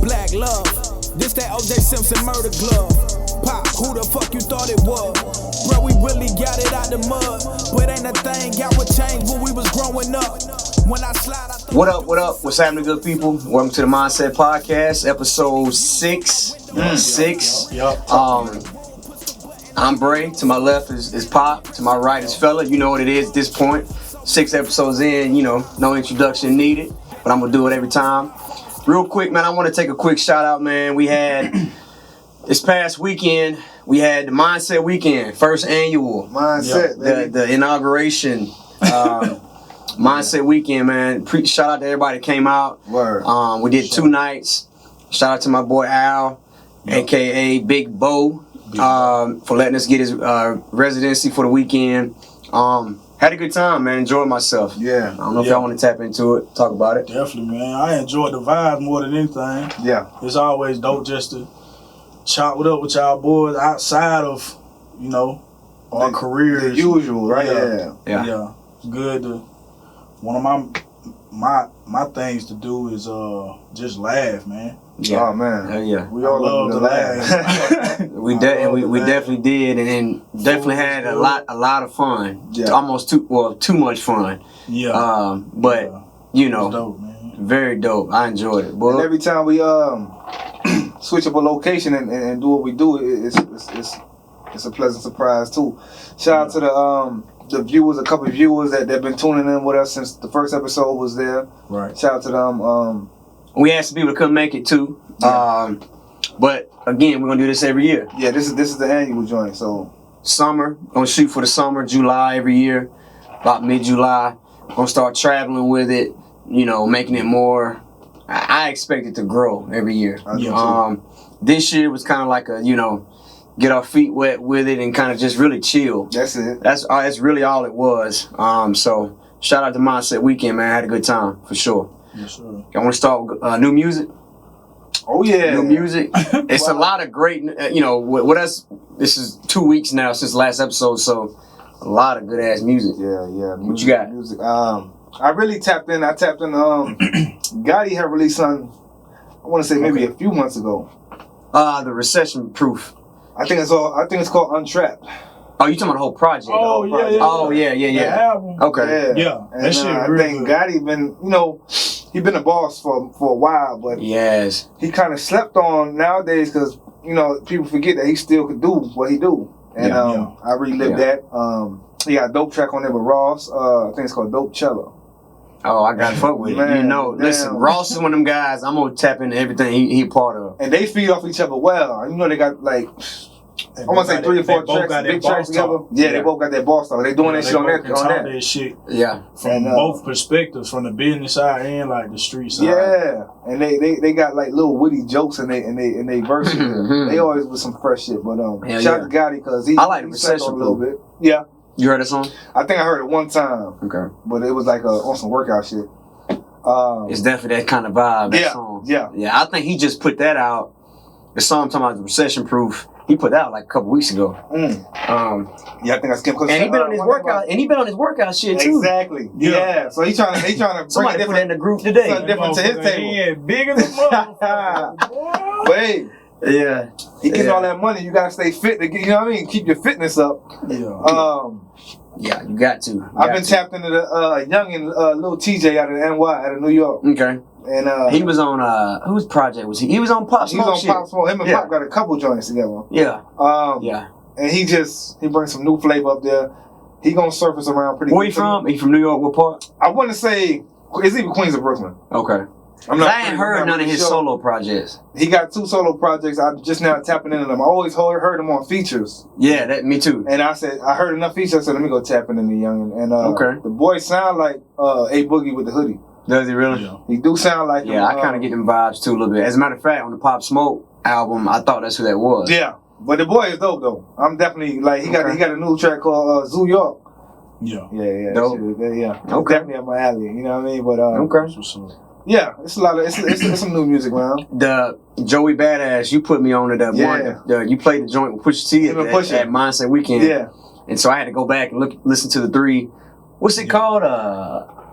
black love. This that O.J. Simpson murder glove. Pop, who the fuck you thought it was? Bro, we really got it out the mud. But ain't a thing got what changed when we was growing up. When I slide, I What up? What's happening, good people? Welcome to the Mindset Podcast, episode 6. I'm Bray. To my left is Pop. To my right is Fella. You know what it is at this point. 6 episodes in, no introduction needed. But I'm going to do it every time. Real quick, man, I want to take a quick shout out, man. We had, this past weekend, we had the Mindset Weekend, first annual. Mindset, the inauguration. Mindset Weekend, man. Shout out to everybody that came out. Word. We did 2 nights. Shout out to my boy Al, a.k.a. Big Bo, for letting us get his residency for the weekend. Had a good time, man. Enjoyed myself. Yeah. I don't know if y'all want to tap into it, talk about it. Definitely, man. I enjoyed the vibe more than anything. Yeah. It's always dope just to chop it up with y'all boys outside of, our careers. The usual, right? Yeah. It's good to, one of my things to do is just laugh, man. Yeah. Oh, man. Hell yeah. We all love to laugh. we definitely did, and definitely had a lot of fun. Yeah. Almost too much fun. Yeah. But It's dope, man. very dope. I enjoyed it. Boy. And every time we switch up a location and do what we do, it's a pleasant surprise too. Shout out to the viewers, a couple of viewers that been tuning in with us since the first episode was there. Right. Shout out to them. We asked people to come make it too. Yeah. But again, we're gonna do this every year. Yeah, this is the annual joint. So Summer, gonna shoot for the summer, July every year, about mid-July. Gonna start traveling with it, making it more. I expect it to grow every year. This year was kind of like a, get our feet wet with it and kind of just really chill. that's it. That's really all it was. So shout out to Mindset Weekend, man. I had a good time for sure. Yes, sir. I want to start with new music. Oh yeah. New music. It's a lot of great, with us, this is 2 weeks now since the last episode, so a lot of good ass music. Yeah. What you got? Music. I really tapped in. Gotti had released something, I want to say maybe a few months ago. The Recession Proof. I think it's called Untrapped. Oh, you talking about the whole project? Oh, yeah. Oh, yeah. The album. Okay. Yeah. And That shit I really think good. Gotti been, he been a boss for a while, but Yes. he kind of slept on nowadays because, people forget that he still could do what he do. And I relived that. He got a dope track on there with Ross. I think it's called Dope Cello. Oh, I gotta fuck with it. Man, Listen, Ross is one of them guys, I'm gonna tap into everything he a part of. And they feed off each other well. They got like, I want to say 3 or 4 tracks, big tracks together. Yeah, they both got that boss talk. They doing that shit on that. Shit Yeah. from both perspectives, from the business side and like the street side. Yeah, and they got like little witty jokes in they verses. They always with some fresh shit. But shout out to Gotti because I like the he sang Recession a little bit. Yeah, You heard that song? I think I heard it one time. Okay. But it was like on some workout shit. It's definitely that kind of vibe. That song. Yeah. I think he just put that out. The song I'm talking about, the Recession Proof. He put that out like a couple weeks ago. Yeah, I think that's Kim Kardashian. And he been on his workout. And he been on his workout shit too. Exactly. Yeah. So he trying to Somebody bring put that in the group today. something different to his table. Yeah, bigger than motherfucker. But hey, Yeah. he getting all that money. You gotta stay fit to get. You know what I mean? Keep your fitness up. Yeah. Yeah, you got to. I've been tapped into the youngin' little TJ out of NY, out of New York. Okay. And he was on whose project was he? He was on Pop Smoke. He was on shit. Pop Smoke. Him and Pop got a couple joints together. Yeah. Yeah. And he brings some new flavor up there. He gonna surface around pretty. Where he from? He from New York? What part? I want to say it's either Queens or Brooklyn. Okay. I ain't heard none of his solo projects. He got 2 solo projects. I'm just now tapping into them. I always heard him on features. Yeah, me too. And I said, I heard enough features. I said, let me go tap into the youngin'. And okay. The boy sound like A Boogie with the hoodie. Does he really? Yeah. He do sound like him. Yeah, I kind of get them vibes too a little bit. As a matter of fact, on the Pop Smoke album, I thought that's who that was. Yeah, but the boy is dope though. I'm definitely like he got a new track called Zoo York. Yeah. Dope. Yeah. Okay. Definitely up my alley. You know what I mean? But okay. Yeah, it's a lot of it's some new music, man. The Joey Badass, you put me on to that one. You played the joint with Pusha T at Mindset Weekend. Yeah. And so I had to go back and listen to the 3. What's it called?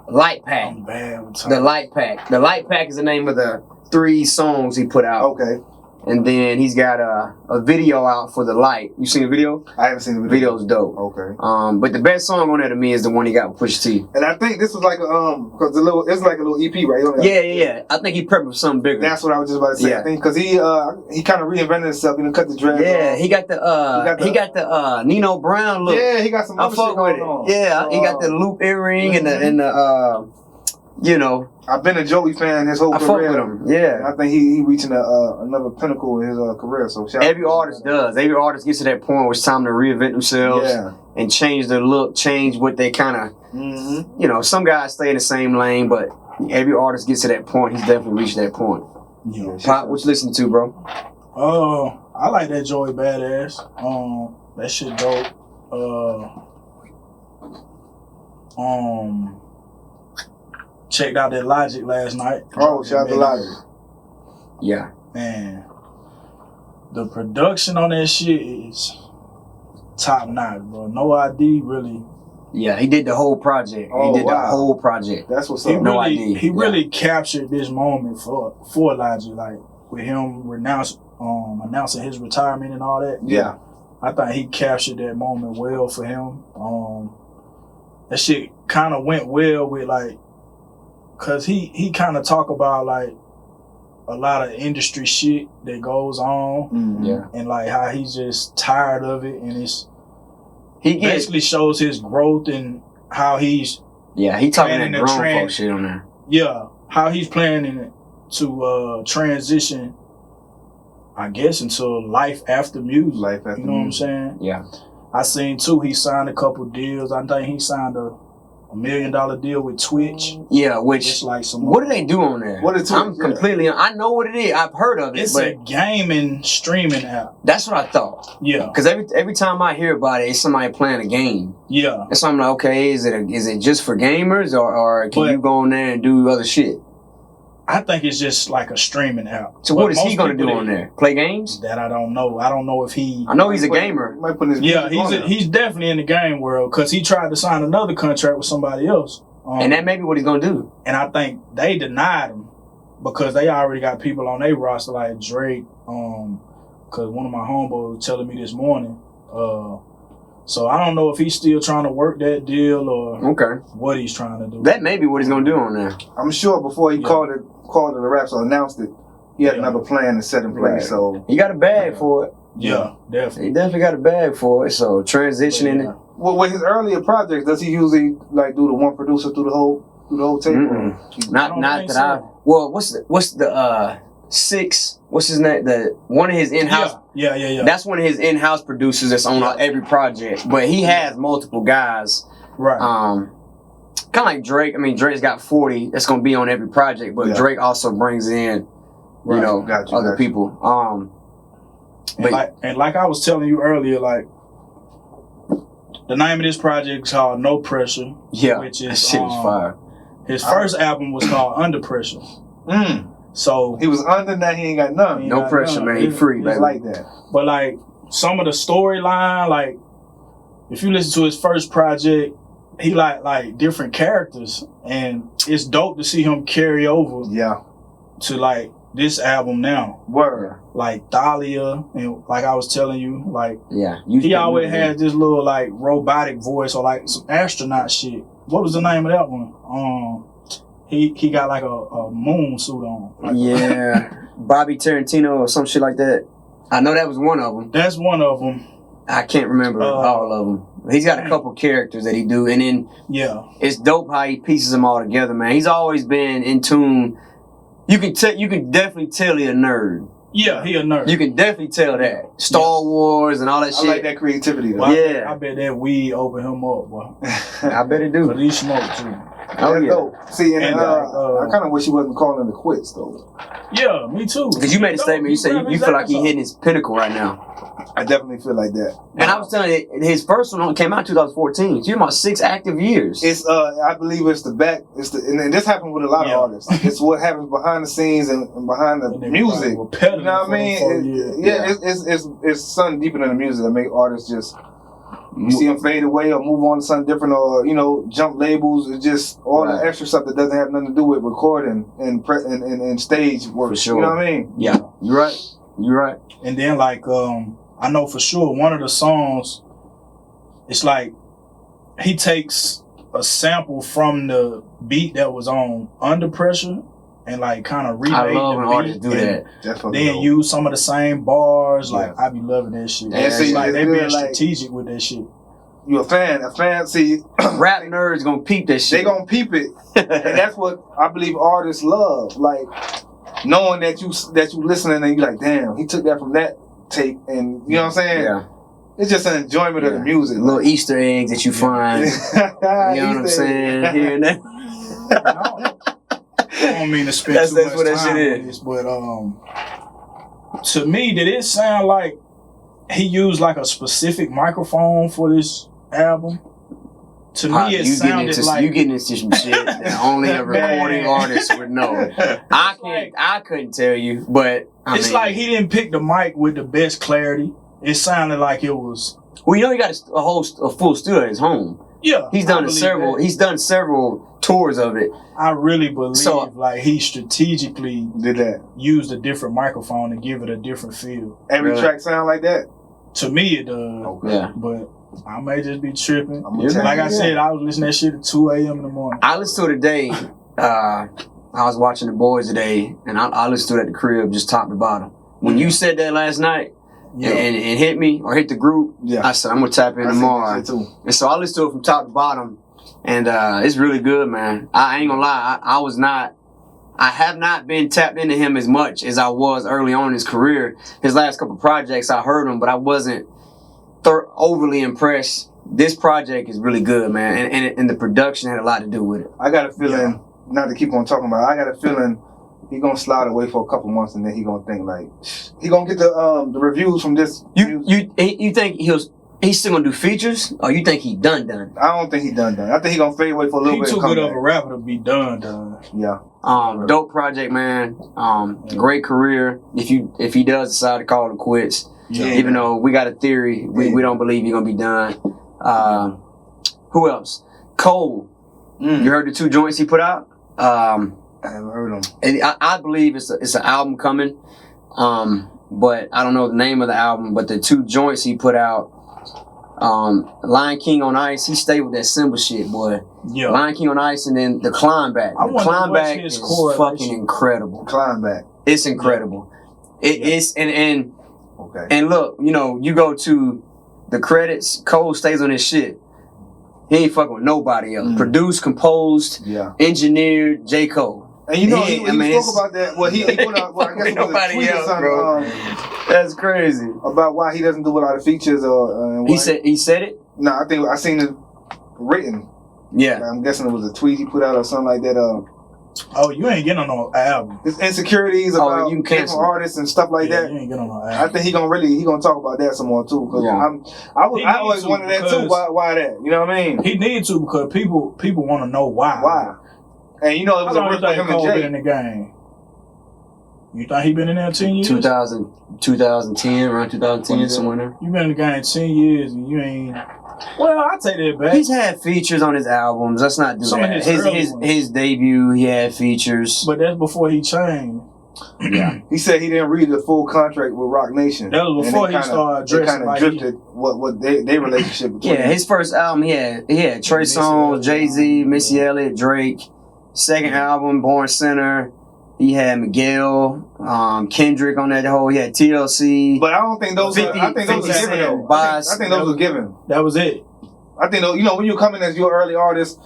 Light Pack. I'm bad with time. The Light Pack. The Light Pack is the name of the 3 songs he put out. Okay. And then he's got a video out for The Light. You seen the video? I haven't seen the video. Video's dope. Okay. But the best song on there to me is the one he got with Pusha T. And I think this was like because it's like a little EP, right? Yeah. I think he prepped for something bigger. That's what I was just about to say. Yeah. I think because he kind of reinvented himself, cut the dreads. Yeah, off. he got the Nino Brown look. Yeah, he got some other shit going on. Yeah, so, he got the loop earring and the I've been a Joey fan his whole I career. fuck with him. Yeah, I think he reaching another pinnacle in his career. So every artist does. Every artist gets to that point where it's time to reinvent themselves and change their look, change what they kind of. Some guys stay in the same lane, but every artist gets to that point. He's definitely reached that point. Yeah. Pop, what you listening to, bro? I like that Joey Badass. That shit dope. Checked out that Logic last night. Oh, shout out to Logic. Yeah. Man, the production on that shit is top notch, bro. No ID really. Yeah, he did the whole project. Oh, he did wow. the whole project. That's what's He up. really captured this moment for Logic, like with him announcing his retirement and all that. Yeah. I thought he captured that moment well for him. That shit kind of went well with like, cause he kind of talk about like a lot of industry shit that goes on, and like how he's just tired of it, and he basically shows his growth and how he's he talking that grown folk shit on there. Yeah, how he's planning to transition, I guess, into life after music. Life after you know what I'm saying? Yeah. I seen too. He signed a couple deals. I think he signed a $1 million deal with Twitch. Yeah, which it's like some. What do they do on there? What is Twitch? I'm completely. I know what it is. I've heard of it. It's but a gaming streaming app. That's what I thought. Yeah. Because every time I hear about it, it's somebody playing a game. Yeah. And so I'm like, okay, is it just for gamers or can you go on there and do other shit? I think it's just like a streaming app. So what is he gonna do on there? Play games? That I don't know. I don't know if he. I know he's a gamer. He's definitely in the game world because he tried to sign another contract with somebody else. And that may be what he's gonna do. And I think they denied him because they already got people on their roster like Drake. Because one of my homeboys was telling me this morning. So I don't know if he's still trying to work that deal or what he's trying to do. That may be what he's gonna do on there. I'm sure before he called it a rap, so announced it, he had another plan to set in place. Right. So he got a bag for it. Yeah, definitely. He definitely got a bag for it. So transitioning it. Well, with his earlier projects, does he usually like do the one producer through the whole tape? Not that I. Well, what's the 6? What's his name? The one of his in-house. Yeah. That's one of his in-house producers that's on every project. But he has multiple guys. Right. Kind of like Drake. I mean, Drake's got 40 that's gonna be on every project, but Drake also brings in, other people. And like I was telling you earlier, like the name of this project is called No Pressure. Yeah, which is that shit was fire. His first album was called Under Pressure. So he was under that. He ain't got none. No pressure, man. He free, baby. It's like that. But like some of the storyline, like if you listen to his first project, he like different characters, and it's dope to see him carry over. To like this album now. Word. Like Thalia, and like I was telling you, like he always had this little like robotic voice or like some astronaut shit. What was the name of that one? He got like a moon suit on. Like Bobby Tarantino or some shit like that. I know that was one of them. That's one of them. I can't remember all of them. He's got a couple characters that he do, and then it's dope how he pieces them all together, man. He's always been in tune. You can definitely tell he's a nerd. Yeah, he a nerd. You can definitely tell that. Star Wars and all that shit. I like that creativity though. Well, I bet that weed open him up, boy. I bet it do. But he smoke too. Oh yeah. Dope. See, and I kind of wish he wasn't calling him the quits though. Yeah, me too. Because you made a statement. You said you feel like he's hitting his pinnacle right now. I definitely feel like that. And I was telling you, his first one came out in 2014. So you're about 6 active years. It's I believe it's the back. And this happened with a lot of artists. It's what happens behind the scenes and behind the music. You know what I mean? It's something deeper than the music that make artists just You see them fade away or move on to something different, or jump labels. It's just all the extra stuff that doesn't have nothing to do with recording and stage work. For sure. You know what I mean? Yeah, you're right. And then I know for sure one of the songs, it's like he takes a sample from the beat that was on Under Pressure and like kind of remade I love when the beat artists do that. Then use some of the same bars. Like I be loving that shit. Yeah, it's like they being like, strategic with that shit. You a fan? See, rap nerds gonna peep that shit. They gonna peep it, and that's what I believe artists love. Like knowing that you listening and you like, damn, he took that from that tape, and you know what I'm saying? Yeah. It's just an enjoyment of the music. Little Easter eggs that you find. You know what I'm saying? Here and there. I don't mean to spend too much time on this, but to me, did it sound like he used like a specific microphone for this album? To me, it sounded like you getting into some shit that only a recording artist would know. I couldn't tell you, but it's like he didn't pick the mic with the best clarity. It sounded like it was. Well, he got a full studio at his home. Yeah, he's done several. He's done several tours of it. I really believe like he strategically did that. Used a different microphone to give it a different feel. Every track sound like that. To me, it does. Okay. Yeah, but I may just be tripping. Like I said, I was listening to that shit at 2 a.m. in the morning. I listened to it today. I was watching The Boys today, and I listened to it at the crib, just top to bottom. When you said that last night. Yeah. And hit me or hit the group. Yeah. I said I'm gonna tap in tomorrow. And so I listened to it from top to bottom, and it's really good, man. I ain't gonna lie, I have not been tapped into him as much as I was early on in his career. His last couple projects, I heard him, but I wasn't overly impressed. This project is really good, man, and the production had a lot to do with it. I got a feeling, not to keep on talking about it, I got a feeling he gonna slide away for a couple months, and then he gonna think like he gonna get the reviews from this. You think he's still gonna do features, or you think he done? I don't think he done. I think he gonna fade away for a little bit. He too good of a rapper to be done. Yeah. Dope project, man. Great career. If he does decide to call it quits, even though we got a theory, we don't believe he's gonna be done. Who else? Cole. You heard the 2 joints he put out? I haven't heard them. And I believe it's an album coming, but I don't know the name of the album. But the 2 joints he put out, Lion King on Ice, he stayed with that Simba shit, boy. Yeah. Lion King on Ice, and then the Climb Back. The Climb Back is fucking incredible. Climb Back. It's incredible. It's and look, you go to the credits. Cole stays on his shit. He ain't fucking with nobody else. Produced, composed, engineered, J. Cole. And he spoke about that. Well, he put out. Well, I guess it was a tweet or something. Bro. That's crazy. About why he doesn't do a lot of features or. He said it. No, I think I seen it written. Yeah. I'm guessing it was a tweet he put out or something like that. Oh, you ain't getting on no album. His insecurities about different artists and stuff like that. You ain't getting on no album. I think he gonna talk about that some more too. Cause I always wanted that too. Why that? You know what I mean? He needs to because people want to know why. Why? And it was a work for him and Jay. Been in the game. You think he been in there 10 years? 2010, around 2010, somewhere there. You been in the game 10 years and you ain't. Well, I take that back. He's had features on his albums. Let's not do that. His debut, he had features. But that's before he changed. Yeah. He said he didn't read the full contract with Rock Nation. That was before he started dressing. Kind of drifted what their relationship between. Yeah, his first album, he had Trey Songz, Jay-Z, Missy Elliott, Drake. Second album, Born Center. He had Miguel, Kendrick on that whole. He had TLC. But I don't think those. I think those were given though. I think those were given. That was it. I think when you come in as your early artist,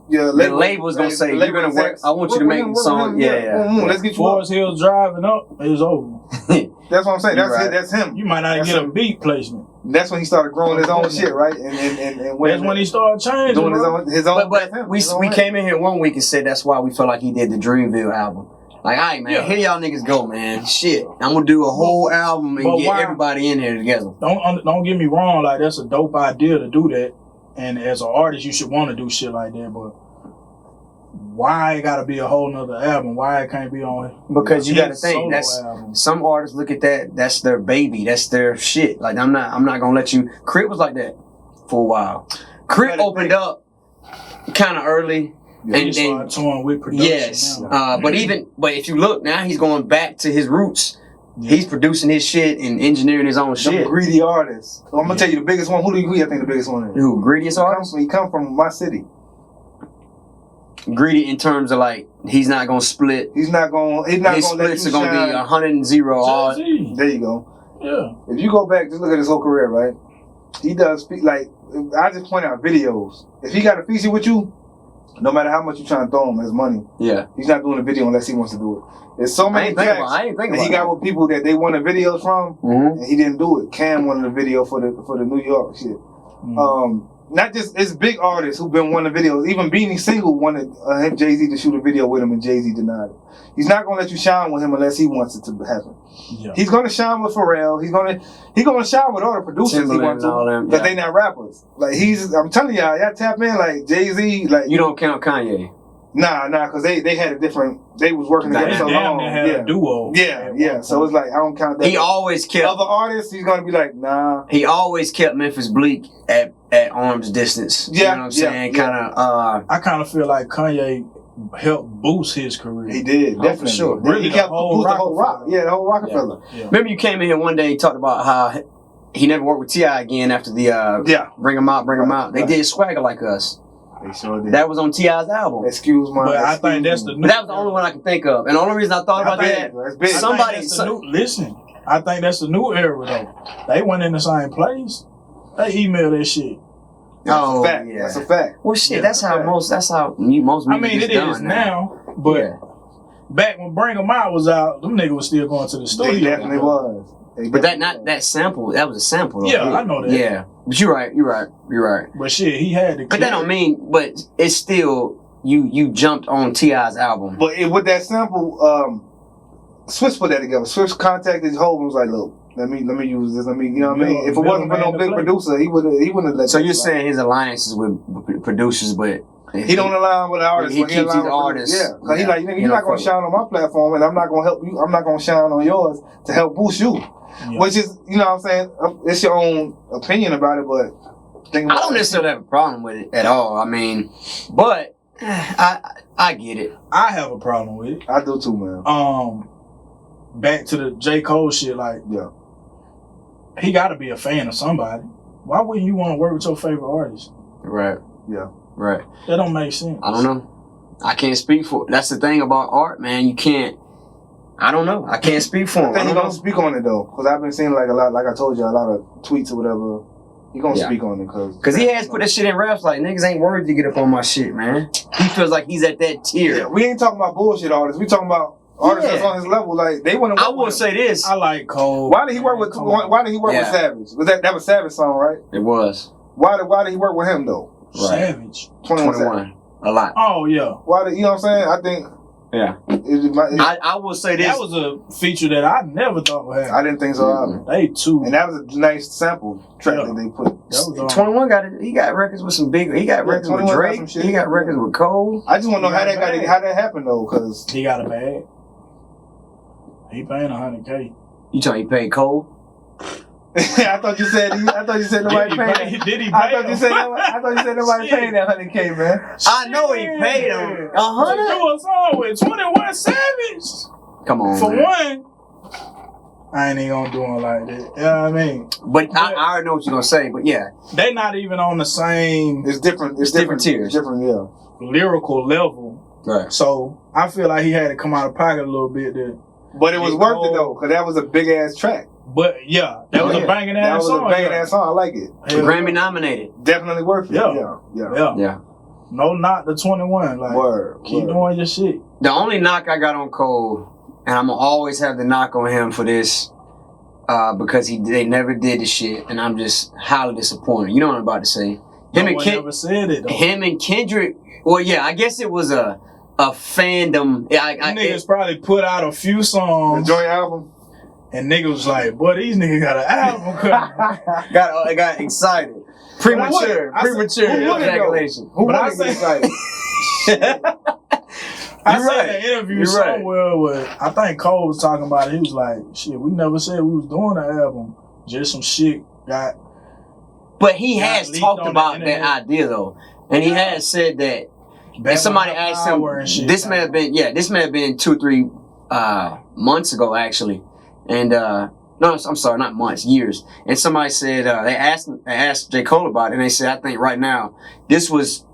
the label's gonna say you're gonna work. I want you to make a song. Yeah. Let's get you Forest Hills driving up. It's over. That's what I'm saying. That's him. You might not get a beat placement. That's when he started growing his own shit, right? And that's when he started changing. Doing his own. But we came in here one week and said that's why we felt like he did the Dreamville album. Like, all right, man, here y'all niggas go, man. Shit, I'm gonna do a whole album and get everybody in here together. Don't get me wrong, like that's a dope idea to do that, and as an artist, you should want to do shit like that. But why it gotta be a whole nother album? Why it can't be on? Because you gotta think some artists look at that. That's their baby. That's their shit. Like I'm not gonna let you. Crip was like that. for a while. Crit opened up kind of early. Yeah, and then touring with production. Yes, but if you look now, he's going back to his roots. Yeah. He's producing his shit and engineering his own shit. Greedy artists. I'm gonna tell you the biggest one. Who I think the biggest one is? Who? Greediest artist? He come from my city. Greedy in terms of like he's not gonna split. His splits are gonna be 100 and 0. All. There you go. Yeah. If you go back, just look at his whole career, right? He does like I just point out videos. If he got a feature with you, no matter how much you trying to throw him his money, he's not doing a video unless he wants to do it. There's so many tracks that he got with people that they wanted videos from, and he didn't do it. Cam wanted a video for the New York shit. Not just it's big artists who've been wanting videos. Even Beanie Single wanted Jay-Z to shoot a video with him, and Jay-Z denied it. He's not gonna let you shine with him unless he wants it to happen. Yeah. He's gonna shine with Pharrell. He's gonna shine with all the producers he wants to, but they not rappers. Like I'm telling y'all tap in like Jay-Z. Like you don't count Kanye. Nah, because they had a different. They was working together so long. They had a duo. Yeah. So it's like I don't count that. He always kept other artists. He's gonna be like, nah. He always kept Memphis Bleak at arm's distance. You know what I'm saying? I kind of feel like Kanye helped boost his career. He did, definitely. For sure. Really, he helped boost the whole rock. Yeah, the whole Rockefeller. Yeah. Remember you came in here one day and talked about how he never worked with T.I. again after the Bring 'Em Out. They did Swagger Like Us. They sure did. That was on T.I.'s album. Excuse my. But I think that's the. But that was the only one I could think of, and the only reason I thought about that. Listen, I think that's the new era though. They went in the same place. They emailed that shit. That's a fact. That's a fact. Well, shit. That's how most. I mean, it is now, but back when Bring 'Em Out was out, them niggas was still going to the studio. They definitely was. But that sample. That was a sample. Yeah, I know that. Yeah, but you're right. But shit, he had to. But that don't mean. But it's still you jumped on T.I.'s album. But with that sample, Swiss put that together. Swiss contacted Hov and was like, "Look, let me use this. You know what I mean? If it wasn't for no big producer, he wouldn't have let." So you're saying his alliances with producers, but he don't align with the artists. He keeps these artists. Yeah, because he's like, you're not gonna shine on my platform, and I'm not gonna help you. I'm not gonna shine on yours to help boost you. Yeah. Which is, you know what I'm saying? It's your own opinion about it, but I don't necessarily have a problem with it at all. I mean, but I get it. I have a problem with it. I do too, man. Back to the J. Cole shit, like, he got to be a fan of somebody. Why wouldn't you want to work with your favorite artist? Right. Yeah. Right. That don't make sense. I don't know. I can't speak for it. That's the thing about art, man. You can't. I don't know. I can't speak for him. I think he's gonna speak on it though, because I've been seeing like a lot, like I told you, a lot of tweets or whatever. He's gonna speak on it because he has put that shit in raps like niggas ain't worthy to get up on my shit, man. He feels like he's at that tier. Yeah, we ain't talking about bullshit artists. We talking about artists that's on his level. Like they want to. I will say this. I like Cole. Why did he work with? Why did he work with Savage? Was that was Savage song, right? It was. Why did he work with him though? Right. Savage. 21. A lot. Oh yeah. Why did you know what I'm saying? I think. Yeah. I will say this. That was a feature that I never thought would happen. I didn't think so either. They too. And that was a nice sample track that they put. 21 got it. He got records with some big. He got records with Drake. He got records with Cole. I just want to know how that happened though, because he got a bag. He paying $100K. You talking he paid Cole? I thought you said nobody paid. Did he pay? I thought you said nobody paying that $100K, man. I know he paid him. 100. Do a song with 21 Savage. Come on. For one, I ain't even gonna do it like that. You know what I mean? But I already know what you're gonna say. But yeah, they not even on the same. It's different. It's different tiers. It's different, yeah. Lyrical level. Right. So I feel like he had to come out of pocket a little bit there. But it was worth it though, because that was a big ass track. But yeah, that was a banging ass song. That was a banging ass song. I like it. Grammy nominated. Definitely worth it. Yeah. No knock to 21. Like, keep doing your shit. The only knock I got on Cole, and I'm gonna always have the knock on him for this, because they never did the shit, and I'm just highly disappointed. You know what I'm about to say? Never said it though. Him and Kendrick. Well, yeah, I guess it was a fandom. Niggas probably put out a few songs. The joint album. And niggas was like, boy, these niggas got an album coming. got excited. Premature ejaculation. But I say excited. I saw an interview somewhere where I think Cole was talking about it. He was like, shit, we never said we was doing an album. Just some shit got But he got has leaked talked on the about that internet. idea though, and he has said that. And somebody asked him, this may have been 2 or 3 months ago actually, and no, I'm sorry, not months, years. And somebody said they asked J. Cole about it, and they said, I think right now this was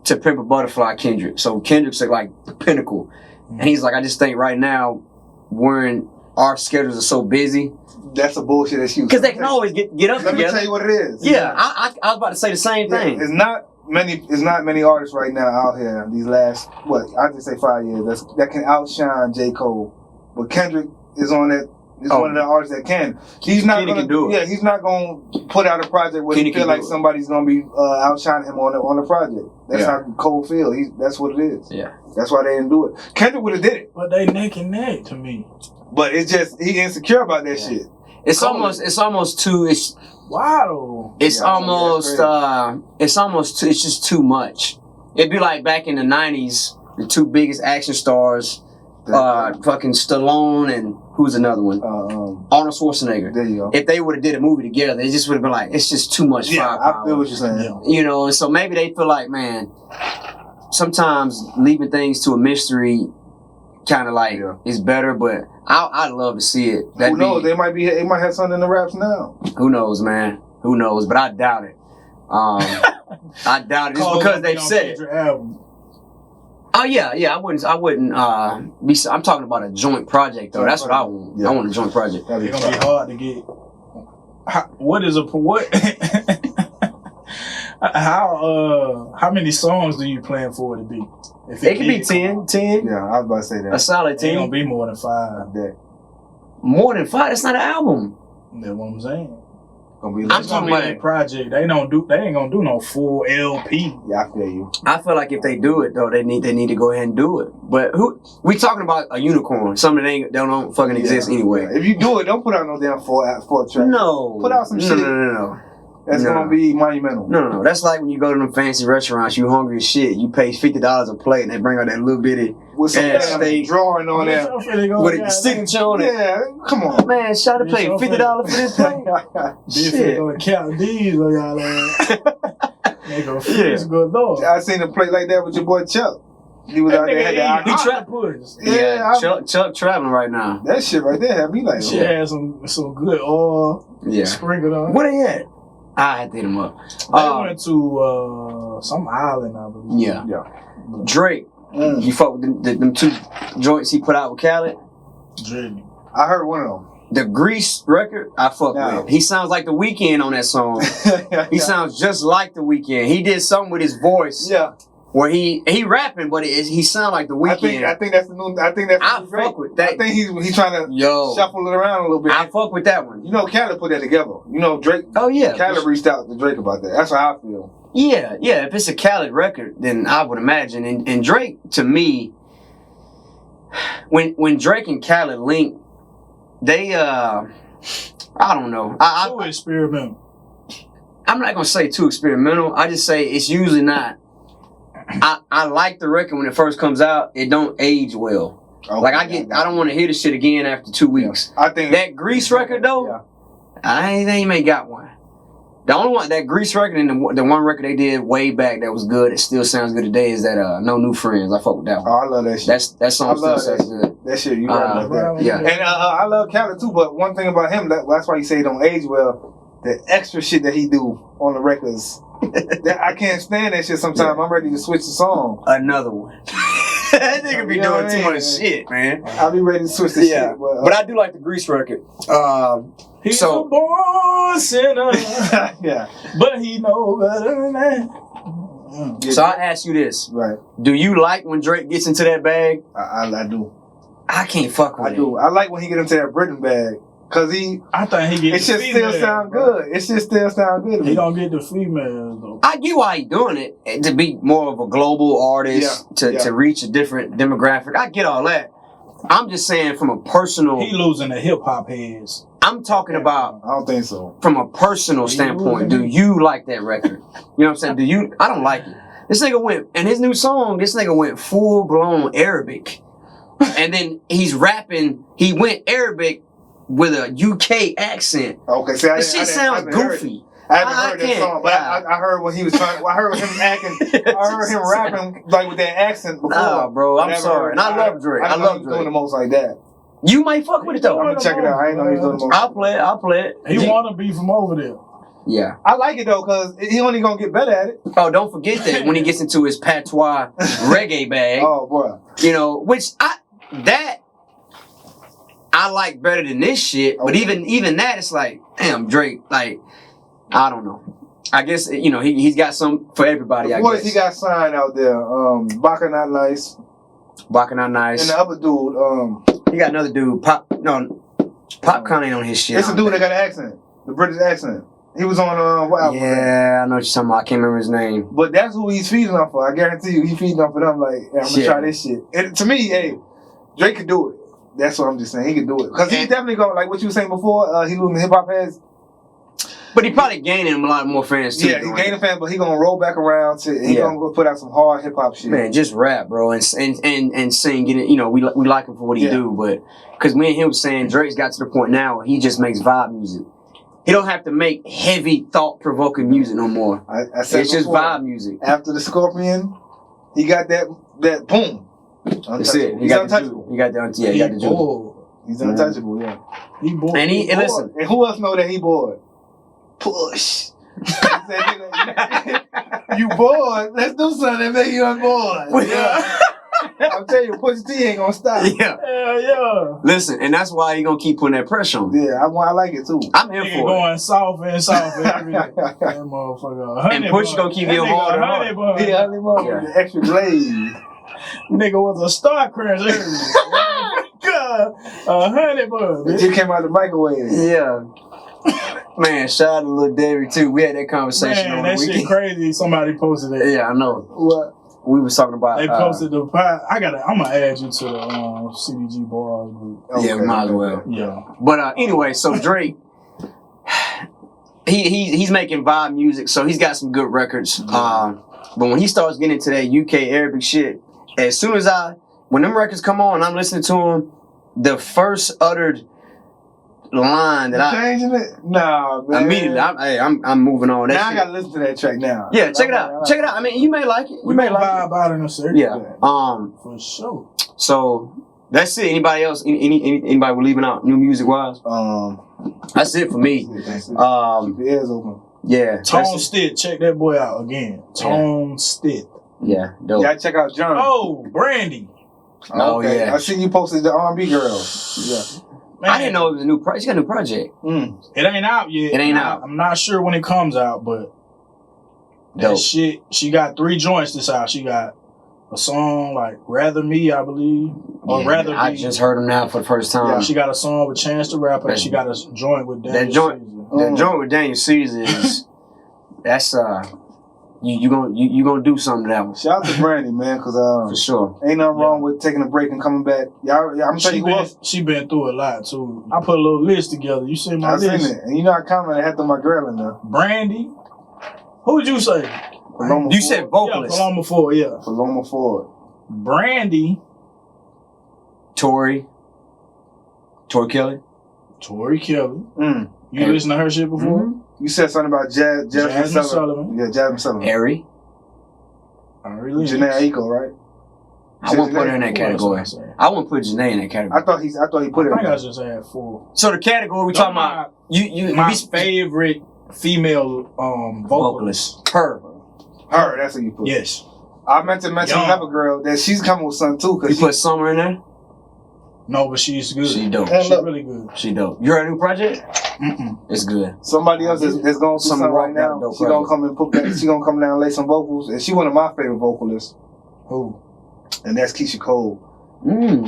To Pimp a Butterfly Kendrick. So Kendrick's like the pinnacle, and he's like, I just think right now when our schedules are so busy. That's a bullshit excuse. Because they can always get up Let together. me tell you what it is. Yeah, I was about to say the same thing. It's not many artists right now out here these last I just say 5 years that can outshine J. Cole. But Kendrick is on that. He's one of the artists that can. He's not Kenny gonna can do it. Yeah, he's not gonna put out a project where Kenny he feel can like do it. somebody's gonna be outshining him on the project. That's how Cole feel. That's what it is. Yeah. That's why they didn't do it. Kendrick would have did it. But they neck and neck to me. But it's just he insecure about that shit. It's almost too. Why though? It's Yeah, almost. It's just too much. It'd be like back in the '90s, the 2 biggest action stars, fucking Stallone and who's another one? Arnold Schwarzenegger. There you go. If they would have did a movie together, it just would have been like it's just too much firepower. I feel what you're saying. Yeah. You know, and so maybe they feel like, man, sometimes leaving things to a mystery kind of like is better, but I'd love to see it. Who knows? They might have something in the raps now. Who knows, man? Who knows? But I doubt it. I doubt it just because they've said it. Album. Oh yeah. I wouldn't be. I'm talking about a joint project though. That's what I want. Yeah. I want a joint project. It's gonna be hard to get. How many songs do you plan for it to be? If It could be 10. Yeah, I was about to say that. A solid It ain't 10. gonna be more than 5. More than 5. That's not an album. That's what I'm saying. Gonna be I'm It's talking gonna be about that project. They ain't gonna do no full LP. Yeah, I feel you. I feel like if they do it though, they need to go ahead and do it. But we talking about a unicorn, something that don't fucking exist anyway. Yeah. If you do it, don't put out no damn 4 track. No. Put out some shit. No. That's gonna be monumental. No. That's like when you go to them fancy restaurants, you hungry as shit. You pay $50 a plate and they bring out that little bitty With some ass steak drawing on there. with a signature on it. Yeah, come on. Man, shout to pay $50 for this plate. Shit. Gonna count these on y'all ass. They gonna freeze good though. I seen a plate like that with your boy Chuck. He was out there had that octopus. Chuck traveling right now. That shit right there had me like, She had some good oil sprinkled on. Where they at? I had to hit him up. They went to some island, I believe. Yeah. Drake. You fuck with them 2 joints he put out with Khaled? Drake. I heard one of them. The Grease record, I fuck with. He sounds like The Weeknd on that song. He sounds just like The Weeknd. He did something with his voice. Yeah. Where he rapping, but he sound like The Weeknd. I think that's the new. I fuck with that. I think he's trying to shuffle it around a little bit. I fuck with that one. You know, Khaled put that together. You know, Drake. Oh yeah. Khaled reached out to Drake about that. That's how I feel. Yeah. If it's a Khaled record, then I would imagine. And Drake, to me, when Drake and Khaled link, they I don't know. Too experimental. I'm not gonna say too experimental. I just say it's usually not. I like the record when it first comes out. It don't age well. Okay, like I don't want to hear the shit again after 2 weeks. I think that Grease record though, I ain't even got one. The only one, that Grease record and the one record they did way back that was good, it still sounds good today, is that No New Friends. I fuck with that one. Oh, I love that shit. That song still sounds good. That shit, you right about that. Yeah. And I love Khaled too, but one thing about him, that's why you say he don't age well, the extra shit that he do on the records. I can't stand that shit sometimes. I'm ready to switch the song. Another one. That nigga be doing too much shit, man. I'll be ready to switch the shit. But I do like the Grease record. He's a born sinner. Yeah. But he know better than that. So I ask you this. Right. Do you like when Drake gets into that bag? I do. I can't fuck with it. I do. I like when he get into that Britain bag. Cause I think he gets. It should still sound good. It should still sound good. He gonna get the females though. I get why he doing it, to be more of a global artist, to reach a different demographic. I get all that. I'm just saying from a personal. He losing the hip hop heads. I'm talking about. I don't think so. From a personal standpoint, do you like that record? You know what I'm saying? Do you? I don't like it. This nigga went, and his new song, this nigga went full blown Arabic, and then he's rapping. He went Arabic with a UK accent. Okay, see, this shit sounds goofy. I haven't heard that song, but I heard when he was trying. I heard him acting. I heard him rapping like with that accent before. Nah, bro, I'm sorry. And I love Drake. I love Drake. Doing the most like that. You might fuck with it though. I'm gonna check it out. I ain't know he's doing the most. I'll play it. He wanna be from over there. Yeah. I like it though, cause he only gonna get better at it. Oh, don't forget that when he gets into his patois reggae bag. Oh boy. You know, which I like better than this shit. But even that, it's like, damn, Drake, like, I don't know. I guess, you know, he's got some for everybody, I guess. What he got signed out there? Baka Not Nice. Baka Not Nice. And the other dude, he got another dude, Pop Con ain't on his shit. It's a dude that got an accent. The British accent. He was on what album? Yeah, I know what you're talking about. I can't remember his name. But that's who he's feeding off of. I guarantee you, he's feeding off of them. Like, hey, I'm gonna try this shit. And to me, hey, Drake could do it. That's what I'm just saying. He could do it because he's definitely going like what you were saying before. He losing hip hop heads, but he probably gaining a lot more fans too. Yeah, he gaining fans, but he gonna roll back around to. He gonna go put out some hard hip hop shit. Man, just rap, bro, and sing. Get it. You know, we like him for what he do, but because me and him was saying Drake's got to the point now where he just makes vibe music. He don't have to make heavy, thought-provoking music no more. I said it's just vibe music. After the Scorpion, he got that boom. That's it. He's untouchable. He got the juice. He's untouchable. Yeah. He bored. And listen. And who else know that he bored? Push. You bored? Let's do something that make you unbored. Yeah. I'm telling you, Pusha T ain't gonna stop. Yeah. Yeah. Listen, and that's why he gonna keep putting that pressure on. Yeah, I like it too. I'm here for going it. soft and soft every day. That motherfucker. And Push gonna keep getting harder and harder. Yeah, honey bun with the extra glaze. Nigga was a star crash every God, a honey bun. It just came out the microwave. Yeah. Man, shout out to Lil Davey too. We had that conversation on the weekend. That shit crazy. Somebody posted it. Yeah, I know. What? We was talking about. They posted the pie. I'm gonna add you to the CDG Boys group. Okay. Yeah, we might as well. Yeah. But anyway, so Drake, he's making vibe music, so he's got some good records. But when he starts getting into that UK Arabic shit, as soon as when them records come on, and I'm listening to them, the first uttered line that changing it? Nah, man. Immediately, I'm moving on. Now I gotta listen to that track now. Yeah, check it out. Check it out. I mean, you may like it. We may vibe out in a second. Yeah. For sure. So that's it. Anybody else? Anybody we're leaving out new music wise? That's it for me. That's it. Keep your ears open. Yeah. Tone Stitt. Check that boy out again. Tone Stitt. Yeah. Dope. Yeah, check out John. Oh, Brandy. Oh yeah. I seen you posted the R&B girl. Yeah. Man, I didn't know it was a new project. She got a new project. It ain't out yet. It ain't out. I'm not sure when it comes out, but that shit, she got 3 joints this out. She got a song like Rather Me, I believe. Or Rather Me. I just heard them now for the first time. Yeah, she got a song with Chance the Rapper, and she got a joint with Daniel Caesar. That joint with Daniel Caesar is that's you gonna do something to that one. Shout out to Brandy, man, because for sure ain't nothing wrong with taking a break and coming back. I'm telling you what, she been through a lot too. I put a little list together. You see my list? I seen it, and you know I commented. I had to my girl in there. Brandy. Who did you say? Paloma you Ford. said vocalist. Yeah, Paloma Ford. Yeah. Paloma Ford. Brandy. Tori Kelly. Tori Kelly. You listened to her shit before? Mm-hmm. You said something about Jasmine Sullivan. Yeah, Jasmine Sullivan. Ari. Janae Aiko, right? I wouldn't put her in that category. I wouldn't put Janae in that category. I thought he put it. I think I just had 4. So the category we talking about, my favorite female vocalist. Her. That's what you put. Yes. I meant to mention another girl that she's coming with something too. You put Summer in there? No, but she's good. She dope. She's really good. She dope. You heard a new project? It's good. Somebody else is going to do something right now. She gonna come and she gonna come down and lay some vocals, and she one of my favorite vocalists. Who? And that's Keisha Cole.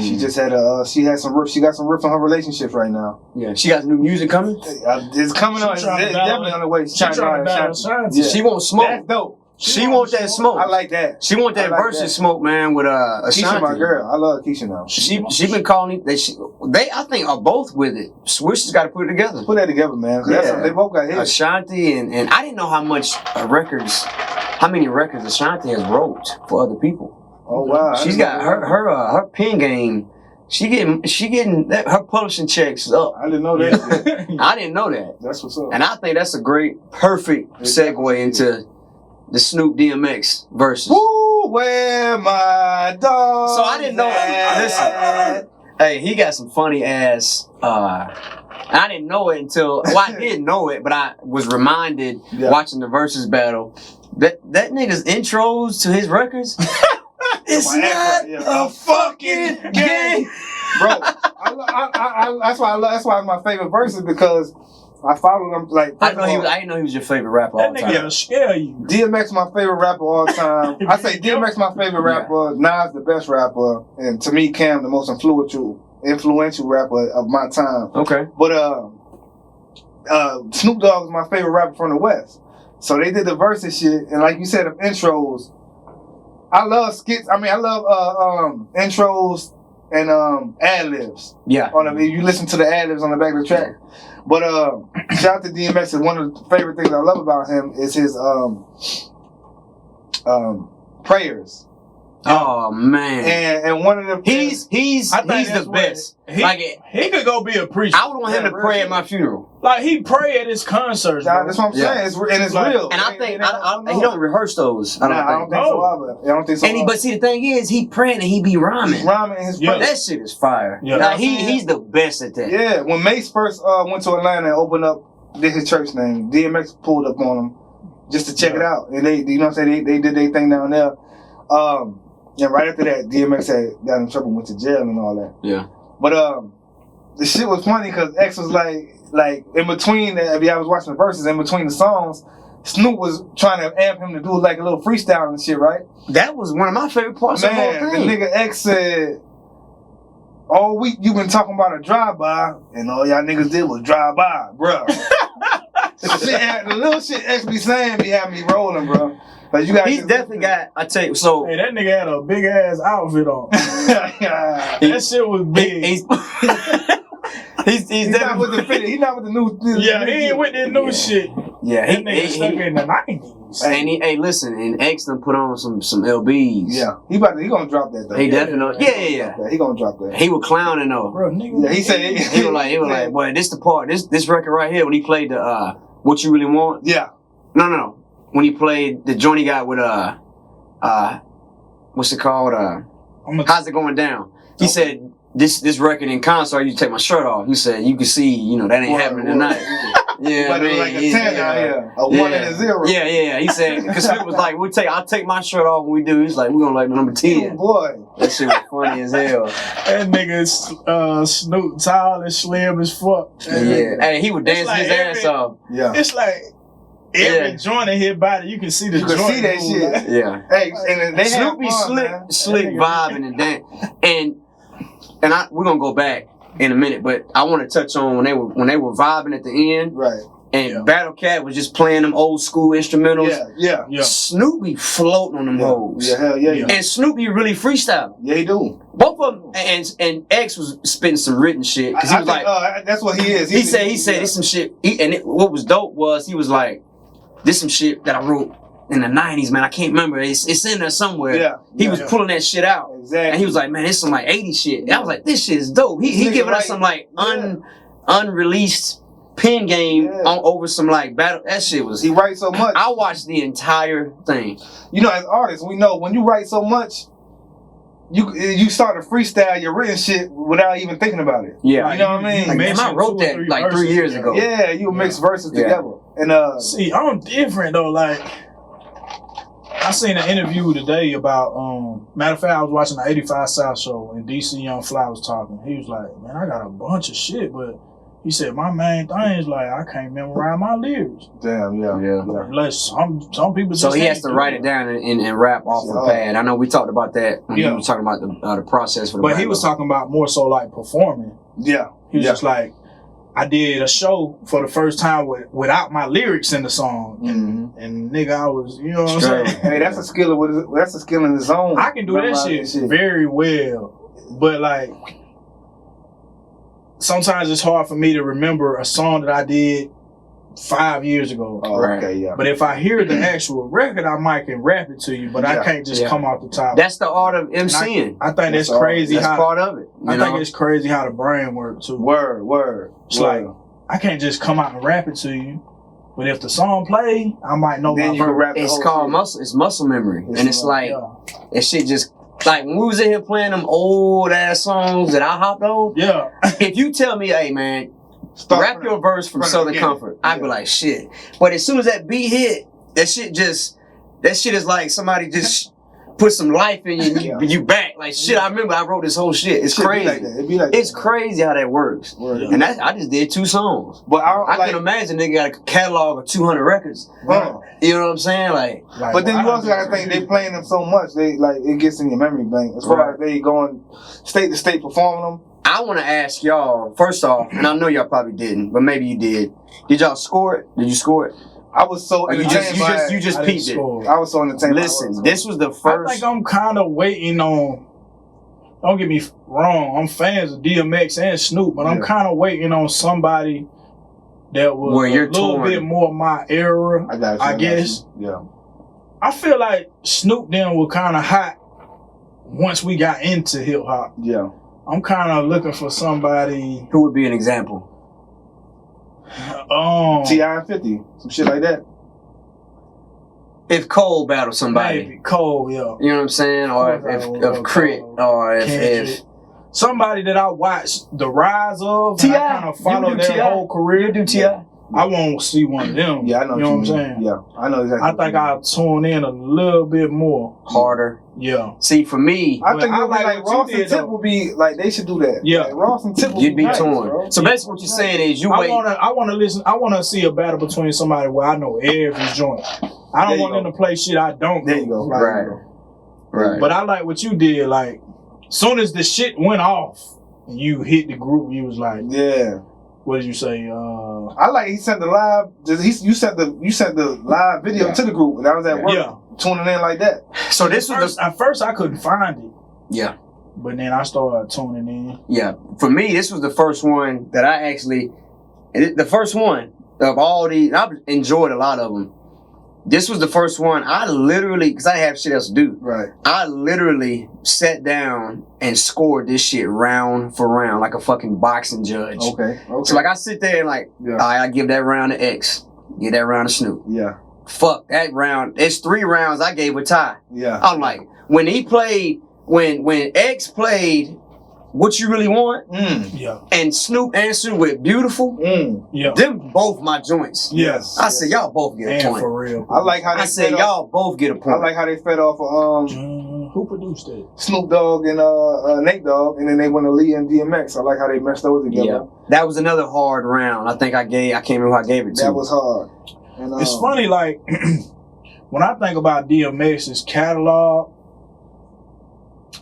She just had she got some riff on her relationships right now. Yeah, she got new music coming. It's coming on. It's definitely on the way. She trying to shine. She won't smoke. That's dope. She want that smoke. I like that. She want that versus smoke, man. With Ashanti. Keisha, my girl. I love Keisha now. She been calling they I think are both with it. Swish has got to put it together. Put that together, man. Yeah. They both got hits. Ashanti and I didn't know how many records Ashanti has wrote for other people. Oh wow. She's got her pen game She getting her publishing checks up. I didn't know that. I didn't know that. That's what's up. And I think that's a perfect segue into the Snoop DMX verses. Woo, where my dog. So I didn't know. Listen, hey, he got some funny ass. I didn't know it until. Well, I did know it, but I was reminded watching the versus battle that nigga's intros to his records. It's not a fucking game, bro. That's why it's my favorite verses because I follow them like. I didn't know he was your favorite rapper all the time. That nigga scare you. DMX my favorite rapper all the time. I say DMX my favorite rapper. Nas the best rapper, and to me Cam the most influential rapper of my time. Okay. But Snoop Dogg is my favorite rapper from the West. So they did the verses shit, and like you said, of intros. I love skits. I mean, I love intros and ad-libs. Yeah. You listen to the ad-libs on the back of the track. But shout out to DMX. And one of the favorite things I love about him is his prayers. Oh man! And one of the he's the best. He could go be a preacher. I would want him to pray at my funeral. Like he pray at his concerts. Bro. That's what I'm saying. It's real. And I think he don't reverse those. I don't think so. But see, the thing is, he praying and he be rhyming. He's rhyming his prayer. That shit is fire. Yeah. Like, he's the best at that. Yeah. When Mace first went to Atlanta and opened up his church name, DMX pulled up on him just to check it out, and they, you know what I'm saying, they did their thing down there. And right after that, DMX had got in trouble, went to jail and all that. Yeah. But the shit was funny because X was like in between, if y'all was watching the verses, in between the songs, Snoop was trying to amp him to do like a little freestyle and shit, right? That was one of my favorite parts of the whole thing. The nigga X said, all week you been talking about a drive-by, and all y'all niggas did was drive-by, bro. The little shit X be saying be having me rolling, bro. He's definitely got. I tell you, so hey, that nigga had a big ass outfit on. That shit was big. He's not with the fit. He's not with the new. He ain't with that new shit. Yeah, that nigga stuck in the 90s. And listen, and X done put on some LBs. Yeah, he gonna drop that though. He definitely. Yeah. He gonna drop that. He was clowning though. Bro, nigga. Yeah, he said he was like, boy, this the part. This record right here when he played the What You Really Want. Yeah. No. When he played the joint he got with what's it called? How's It Going Down? He said this record in concert, you take my shirt off. He said you can see, that ain't happening tonight. Yeah, like a 10 out here, a 1 and a 0. Yeah. He said because Snoop was like, I'll take my shirt off when we do. He's like, we're gonna like number 10. Oh, boy, that shit was funny as hell. That nigga Snoop tall and slim as fuck. Yeah, hey, he would dance his ass off. Yeah, it's like. Every joint in his body, you can see the joint. You can see that shit. Like, yeah. Hey, and they Snoop be slick vibing and dance. And we're gonna go back in a minute, but I want to touch on when they were vibing at the end. Right. And Battle Cat was just playing them old school instrumentals. Yeah. Snoop be floating on them hoes. Yeah, hell yeah. And Snoop be really freestyling. Yeah, he do. Both of them, and X was spitting some written shit because he was like, that's what he is. He said it's some shit. What was dope was he was like, this some shit that I wrote in the 90s, man. I can't remember. It's in there somewhere. Yeah. He was pulling that shit out. Exactly. And he was like, man, it's some like 80s shit. And I was like, this shit is dope. He giving us some like unreleased pen game over some like battle. That shit was. He writes so much. I watched the entire thing. As artists, we know when you write so much, you start to freestyle your written shit without even thinking about it. Yeah. You know what I mean? Like, man, I wrote that like 3 years ago. Yeah, you mix verses together. And see, I'm different though. Like, I seen an interview today about matter of fact, I was watching the 85 South show and DC Young Fly was talking. He was like, man, I got a bunch of shit, but he said my main thing is like I can't memorize my lyrics. Damn, yeah. Like some people just so he has to write it down and rap off the pad. I know we talked about that when he was talking about the process for the But he was talking about more so like performing. Yeah. He was just like, I did a show for the first time without my lyrics in the song, and nigga, I was, you know what I'm saying? Hey, that's a skill. That's a skill in his own. I can do that shit very well, but like sometimes it's hard for me to remember a song that I did 5 years ago. Oh, Right. okay, yeah. But if I hear the actual record, I might can rap it to you, but I can't just come off the top. That's the art of MCing. I think that's crazy. That's part of it. I think it's crazy how the brain works too. Word. It's like, I can't just come out and rap it to you. But if the song play, I might know then my you can verse. rap the It's whole called shit. muscle. It's muscle memory, and it's like Yeah. that shit just like when we was in here playing them old ass songs that I hopped on. Yeah. If you tell me, hey man, rap your verse from Southern Comfort, I'd be like shit. But as soon as that beat hit, that shit is like somebody just put some life in you. You back like shit. I remember I wrote this whole shit. It's crazy. It be like It's crazy how that works. Word. And I just did 2 songs. But I can imagine nigga got a catalog of 200 records. You know what I'm saying? Like, but then you also gotta think they playing them so much, they like it gets in your memory bank. As far as they going state to state performing them. I want to ask y'all first off, and I know y'all probably didn't, but maybe you did. Did y'all score it? Did you score it? I was so Or you entertained by it. just peeped it. I was so entertained. Listen, this was the first. I think I'm kind of waiting on. Don't get me wrong. I'm fans of DMX and Snoop, but I'm kind of waiting on somebody that was Where you're a little torn. bit more my era. I got you, I guess. Yeah. I feel like Snoop then was kind of hot once we got into hip hop. Yeah. I'm kind of looking for somebody. Who would be an example? T.I. and 50, some shit like that. If Cole battled somebody, Maybe Cole, yeah. you know what I'm saying, or if Crit, or if somebody that I watched the rise of, T.I. and I kind of followed their whole career. You do T.I. I want to see one of them. Yeah, I know. You know what I'm saying? Yeah, I know exactly. I think I'll tune in a little bit more. harder. Yeah. See, for me, I think I it'll be like like what you Ross and did, Tip though. will be like they should do that. Yeah. Like, Ross and Tip will you'd be nice, torn. bro. So basically, what you're saying is you wait. I want to listen. I want to see a battle between somebody where I know every joint. I There don't you want go. them to play shit I don't There know. you go. Right. Right. But I like what you did. Like, soon as the shit went off, and you hit the group, you was like, Yeah. what did you say? I like he sent the live. You sent the live video to the group, and I was at work tuning in like that. So this was At first, I couldn't find it. Yeah. But then I started tuning in. Yeah. For me, this was the first one that I actually, the first one of all these. I've enjoyed a lot of them. This was the first one I literally, because I didn't have shit else to do. Right. I literally sat down and scored this shit round for round like a fucking boxing judge. Okay. So like I sit there and like, Yeah. all right, I give that round to X, give that round to Snoop. Yeah. Fuck that round. It's 3 rounds I gave a tie. Yeah. I'm like, when he played, when X played What You Really Want, Yeah. and Snoop answered with Beautiful, Yeah. them both my joints. Yes. I said, y'all both get a And point. for real. I like how they I said, fed y'all both get a I point. like how they fed off of Who produced it? Snoop Dogg and Nate Dogg, and then they went to Lee and DMX. I like how they meshed those together. Yeah. That was another hard round. I can't remember who I gave it to. That was hard. And, It's funny, like, when I think about DMX's catalog,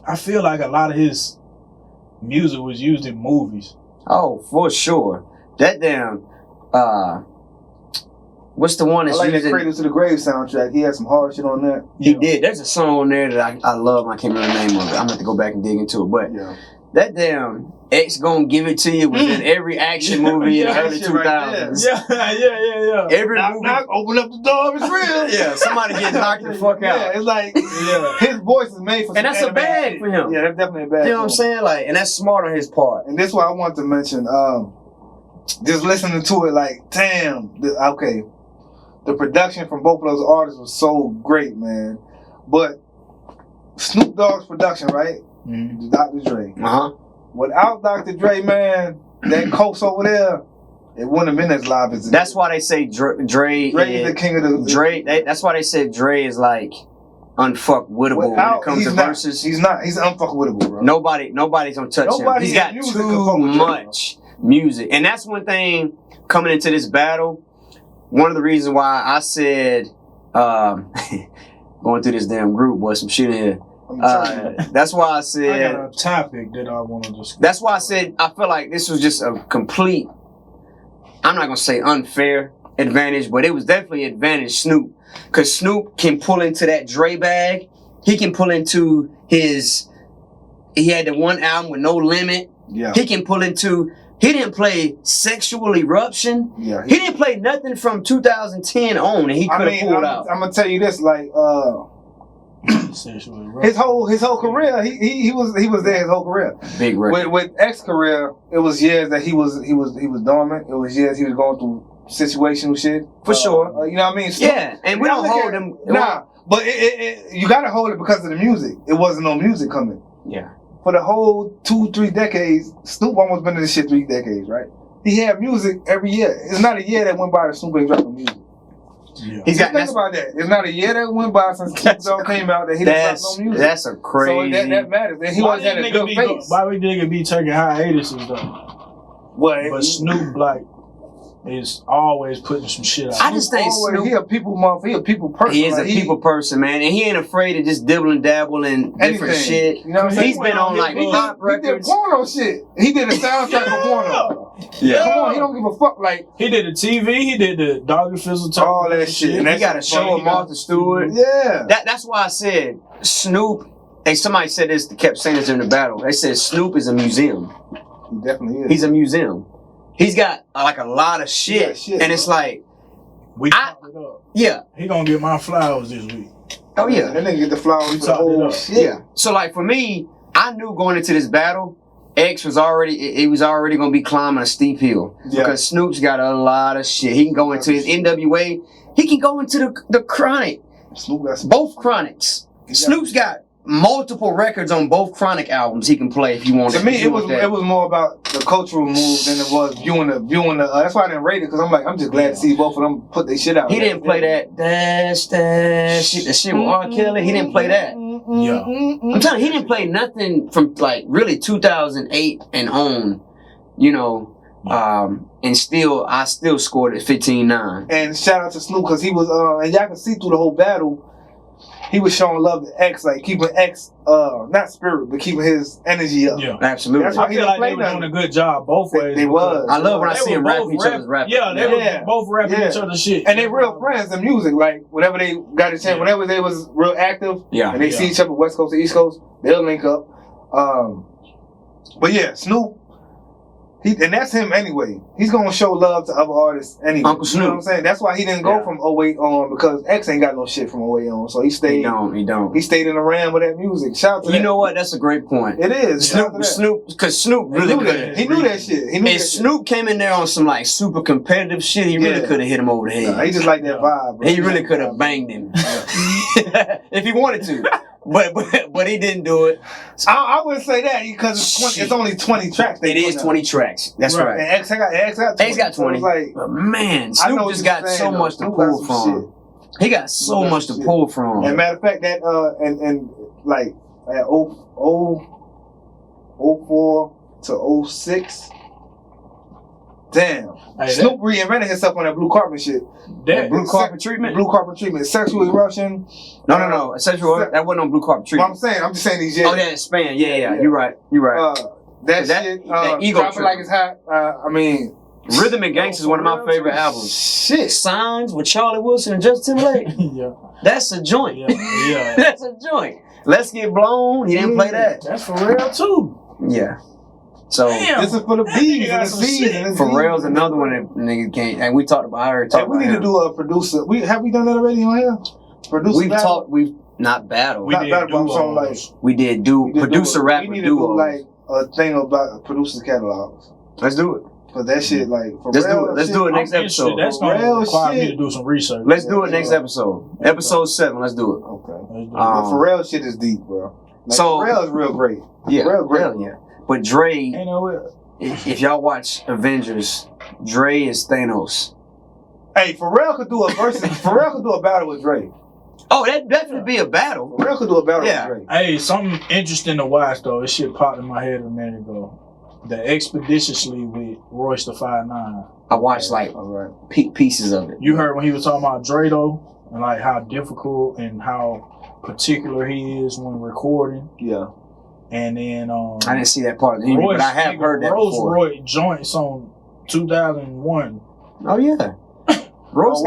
I feel like a lot of his music was used in movies. Oh, for sure. That damn, what's the one I that's like that using? Cradle to the Grave soundtrack. He had some hard shit on that. He did. There's a song on there that I love. I can't remember the name of it. I'm gonna have to go back and dig into it. But Yeah. that damn X Gonna Give It To You was in every action movie in the Yeah, early that shit right 2000s. Yeah. Every Knock, movie. knock, open up the door, it's real. Yeah, somebody get knocked the fuck Yeah, out. it's like his voice is made for And that's a some bag animated for him. shit. Yeah, that's definitely a bag. You know what I'm saying? Like, and that's smart on his part. And this is what I want to mention. Just listening to it, like, damn. The production from both of those artists was so great, man. But Snoop Dogg's production, right? Mhm. Dr. Dre. Uh-huh. Without Dr. Dre, man, that coast over there, it wouldn't have been as live as it That's is. why they say Dre Dre is the king of the Dre. That's why they said Dre is like unfuckwittable when it comes to verses. He's unfuckwittable, bro. Nobody's gonna touch him. Nobody He's in got music can too fuck with Dre, much music, and that's one thing coming into this battle. One of the reasons why I said going through this damn group was some shit in here. I'm telling you. That's why I I said. got a topic that I want to discuss. That's why I said I feel like this was just a complete. I'm not gonna say unfair advantage, but it was definitely advantage Snoop, because Snoop can pull into that Dre bag. He can pull into his. He had the one album with No Limit. Yeah. He can pull into He didn't play Sexual Eruption. Yeah. He didn't play nothing from 2010 on, and he could have pulled out. I'm gonna tell you this, like, his whole career, he was there his whole career. Big record. With X career, it was years that he was dormant. It was years he was going through situational shit. For sure. You know what I mean? Yeah, and we don't hold him. Nah, but you gotta hold it because of the music. It wasn't no music coming. Yeah. For the whole 2-3 decades, Snoop almost been in this shit 3 decades, right? He had music every year. It's not a year that went by that Snoop ain't dropping music. Yeah. Think about that. It's not a year that went by since Snoop Dogg came out that he didn't drop no music. That's a crazy. So that matters. And he always had a good face. Why we nigga be taking hiatuses though? But Snoop like is always putting some shit out. I just think Snoop, he a people motherfucker. He a people person. He is a people person, man, and he ain't afraid to just dibble and dabble in different shit. You know what I'm saying? He's been on like pop records. He did porno shit. He did a soundtrack for porno. Yeah. Come on, he don't give a fuck. Like he did the TV, he did the Doggy Fizzle talk, all that shit. And he got a show with Martha Stewart. Yeah. That's why I said Snoop. Hey, somebody said this. Kept saying this during the battle. They said Snoop is a museum. He definitely is. He's a museum. He's got like a lot of shit, and it's like we talked it up. Yeah, he gonna get my flowers this week. Oh yeah, that nigga get the flowers for the whole shit. Yeah. So like for me, I knew going into this battle, X was already gonna be climbing a steep hill because Snoop's got a lot of shit. He can go into his NWA. He can go into the Chronic. Snoop got both Chronics. Snoop's got multiple records on both Chronic albums he can play if you want. To me, it was more about the cultural move than it was viewing the. That's why I didn't rate it because I'm just glad to see both of them put their shit out. He didn't play that shit. The shit with R. Kelly. He didn't play that. Yeah, I'm telling you, he didn't play nothing from like really 2008 and on. You know, and I still scored at 15-9. And shout out to Snoop because he was and y'all can see through the whole battle. He was showing love to X, like keeping X, not spirit, but keeping his energy up. Yeah, absolutely. That's why I feel like they were doing a good job both ways. They was. I love when I see them rapping each other's rap. Yeah, they were both rapping each other's shit. And they real friends in music. Like, whenever they got a chance, whenever they was real active, and they see each other West Coast to East Coast, they'll link up. But yeah, Snoop, and that's him anyway. He's gonna show love to other artists anyway. Uncle Snoop. You know what I'm saying? That's why he didn't go from 08 on because X ain't got no shit from 08 on. So he stayed. He don't. He stayed in the ram with that music. Shout out to that. You know what? That's a great point. It is. Snoop, because Snoop really could. He knew that shit. He knew if Snoop came in there on some like super competitive shit, he really could have hit him over the head. Nah, he just like that vibe, bro. He really could have banged him if he wanted to. But he didn't do it. I wouldn't say that because it's only 20 tracks. It is 20 tracks. That's right. And X got 20. X got 20. So like, but man, Snoop just got so much to pull from. He got so much to pull from. And matter of fact, that and like at 04 to 06. Damn. Hey, Snoop reinvented himself on that blue carpet shit. That blue carpet treatment? Blue carpet treatment. Sexual Eruption. No. Sexual that wasn't on blue carpet treatment. Well, I'm just saying these years. Oh, that Span. Yeah. You're right. That shit. That ego Drop It Like It's Hot. I mean. Rhythm and Gangsta is one of my favorite albums. Shit. Signs with Charlie Wilson and Justin Timberlake. Yeah. That's a joint. Yeah. That's a joint. Let's Get Blown. He didn't play that. That's for real too. Yeah. So this is for the B's and the C's. Pharrell's another one that nigga can't. And we talked about. I already talked about. We need to do a producer. Have we done that already on here? Producer. We've talked. We've not battled. We did do producer rapper duos. We need to do like a thing about producers' catalogs. Let's do it. Cause that shit like let's do it. Let's do it next episode. That's gonna require me to do some research. Let's do it next episode. Episode 7. Let's do it. Okay. Pharrell shit is deep, bro. Like, so Pharrell is real great. Yeah. Pharrell great. Yeah. But Dre, if y'all watch Avengers, Dre is Thanos. Hey, Pharrell could do a versus. Pharrell could do a battle with Dre. Oh, that'd definitely be a battle. Pharrell could do a battle with Dre. Hey, something interesting to watch though. This shit popped in my head a minute ago. The Expeditiously with Royce the 5'9". I watched like pieces of it. You heard when he was talking about Dre though, and like how difficult and how particular he is when recording. Yeah. And then I didn't see that part of the interview, but I have heard that before. Royce joints on 2001. Oh yeah. Royce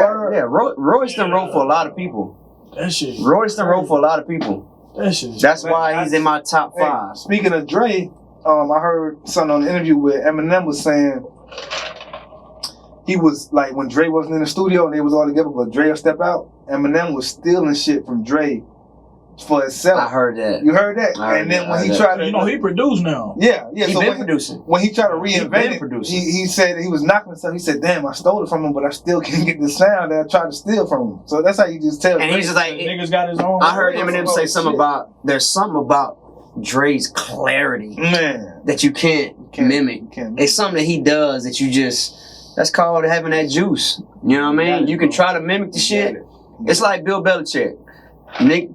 done wrote for a lot of people. That shit. Royce done wrote for a lot of people. That shit. That's why he's in my top 5. Speaking of Dre, I heard something on the interview where Eminem was saying he was like when Dre wasn't in the studio and they was all together, but Dre would step out. Eminem was stealing shit from Dre for himself. I heard that. You heard that? And then when he tried to, he produced now. Yeah. He So been producing. when he tried to reinvent it, he said he was knocking himself. He said, "Damn, I stole it from him, but I still can't get the sound that I tried to steal from him." So that's how you just tell. And he's just like, niggas got his own. I heard Eminem say something about there's something about Dre's clarity, man, that you can't mimic. It's something that he does that you just, that's called having that juice. You know what I mean? You can try to mimic the shit. It's like Bill Belichick.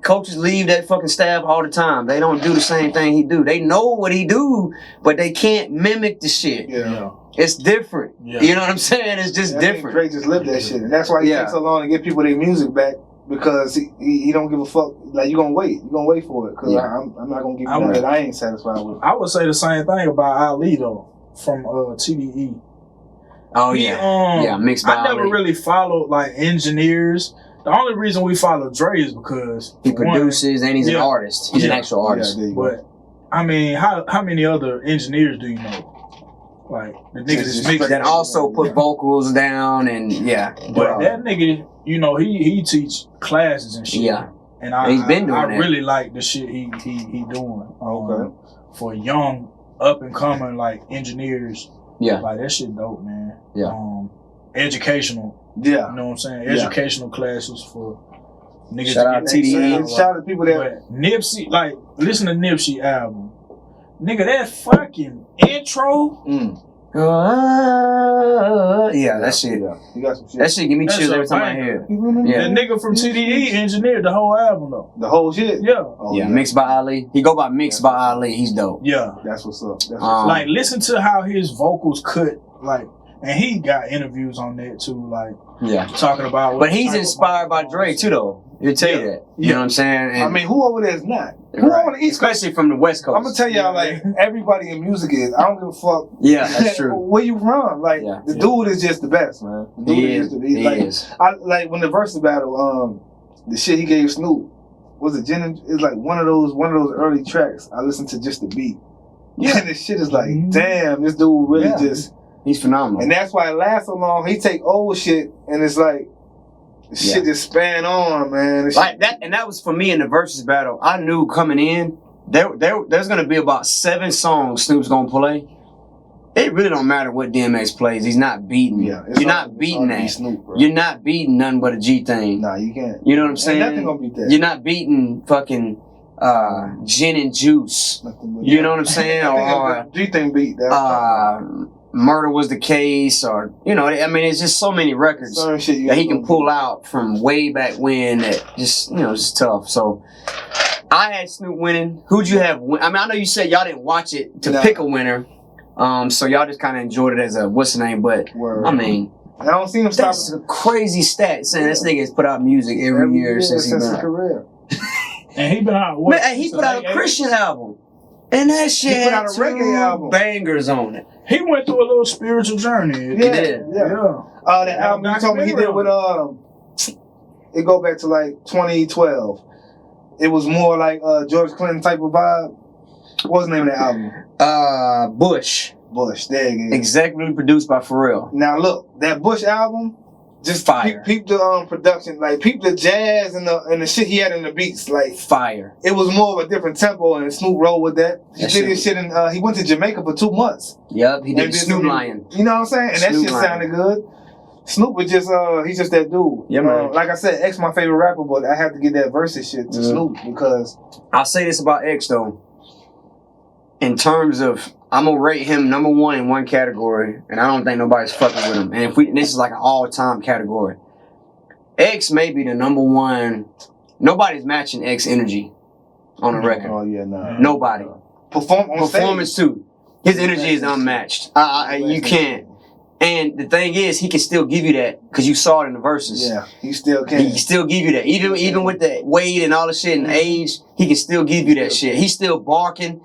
Coaches leave that fucking staff all the time. They don't do the same thing he do. They know what he do, but they can't mimic the shit. Yeah. It's different. Yeah. You know what I'm saying? It's just different. Dre just lived that shit. And that's why he takes so long to get people their music back, because he don't give a fuck. Like, you gonna wait. You gonna wait for it. Because I'm not gonna give you nothing that I ain't satisfied with. I would say the same thing about Ali, though, from TDE. Oh, yeah. Mixed by I never really followed, like, engineers. The only reason we follow Dre is because he produces and he's an artist. He's an actual artist. But I mean, how many other engineers do you know? Like the niggas just mix that also put vocals down and But that nigga, you know, he teach classes and shit. Yeah. And he's been doing I that. really like the shit he doing. For young up and coming like engineers. Yeah. Like that shit dope, man. Yeah. Educational. Yeah. You know what I'm saying? Educational classes for niggas Shout out to get TDE. Shout out to people that Nipsey, like, listen to Nipsey album. Nigga, that fucking intro. That shit. You got some shit. That shit give me chills every time I hear it. The nigga from TDE engineered the whole album though. The whole shit? Yeah. Mixed by Ali. He go by Mixed by Ali. He's dope. Yeah. That's what's up. Like, listen to how his vocals cut, like, and he got interviews on that too, like, talking about. But he's inspired by Dre too, though. He'll tell you that. You know what I'm saying? And I mean, who over there is not? Who over the East Coast? Especially from the West Coast. I'm gonna tell y'all, like, everybody in music is. I don't give a fuck. Yeah, that's true. Where you from? Like, the dude is just the best, man. The dude is. I like when the versus battle, the shit he gave Snoop was it Jen? It's like one of those early tracks. I listened to just the beat. Yeah, and this shit is like, damn, this dude really just. He's phenomenal. And that's why it lasts so long. He take old shit and it's like, shit just span on, man. Like that, and that was for me in the versus battle. I knew coming in, there's gonna be about 7 songs Snoop's gonna play. It really don't matter what DMX plays. He's not beating. You're not beating that. Snoop, you're not beating nothing but a G thing. Nah, you can't. You know what I'm saying? Nothing gonna beat that. You're not beating fucking Gin and Juice. You know what I'm saying? Or G thing beat that. Murder Was the Case, or, you know, I mean, it's just so many records that he can pull out from way back when that just, you know, it's tough. So I had Snoop winning. Who'd you have? I mean, I know you said y'all didn't watch it to pick a winner, so y'all just kind of enjoyed it as a what's the name, but I mean, I don't see him stop. That's a crazy stat saying this nigga has put out music every year since his career. And he been out he put out a Christian album. And that shit he put out a reggae album. Bangers on it. He went through a little spiritual journey. Yeah. That album you told me he did with it go back to like 2012. It was more like George Clinton type of vibe. What's the name of that album? Bush. There you go. Executively produced by Pharrell. Now look, that Bush album, just fire. Peep the production, like peep the jazz and the shit he had in the beats, like fire. It was more of a different tempo, and Snoop rolled with that. He did his shit, and he went to Jamaica for 2 months. Yep, he did Snoop Lion. You know what I'm saying? And that shit sounded good. Snoop was just he's just that dude. Yeah, man. Like I said, X my favorite rapper, but I have to get that versus shit to Snoop because I'll say this about X though. In terms of, I'm gonna rate him number 1 in one category, and I don't think nobody's fucking with him. And this is like an all-time category. X may be the number 1. Nobody's matching X energy on the record. Oh yeah, nah. Nobody. Performance stage. Too. His energy is unmatched. You can't. And the thing is, he can still give you that because you saw it in the verses. Yeah, he still can. He can still give you that. Even with the weight and all the shit and age, he can still give you that shit. He's still barking.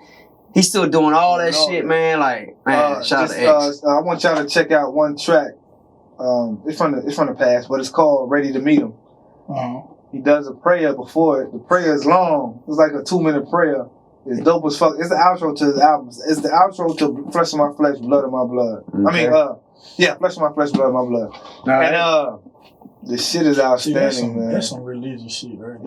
He's still doing all that shit, man. Like, man, shout out to X. I want y'all to check out one track. It's from the past, but it's called "Ready to Meet Him." He does a prayer before it. The prayer is long. It's like a 2-minute prayer. It's dope as fuck. It's the outro to his albums. It's the outro to Flesh of My Flesh, Blood of My Blood. Okay. Flesh of My Flesh, Blood of My Blood. And the shit is outstanding, man. That's some religious shit, right?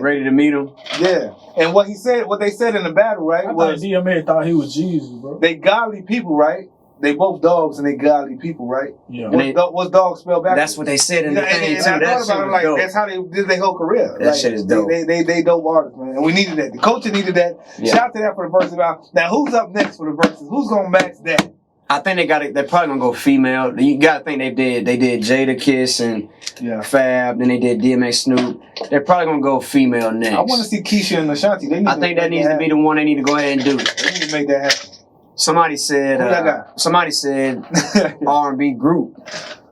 Ready to meet him. Yeah. And what they said in the battle, right, I was DMA thought he was Jesus, bro. they godly people, right? They both dogs and they godly people, right? Yeah. What's dog spelled back? That's what they said in the thing too. I That thought shit about it was like dope. that's how they did their whole career. That shit is dope. They dope artists, man. And we needed that. The culture needed that. Yeah. Shout out to that for the verses. Now who's up next for the verses? Who's gonna match that? I think they're probably gonna go female. You gotta think they did Jada Kiss and Fab, then they did DMX Snoop. They're probably gonna go female next. I want to see Keisha and Ashanti. I think that needs to be the one they need to go ahead and do. They need to make that happen. Somebody said R&B group.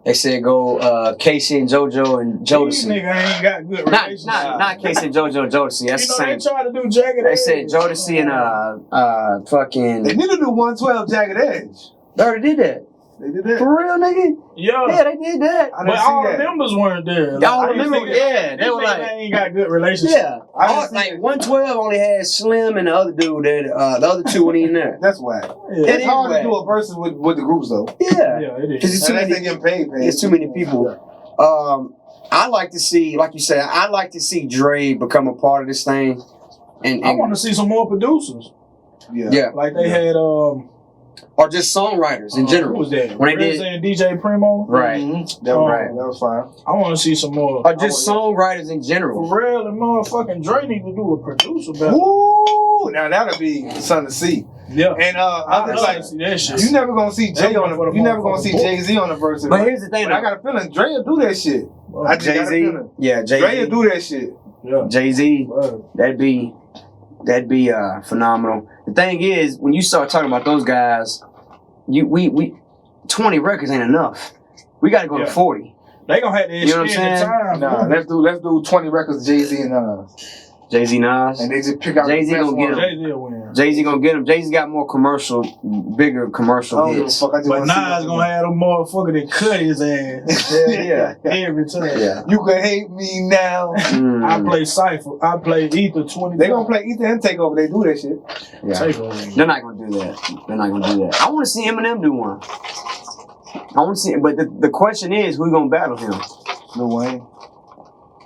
They said go Casey and JoJo and These Jodeci. niggas ain't got good relationships. Not Casey and JoJo and Jodeci. That's the same. They tried to do Jagged Edge. They said Jodeci and fucking. They need to do 112 Jagged Edge. They already did that. They did that. For real, nigga? Yeah, they did that. I didn't but see all that. the members weren't there. All the didn't members, see yeah, they were like, ain't got good relationships. yeah. I didn't see Like that. 112 only had Slim and the other dude that the other two weren't even there. That's whack. Yeah. It It's is hard whack. to do a versus with the groups though. Yeah, Yeah, it is. because it's too Unless many. they getting paid. It's too many people. I like to see, like you said, I like to see Dre become a part of this thing. And I want to see some more producers. yeah, Like they had or just songwriters in general. Who was that? When they RZA did, and DJ Primo. right, That was fine. I want to see some more. or just songwriters in general. For real, and motherfucking Dre need to do a producer battle. Woo! Now that'll be something to see. Yeah. And I others love like to see that shit. you never gonna see Jay on the. You never gonna see Jay Z on the verse. But here's the thing, But I got a feeling Dre will do that shit. I just got a Jay Z, feeling. yeah, Jay Dre will Z, do that shit. Yeah. Jay Z, Word. that'd be phenomenal. The thing is, when you start talking about those guys, we 20 records ain't enough. We got to go to 40. They gonna have to You know what I'm extend the saying? time. Nah, let's do 20 records Jay Z and Nas. Jay Z, Nas, And they just pick out Jay-Z the best gonna get ones. him. Jay-Z will win. Jay Z gonna get him. Jay Z got more bigger commercial I don't give a hits. fuck. I just But wanna see Nas gonna have them motherfucker that cut his ass Yeah, every time. yeah. You can hate me now. I play Cypher. I play Ether 20. They gonna play Ether and Takeover. They do that shit. Yeah. Takeover. They're not gonna do that. They're not gonna do that. I want to see Eminem do one. I want to see, but the question is, who's gonna battle him? Lil Wayne.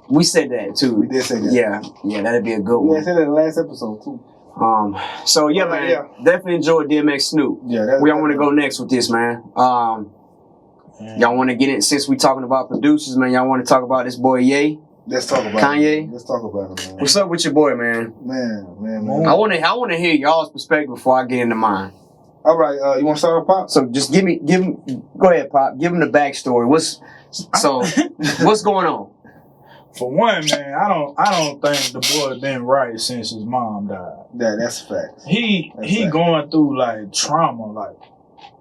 We said that too. We did say that. Yeah, that'd be a good Yeah, I one. said that in the last episode too. So yeah, man, Yeah. definitely enjoyed DMX Snoop. Yeah, Where y'all want to go next with this, man? Y'all want to get it since we talking about producers, man. Y'all want to talk about this boy Ye? Let's talk about Kanye? it. Let's talk about it, man. What's up with your boy, man? Man. I want to hear y'all's perspective before I get into mine. All right, you want to start with Pop? So just give him. Go ahead, Pop. Give him the backstory. What's going on? For one, man, I don't think the boy been right since his mom died. That's a fact. He fact. going through like trauma,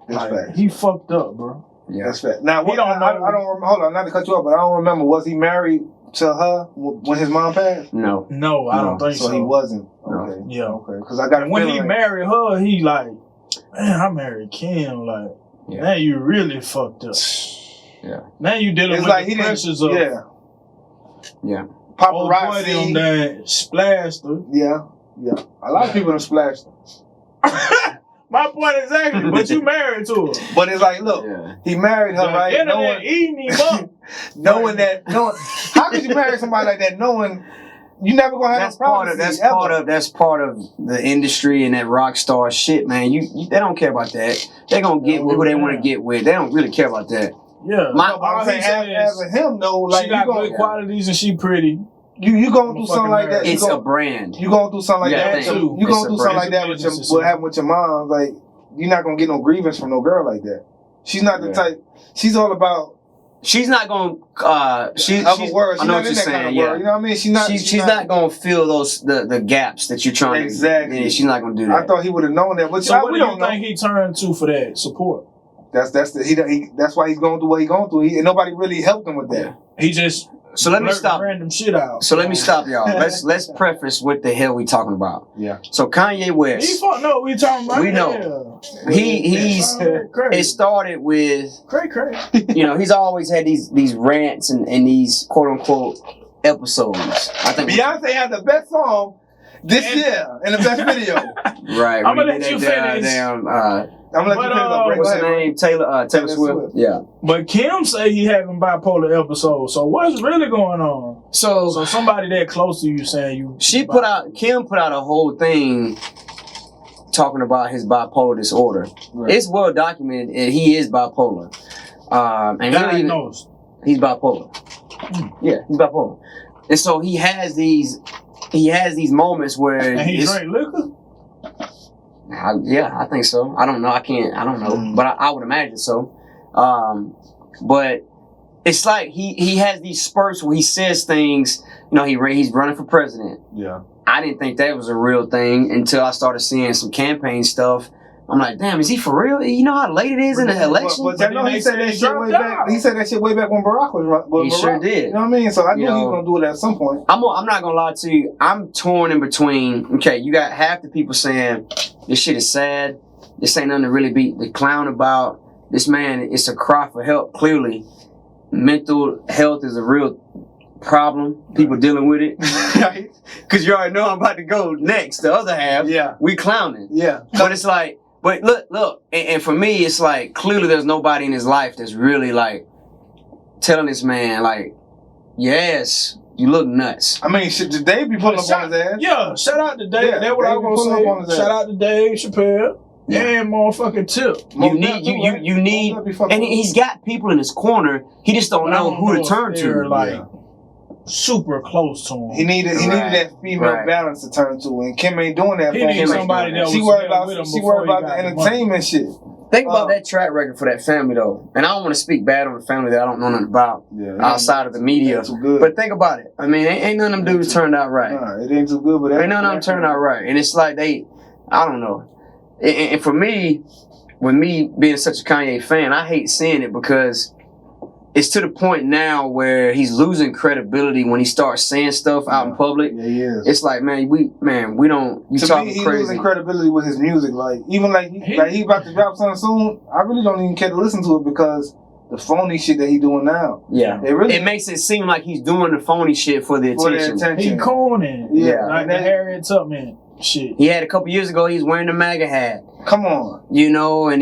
That's fact. he fucked up, bro. Yeah. That's fact. Now, He don't know. I don't remember. Hold on, not to cut you off, but I don't remember. Was he married to her when his mom passed? No. No, I don't think so. So he wasn't. No. Okay. Yeah. Okay. Because I got a And when he feeling married her, he like, man, I married Kim. Like, Yeah. now you really fucked up. Yeah. Now you dealing it's with like the he didn't. pressures of Yeah. old boy them Paparazzi. that splashed her. Yeah. A lot of people have splashed. My point exactly, but you married to her. But it's like, look, Yeah. he married her, The right? internet eating him up. Knowing how could you marry somebody like that knowing you never gonna have That's no part privacy of that's part of the industry and that rock star shit, man. They don't care about that. They gonna get with who they want to get with. They don't really care about that. Yeah. I'm saying as a him though, like she got you gonna, good qualities and she pretty. you gonna do something like that. It's a brand. You gonna do something like Yeah, that. thank you. You It's gonna a do brand. something like that with what happened with your mom. Like you're not gonna get no grievance from no girl like that. She's not the type. She's all about. She's not gonna. She's. Other words. I She's know not what you're in that kind saying. of Yeah. world. You know what I mean? She's not gonna fill the gaps that you're trying Exactly. to. Yeah, she's not gonna do that. I thought he would have known that, but So what we do don't you know. think he turned to for that support? That's why he's going through what he's going through. And nobody really helped him with that. He just So let me blurted stop. random shit out. So let me stop y'all. Let's preface what the hell we talking about. Yeah. So Kanye He West, fuck no, we talking about. We know. Yeah. he's crazy. it started with, Crazy. he's always had these rants and these quote unquote episodes. I think Beyonce had the best song This year, in the best video. Right. I'm gonna let you finish. I'm gonna let you finish. What's her name? Taylor Swift. Yeah. But Kim say he having bipolar episodes. So what's really going on? So somebody that close to you saying you. Kim put out a whole thing talking about his bipolar disorder. Right. It's well documented, and he is bipolar. And diagnosed. He's bipolar. Yeah, he's bipolar. And so he has these moments where and he drink liquor. I think so. I don't know. I don't know, but I would imagine so. But it's like he has these spurts where he says things. You know, he's running for president. Yeah. I didn't think that was a real thing until I started seeing some campaign stuff. I'm like, damn, is he for real? You know how late it is in the election? But I know he said that shit way back. He said that shit way back when Barack was. He sure did. You know what I mean? So I knew he was gonna do it at some point. I'm not gonna lie to you. I'm torn in between. Okay, you got half the people saying this shit is sad. This ain't nothing to really be the clown about. This man, it's a cry for help. Clearly, mental health is a real problem. People dealing with it. Because you already know I'm about to go next. The other half, we clowning. Yeah. But it's like. But look, and for me, it's like, clearly there's nobody in his life that's really, like, telling this man, like, yes, you look nuts. I mean, should Dave be pulling up on his ass? Yeah, shout out to Dave. That's what I was going to say. Shout out to Dave Chappelle. And motherfucking Tip. You need, and he's got people in his corner. He just don't know who to turn to. Like, super close to him. He needed that female balance to turn to, and Kim ain't doing that. He needs somebody that she worried about the entertainment shit. Think about that track record for that family though, and I don't want to speak bad on the family that I don't know nothing about outside of the media. But think about it. I mean, ain't none of them dudes turned out right. Nah, it ain't too good, but ain't none of them turned out right, and it's like I don't know. And for me, with me being such a Kanye fan, I hate seeing it because it's to the point now where he's losing credibility when he starts saying stuff out in public. Yeah, he is. It's like, man, we don't. You talking crazy? He's losing credibility with his music. Like even he about to drop something soon. I really don't even care to listen to it because the phony shit that he doing now. Yeah, it makes it seem like he's doing the phony shit for the attention. He corny. Yeah, like the Harriet Tubman shit. He had a couple years ago. He's wearing the MAGA hat. Come on, you know, and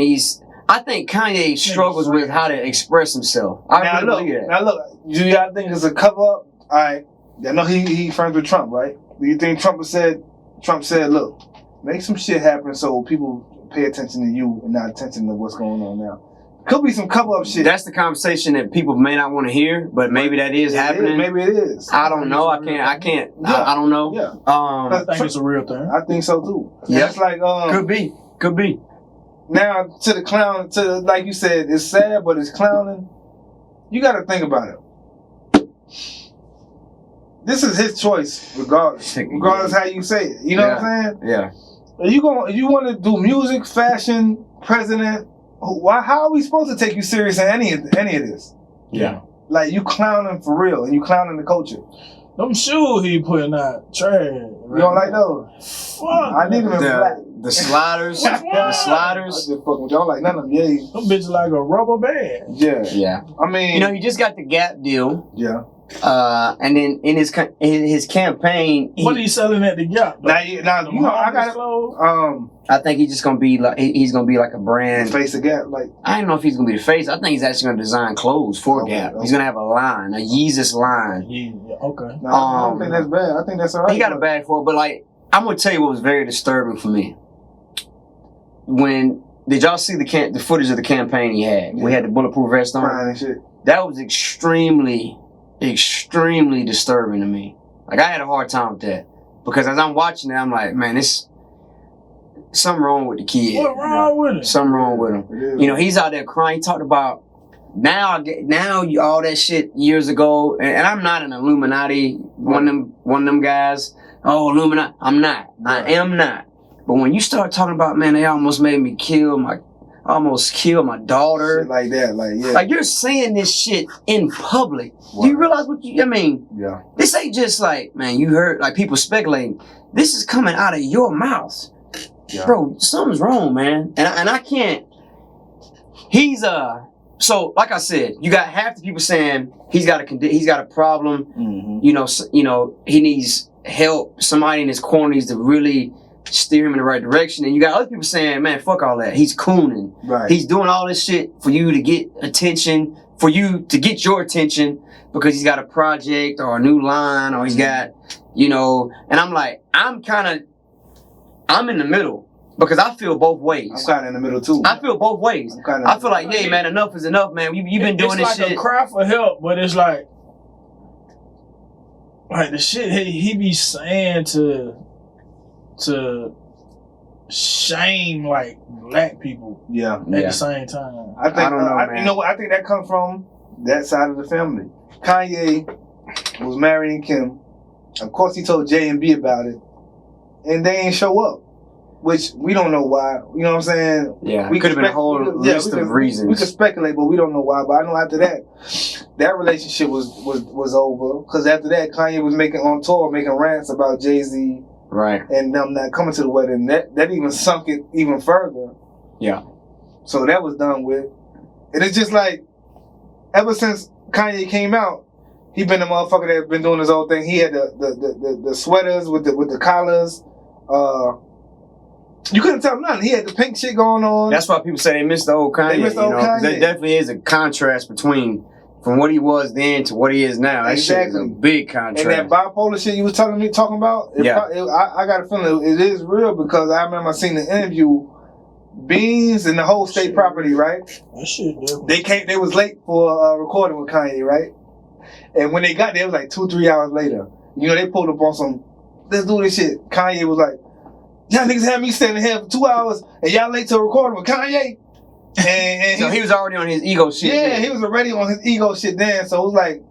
I think Kanye struggles with how to express himself. I really believe that. Now look, do y'all think it's a cover up? All right, I know he friends with Trump, right? Do you think Trump said, look, make some shit happen so people pay attention to you and not attention to what's going on now? Could be some cover up shit. That's the conversation that people may not want to hear, but maybe that is happening. Maybe it is. I don't know. I can't. Yeah. I don't know. Yeah. I think it's a real thing. I think so too. Yeah. It's like Could be. Now, to the clown, like you said, it's sad, but it's clowning. You got to think about it. This is his choice, regardless how you say it. You know what I'm saying? Yeah. You want to do music, fashion, president? How are we supposed to take you serious in any of this? Yeah. Like you clowning for real, and you clowning the culture. Them shoes he putting out trash. Right? You don't like those? Fuck. I need them in black. The sliders. The sliders. I just fucking don't like none of them. Yeah. Them bitches like a rubber band. Yeah. Yeah. I mean, you know, he just got the Gap deal. Yeah. And then in his campaign, what are you selling at the Gap? Now you know, I got I think he's just gonna be like a brand face of Gap. Like I don't know if he's gonna be the face. I think he's actually gonna design clothes for Gap. He's gonna have a line, a Yeezus line. Yeah. Okay. No, I don't think that's bad. I think that's all right. He got a bag for it, but like I'm gonna tell you what was very disturbing for me. Did y'all see the footage of the campaign he had? Yeah. We had the bulletproof vest on. Crying and shit. That was extremely disturbing to me. Like I had a hard time with that because as I'm watching it, I'm like, man, it's something wrong with the kid. What wrong with him? Something wrong with him. You know, he's out there crying. He talked about now all that shit years ago, and I'm not an Illuminati, one of them guys. Oh, Illuminati. I'm not. Right. I am not. But when you start talking about, man, they almost made me kill my daughter. Shit like that, Like you're saying this shit in public. Wow. Do you realize Yeah. This ain't just like, man, you heard, like people speculating. This is coming out of your mouth. Yeah. Bro, something's wrong, man. And I can't, so like I said, you got half the people saying he's got a problem, mm-hmm. you know, he needs help somebody in his corner needs to really steer him in the right direction. And you got other people saying, man, fuck all that. He's cooning. Right. He's doing all this shit for you to get attention, for you to get your attention because he's got a project or a new line or he's got, you know, and I'm like, I'm in the middle because I feel both ways. I'm kind of in the middle too. I feel both ways. I feel like, yeah, man, enough is enough, man. You've been doing this shit. It's like a cry for help, but it's like the shit he be saying to shame like black people. Yeah. At the same time. I don't know, man. You know what? I think that comes from that side of the family. Kanye was marrying Kim. Of course, he told J and B about it, and they ain't show up. Which we don't know why. You know what I'm saying? Yeah, we could have been a whole list of reasons. We could speculate, but we don't know why. But I know after that relationship was over. Because after that, Kanye was on tour, making rants about Jay-Z. Right. And them not coming to the wedding. That even sunk it even further. Yeah. So that was done with. And it's just like, ever since Kanye came out, he been the motherfucker that been doing his own thing. He had the sweaters with the collars. You couldn't tell him nothing. He had the pink shit going on. That's why people say they missed the old Kanye. They missed the old Kanye. There definitely is a contrast between from what he was then to what he is now. That shit is a big contrast. And that bipolar shit you was talking about, I got a feeling it is real because I remember seeing the interview, Beans and the whole state property, right? That shit definitely. They was late for a recording with Kanye, right? And when they got there, it was like 2-3 hours later. You know, they pulled up on some, let's do this shit. Kanye was like, y'all niggas had me standing here for 2 hours and y'all late to a recording with Kanye? And so he was already on his ego shit. Yeah, he was already on his ego shit then. So it was like,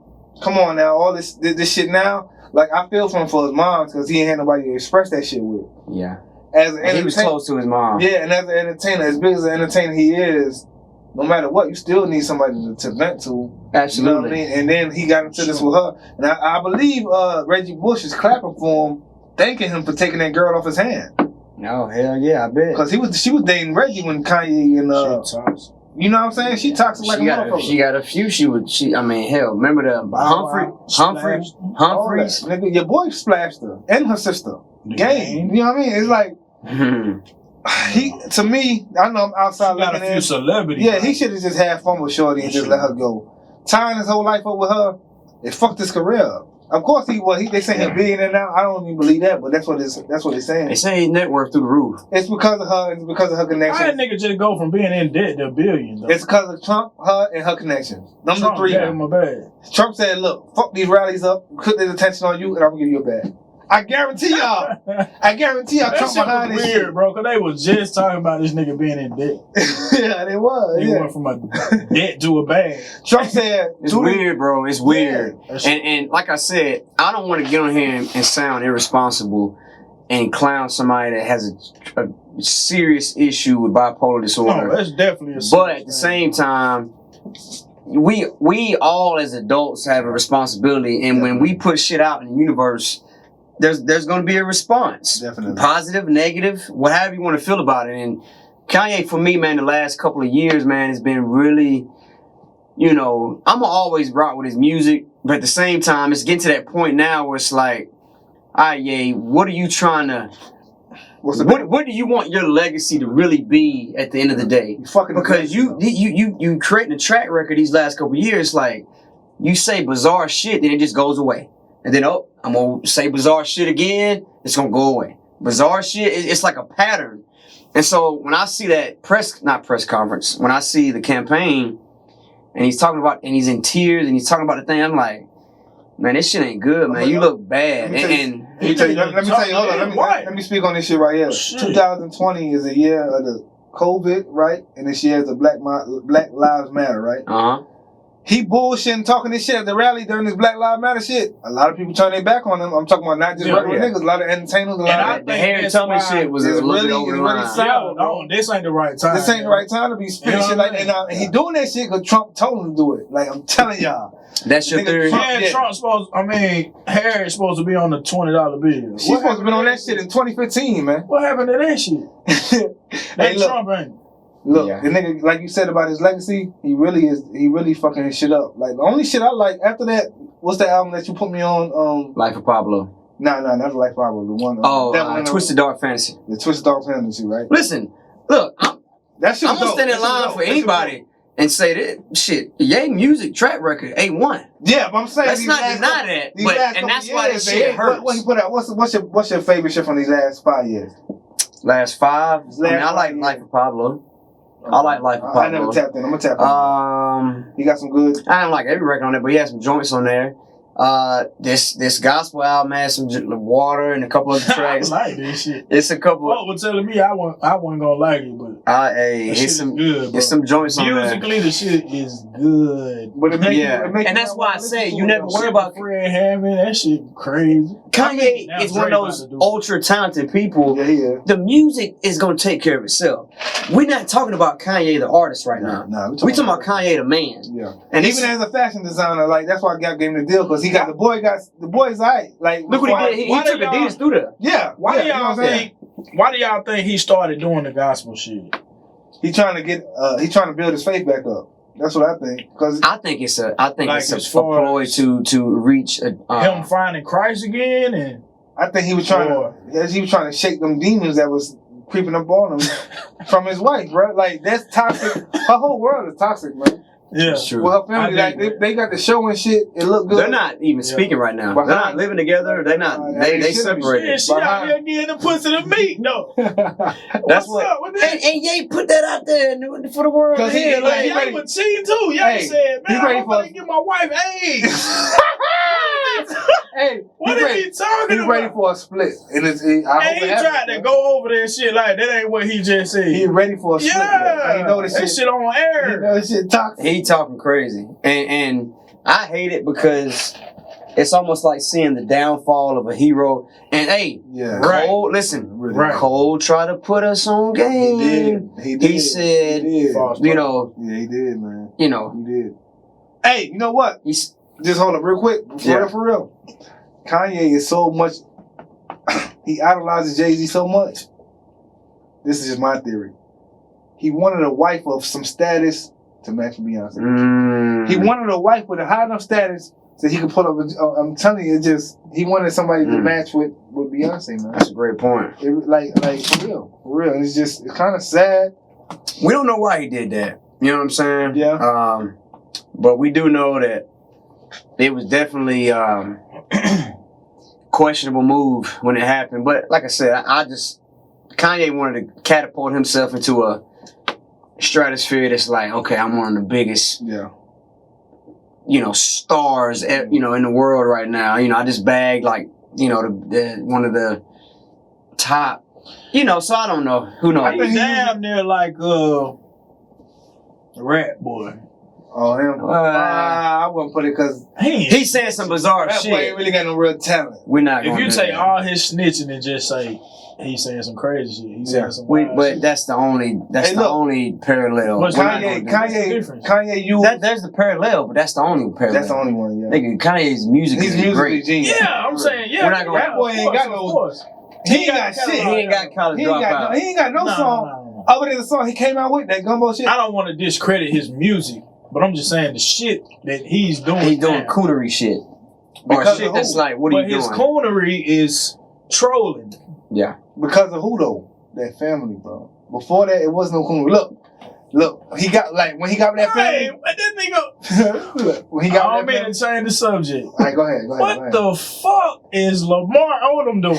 come on now, all this shit now. Like, I feel for him for his mom because he ain't had nobody to express that shit with. Yeah. He was close to his mom. Yeah, and as an entertainer, as big as an entertainer he is, no matter what, you still need somebody to vent to. Absolutely. You know what I mean? And then he got into this with her. And I believe Reggie Bush is clapping for him, thanking him for taking that girl off his hand. Oh, hell yeah, I bet. Because she was dating Reggie when Kanye and you know what I'm saying? She toxic like a motherfucker. She got a few. I mean, hell, remember the Humphreys? Nigga, your boy splashed her and her sister. Game. You know what I mean? It's like to me, I know I'm outside looking at a few celebrities. Yeah, he should have just had fun with Shorty and just let her go. Tying his whole life up with her, it fucked his career up. Of course they say he's a billionaire now. I don't even believe that, but that's what they're saying. They say his net worth through the roof. It's because of her. It's because of her connections. Why that nigga just go from being in debt to billions? It's because of Trump, her, and her connections. Number 3. My bad. Trump said, "Look, fuck these rallies up. Put their attention on you, and I'm gonna give you a bag." I guarantee y'all. Trump behind this shit. Weird, bro, because they was just talking about this nigga being in debt. Yeah, they was. He went from a debt to a bag. Trump said, it's weird, bro. It's weird. Yeah. And like I said, I don't want to get on here and sound irresponsible and clown somebody that has a serious issue with bipolar disorder. No, that's definitely a serious But at the same time, we all as adults have a responsibility, and when we put shit out in the universe, there's going to be a response. Definitely. Positive, negative, whatever you want to feel about it. And Kanye, for me, man, the last couple of years, man, has been really, you know, I'm going to always rock with his music. But at the same time, it's getting to that point now where it's like, all right, yeah, what are you trying to... What do you want your legacy to really be at the end of the day? Because you creating a track record these last couple of years, like, you say bizarre shit, then it just goes away. And then, I'm going to say bizarre shit again, it's going to go away. Bizarre shit, it's like a pattern. And so when I see that not press conference, when I see the campaign, and he's talking about, and he's in tears, and he's talking about the thing, I'm like, man, this shit ain't good, man. You look bad. Let me tell you, hold on, let me speak on this shit right here. 2020 is a year of the COVID, right? And this year is the Black Lives Matter, right? Uh-huh. He bullshitting, talking this shit at the rally during this Black Lives Matter shit. A lot of people turn their back on him. I'm talking about not just regular niggas, a lot of entertainers. The hair and tummy shit was really sour. No, this ain't the right time. This ain't the right time to be spitting shit like that. And he doing that shit because Trump told him to do it. Like, I'm telling y'all. That's your theory. Harry's supposed to be on the $20 bill. She's supposed to be on that shit in 2015, man. What happened to that shit? Hey, look. Trump ain't. Look, the nigga, like you said about his legacy, he really fucking his shit up. Like, the only shit I like after that, what's the album that you put me on? Life of Pablo. Nah, not the Life Bible. The one. Twisted Dark Fantasy. The Twisted Dark Fantasy, right? Listen, look, I'm That shit was gonna dope. stand in line for anybody and say that shit. Ye music track record A1. Yeah, but I'm saying let's not deny that. But and that's why this shit hurts. What he put out? What's your favorite shit from these last 5 years? Last 5. I like Life of Pablo. I like Life of Pablo. I never tapped in. I'm gonna tap in. He got some good. I don't like every record on there, but he has some joints on there. This gospel album has some water and a couple of tracks. I like this shit. It's a couple. Oh, was telling me I wasn't gonna like it, but it's some good. It's some joints on there. Musically, the shit is good. But it makes and that's why I say you never worry about Fred Hammond. That shit crazy. Kanye is one of those ultra talented people. Yeah. The music is gonna take care of itself. We're not talking about Kanye the artist right now. No, we're talking about Kanye the man. Yeah. And even as a fashion designer, like that's why I gave him the deal because he got the boy's alright. Like look what he did. He took Adidas through there. Yeah. Why do y'all think he started doing the gospel shit? He's trying to build his faith back up. That's what I think. Cause I think it's a ploy to reach him finding Christ again, and I think he was trying to shake them demons that was creeping up on him from his wife, bro. Like that's toxic. Her whole world is toxic, man. Yeah, that's true. Well, her family, like they got the show and shit. It look good. They're not even speaking right now. They're not living together. They're not. They separated. Yeah, she out here getting the pussy to meat. No, that's what. And Ye put that out there for the world. Because he was cheating too. Ye said, "Man, I'm gonna get my wife AIDS." Hey, what is he talking about? He's ready for a split. And he tried to go over that shit like that ain't what he just said. He's ready for a split. Yeah, he know this shit on air. He know this shit toxic. He talking crazy. And I hate it because it's almost like seeing the downfall of a hero. And hey, Cole, listen, Cole tried to put us on game. He did. He said, you know. Yeah, he did, man. You know. He did. Hey, you know what? Just hold up real quick. For real. Kanye is so much, he idolizes Jay-Z so much. This is just my theory. He wanted a wife of some status to match with Beyonce. He wanted a wife with a high enough status so he could put up I'm telling you, he wanted somebody to match with Beyonce, man. That's a great point. Like for real. And it's kind of sad. We don't know why he did that. You know what I'm saying? Yeah. But we do know that it was definitely questionable move when it happened. But like I said, Kanye wanted to catapult himself into a stratosphere that's like, okay, I'm one of the biggest, stars, in the world right now. I just bagged like, one of the top, so I don't know. Who knows? He's damn near like Rat Boy. Oh, him? I wouldn't put it because he's saying some bizarre shit. That boy ain't really got no real talent. We're not. If you take all his snitching and just say he's saying some crazy shit, he's saying some. But shit. That's the only. Only parallel. Kanye, there's the parallel, but that's the only parallel. That's the only one. Yeah. Nigga, Kanye's music is great. Genius. Yeah, I'm saying We're not gonna. That boy ain't got no. He ain't got shit. He ain't got college dropout. He ain't got no song other than the song he came out with, that gumbo shit. I don't want to discredit his music. But I'm just saying the shit that he's doing. He's doing coonery shit. Or shit that's like, what are you doing? But his coonery is trolling. Yeah. Because of who though? That family, bro. Before that, it was no coonery. Look. He got when he got with that family. Hey, what that nigga? When he got I don't mean to change the subject. All right, go ahead. What the fuck is Lamar Odom doing?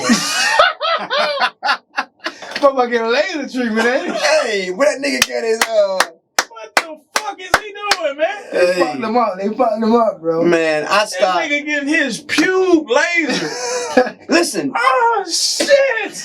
Motherfucking laser treatment, ain't it? Hey, where that nigga got his What the fuck is he doing, man? They fucked him up, bro. Man, I stopped. That nigga getting his pube laser. Listen. Oh shit!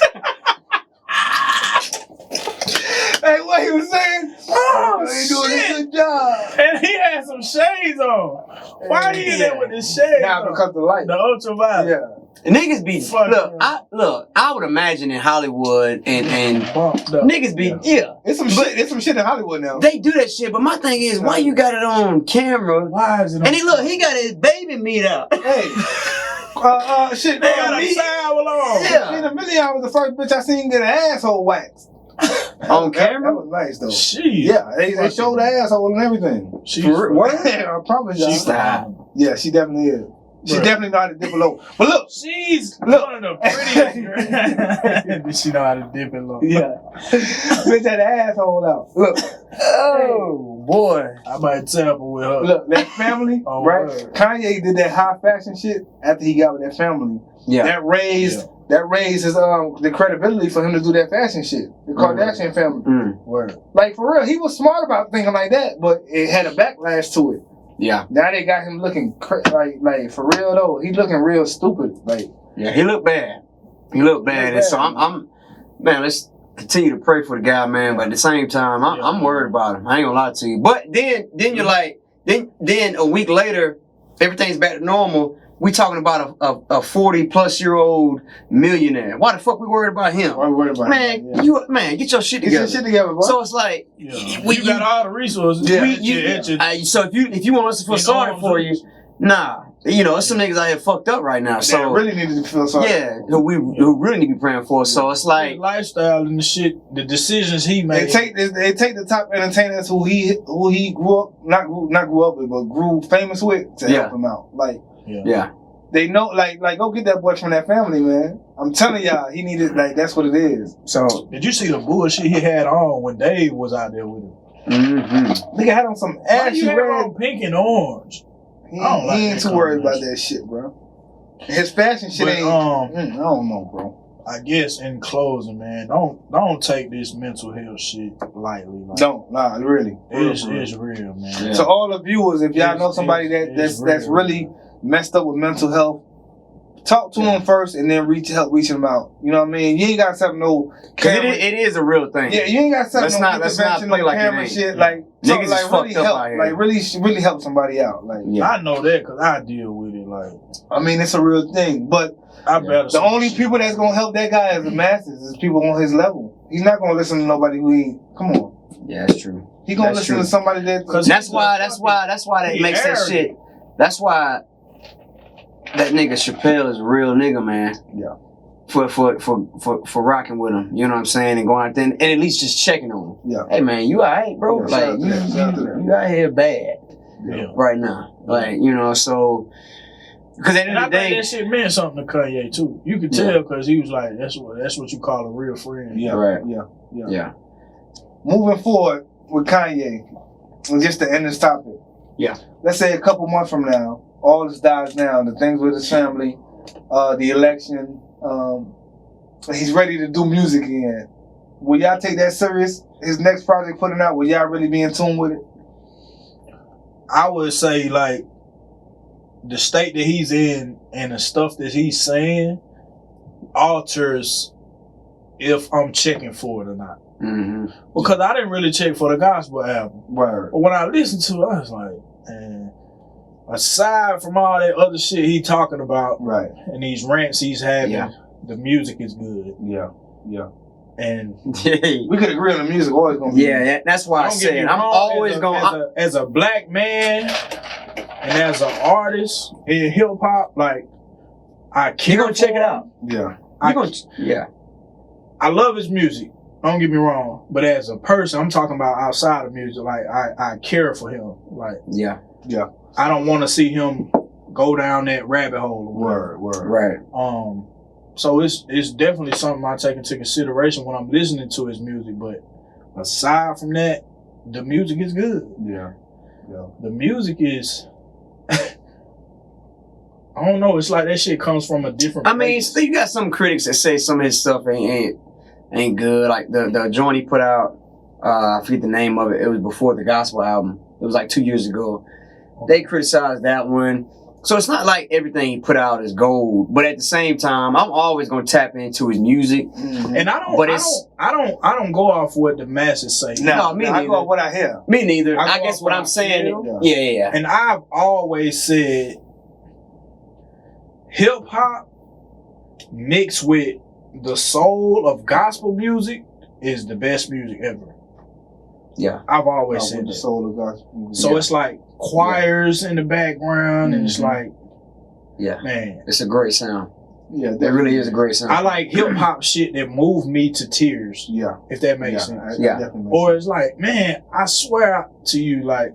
Hey, what he was saying? Oh he shit! doing a good job. And he had some shades on. Why he in there with the shades? Nah, because the light. The ultraviolet. Yeah. Niggas be I would imagine in Hollywood and niggas be It's some shit in Hollywood now. They do that shit, but my thing is why you got it on camera? Why is it on And he got his baby meat out. Hey. Shit, they got a sour on. Yeah. In a million, I was the first bitch I seen get an asshole waxed. On camera? That was nice though. She. Yeah, they showed the asshole and everything. What? I promise you. Stop. Yeah, she definitely is. She definitely know how to dip it low. But look, she's one of the prettiest girls. She know how to dip it low. Yeah. Bitch had the asshole out. Look. Oh boy. I might tamper with her. Look, that family, right? Word. Kanye did that high fashion shit after he got with that family. Yeah. That raised his the credibility for him to do that fashion shit. The Kardashian family. Word. Like for real, he was smart about thinking like that, but it had a backlash to it. Yeah. Now they got him looking like for real though. He looking real stupid. Like yeah, he looked bad. And so I'm man, let's continue to pray for the guy, man. But at the same time, I'm worried about him. I ain't gonna lie to you. But then you're like, then a week later, everything's back to normal. We talking about a 40-plus-year-old millionaire. Why the fuck we worried about him? Why we worried about him? Man, get your shit together. Get your shit together, bro. So it's like you got all the resources. So if you want us to feel sorry for you, nah. You know, some niggas out here fucked up right now. So really need to feel sorry. Yeah, who really need to be praying for. So it's like the lifestyle and the shit, the decisions he made. They take the top entertainers who he grew up not grew up with, but grew famous with to help him out. Like they know like go get that boy from that family, man. I'm telling y'all, he needed that's what it is. So did you see the bullshit he had on when Dave was out there with him? Nigga had on some ashy red, pink and orange. He ain't too worried about that shit, bro. His fashion shit ain't. I don't know, bro. I guess in closing, man, don't take this mental health shit lightly. Like, really. It's real, man. Yeah. So all the viewers, if y'all know somebody that's really messed up with mental health, talk to them first and then help reach them out. You know what I mean? You ain't got to set no camera. It is a real thing. Yeah, you ain't got to set no intervention, no camera shit. Like, niggas like really help, like really help somebody out. Like, I know that because I deal with it. Like, I mean, it's a real thing. But the only people that's gonna help that guy is the masses. Is people on his level. He's not gonna listen to nobody who ain't. Come on. Yeah, that's true. He gonna listen to somebody that. That's why that makes that shit. That's why. That nigga Chappelle is a real nigga, man. Yeah. For rocking with him, you know what I'm saying, and going out there and at least just checking on him. Yeah. Hey man, you alright, bro? Yeah, like you out here bad right now. Like, you know, so because at the end of the day, that shit meant something to Kanye too. You could tell because he was like, that's what you call a real friend. Yeah. Right. Yeah. Moving forward with Kanye, and just to end this topic. Yeah. Let's say a couple months from now. All this dies down. The things with his family, the election. He's ready to do music again. Will y'all take that serious? His next project putting out, will y'all really be in tune with it? I would say like the state that he's in and the stuff that he's saying alters if I'm checking for it or not. Because I didn't really check for the gospel album. Word. But when I listened to it, I was like, man. Aside from all that other shit he talking about, right, and these rants he's having, the music is good. Yeah. And we could agree on the music always gonna be. Yeah, that's why I said I'm always gonna as a black man and as an artist in hip hop, like I care. You gonna check it out? Yeah. I love his music. Don't get me wrong, but as a person, I'm talking about outside of music. Like I care for him. Like I don't want to see him go down that rabbit hole. Word. Right. So it's definitely something I take into consideration when I'm listening to his music. But aside from that, the music is good. Yeah. The music is. I don't know. It's like that shit comes from a different. I mean, you got some critics that say some of his stuff ain't good. Like the joint he put out, I forget the name of it. It was before the gospel album. It was like 2 years ago. They criticized that one. So it's not like everything he put out is gold, but at the same time, I'm always gonna tap into his music. And I don't go off what the masses say. No, me neither. I go off what I hear. Me neither. I guess what I'm saying. Yeah. And I've always said, hip hop mixed with the soul of gospel music is the best music ever. Yeah, I've always said the that. soul of gospel music. So it's like choirs in the background, and it's like, man, it's a great sound. Yeah, that really is a great sound. I like hip hop shit that move me to tears. Yeah, if that makes sense. Definitely or it's like, man, I swear to you, like,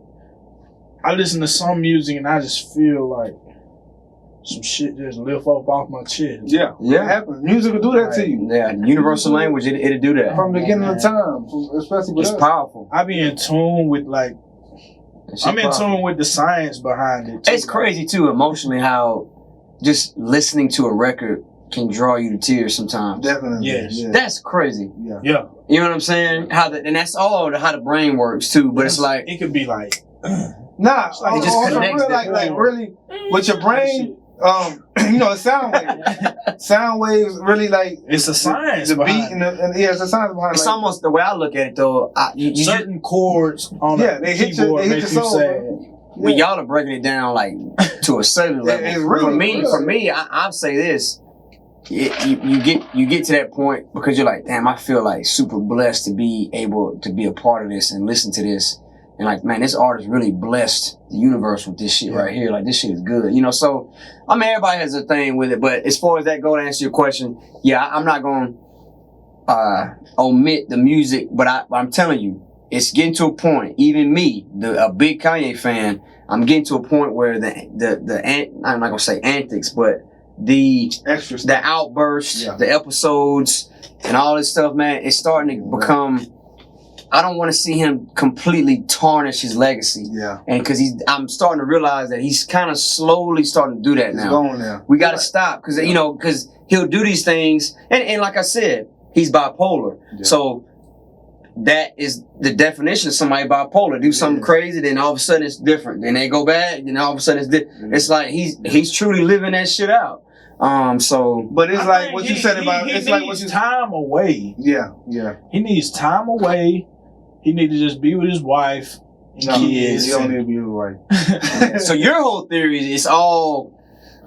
I listen to some music and I just feel like some shit just lift up off my chest. Yeah. It happens. Music will do that to you. Yeah, universal language, it'll do that. From the beginning of time, especially with It's us. powerful. I be in tune with like, I'm in tune with the science behind it. It's crazy too, emotionally, how just listening to a record can draw you to tears sometimes. Definitely. Yes. Yeah. That's crazy. Yeah. Yeah. You know what I'm saying? And that's all how the brain works too. But it's like it could be like, nah, like it just on some connects real, that like really with your brain. You know, sound waves. Sound waves really like it's a science. The beat behind and it's a science behind. It's like, almost the way I look at it though. certain chords on they hit your, keyboard they hit make your you soul. sad. when y'all are breaking it down like to a cellular level. It's really For me, I'll say this. You get to that point because you're like, damn, I feel like super blessed to be able to be a part of this and listen to this. And like, man, this artist really blessed the universe with this shit right here. Like, this shit is good. You know, so, I mean, everybody has a thing with it. But as far as that go to answer your question, yeah, I'm not going to omit the music. But I'm telling you, it's getting to a point, even me, a big Kanye fan, I'm getting to a point where I'm not going to say antics, but the outbursts, the episodes, and all this stuff, man, it's starting to become... I don't want to see him completely tarnish his legacy. Yeah. And because I'm starting to realize that he's kind of slowly starting to do that now. Going now. We got to stop because, you know, because he'll do these things. And like I said, he's bipolar. Yeah. So that is the definition of somebody bipolar. Do something crazy, then all of a sudden it's different. Then they go back, then all of a sudden it's different. It's like he's truly living that shit out. But it's like what you said about it's like what you time away. Yeah. He needs time away. He need to just be with his wife and kids. He don't need to be with his wife. So your whole theory is all...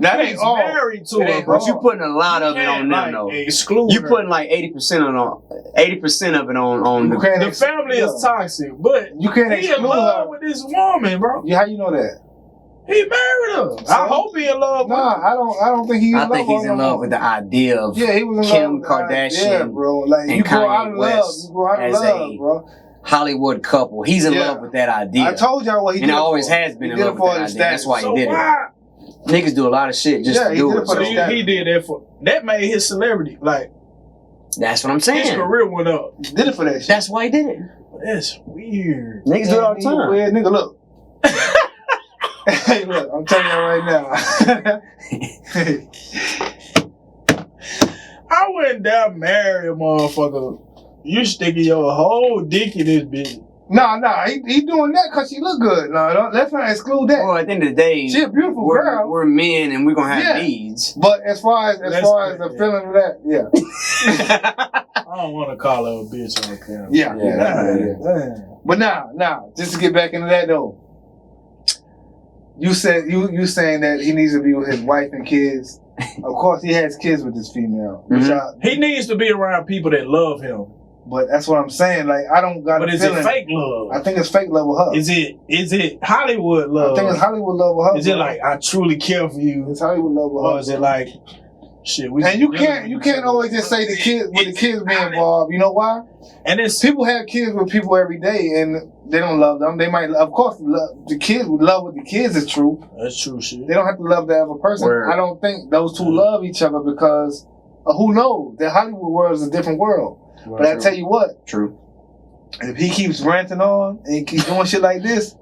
That ain't all. Married to her, bro. But you putting a lot of it on them, though. You putting like 80% of it on the family is toxic, but you can't he in love with this woman, bro. Yeah, how you know that? He married her. So, I hope he in love with her. I don't think he's in love with her. I think he's in love with the idea of he was in Kim love Kardashian, bro. Like, and you grow out Kanye of West love. You grow out of love, bro. Hollywood couple. He's in love with that idea. I told y'all what he did. And always has been in love with that idea. That's why he did it. Niggas do a lot of shit just to do it. So he did that that made his celebrity. Like, that's what I'm saying. His career went up. Did it for that shit. That's why he did it. That's weird. Niggas do it all the time. Weird nigga, look. Hey, look, I'm telling you right now. I wouldn't dare marry a motherfucker. You sticking your whole dick in this bitch. No, he doing that because she look good. No, let's not exclude that. Well, at the end of the day, she a beautiful girl. We're men and we're gonna have needs. But as far as the feeling of that, I don't want to call her a bitch on camera. Yeah. But now, just to get back into that though, you said you saying that he needs to be with his wife and kids. Of course, he has kids with this female. Mm-hmm. He needs to be around people that love him. But that's what I'm saying. Like, I don't got. But is it fake love? I think it's fake love with her. Is it Hollywood love? I think it's Hollywood love with her. Is it like I truly care for you? It's Hollywood love with her. Or is it like shit? And you can't always just say the kids with the kids being involved. You know why? And it's people have kids with people every day, and they don't love them. They might, of course, love the kids. Love with the kids is true. That's true shit. They don't have to love the other person. Word. I don't think those two love each other because who knows? The Hollywood world is a different world. Well, but I tell you what, true. If he keeps ranting on and he keeps doing shit like this,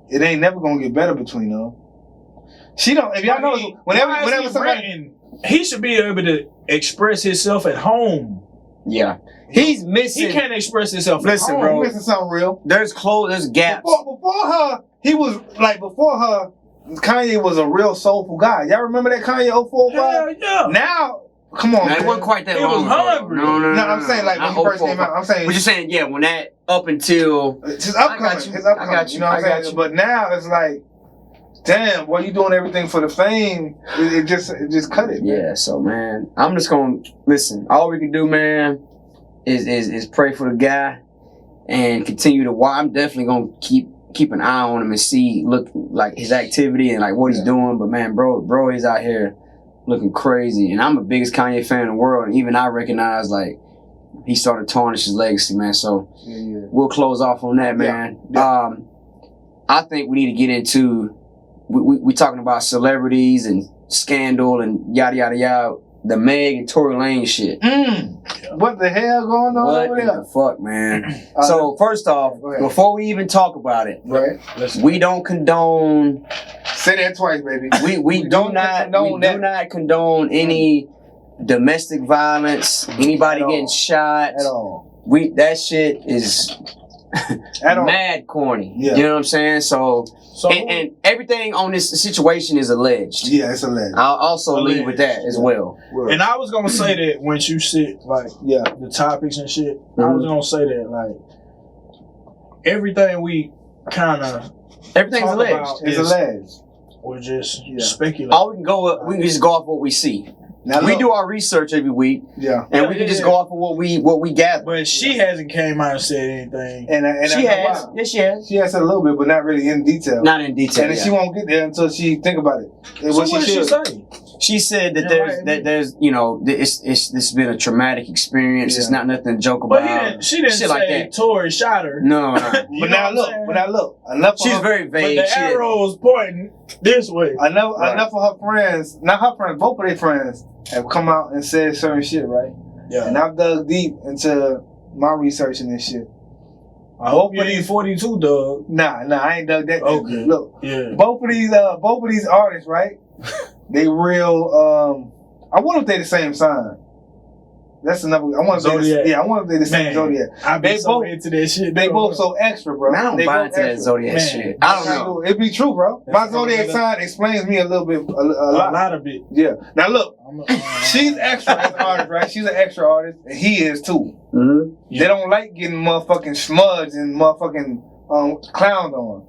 it ain't never gonna get better between them. She don't. If y'all know, whenever somebody, he should be able to express himself at home. Yeah, he's missing. He can't express himself. Listen, at home. bro, he's missing something real. There's gaps. Before her, he was like before her. Kanye was a real soulful guy. Y'all remember that Kanye 0405? Hell yeah. Now. Come on, man. It wasn't quite that long. He was hungry. No, I'm saying like when he first came out. I'm saying. But you're saying, yeah, when that up until his upcoming. You know what I'm saying? But now it's like, damn, boy, you doing everything for the fame. It just cut it. Man. Yeah. So man, I'm just gonna listen. All we can do, man, is pray for the guy and continue to watch. I'm definitely gonna keep an eye on him and look like his activity and like what he's doing. But man, bro is out here looking crazy, and I'm the biggest Kanye fan in the world, and even I recognize like he started to tarnish his legacy, man. So we'll close off on that, man. I think we need to get into we talking about celebrities and scandal and yada yada yada. The Meg and Tory Lanez shit. What the hell going on What over in there? the fuck, man? So first off, before we even talk about it, right? We don't condone. Say that twice, baby. We do not condone any domestic violence. Anybody getting shot at all? That shit is mad corny. Yeah. You know what I'm saying? So and everything on this situation is alleged. Yeah, it's alleged. I'll also leave with that as well. And I was gonna say that when you sit like the topics and shit, I was gonna say that like everything we everything's alleged. It's alleged. We're just speculating. All we can just go off what we see. Now, we do our research every week, and we can just go off of what we gather. But she hasn't came out and said anything. And she has. Yes, she has. She has said a little bit, but not really in detail. Not in detail. And then she won't get there until she think about it. So what did she say? She said that there's it's been a traumatic experience. It's not nothing to joke about. But she didn't shit say like that. Tory shot her. No. But now look. Enough. She's very vague. But the arrow's pointing this way. Enough of her friends. Not her friends. Both of their friends have come out and said certain shit, right? Yeah. And I've dug deep into my research and this shit. I hope you ain't 42, Doug. Nah, I ain't dug that. Okay. Look, both of these artists, right? They real. I wonder if they the same sign. That's another. I wonder if they the same zodiac. I be so into that shit. They both so extra, bro. Man, I don't buy into that zodiac shit. I don't know. It be true, bro. My zodiac sign explains me a little bit, a lot of bit. Yeah. Now look, she's extra as an artist, right? She's an extra artist, and he is too. Mm-hmm. They don't like getting motherfucking smudged and motherfucking clowned on.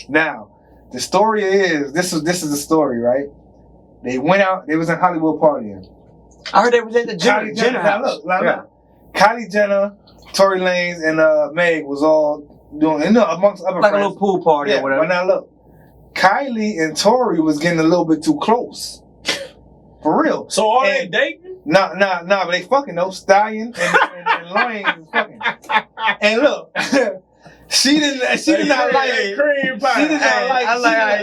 Now, the story is this is the story, right? They went out. They was in Hollywood partying. I heard they was at the Jenner house. Look. Kylie Jenner, Tory Lanez, and Meg was all doing, amongst other like friends. a little pool party or whatever. But now look, Kylie and Tory was getting a little bit too close. For real. So are they dating? Nah, but they fucking though. Stallion and Lanez is fucking. And look. She did not like cream pie. She did not like.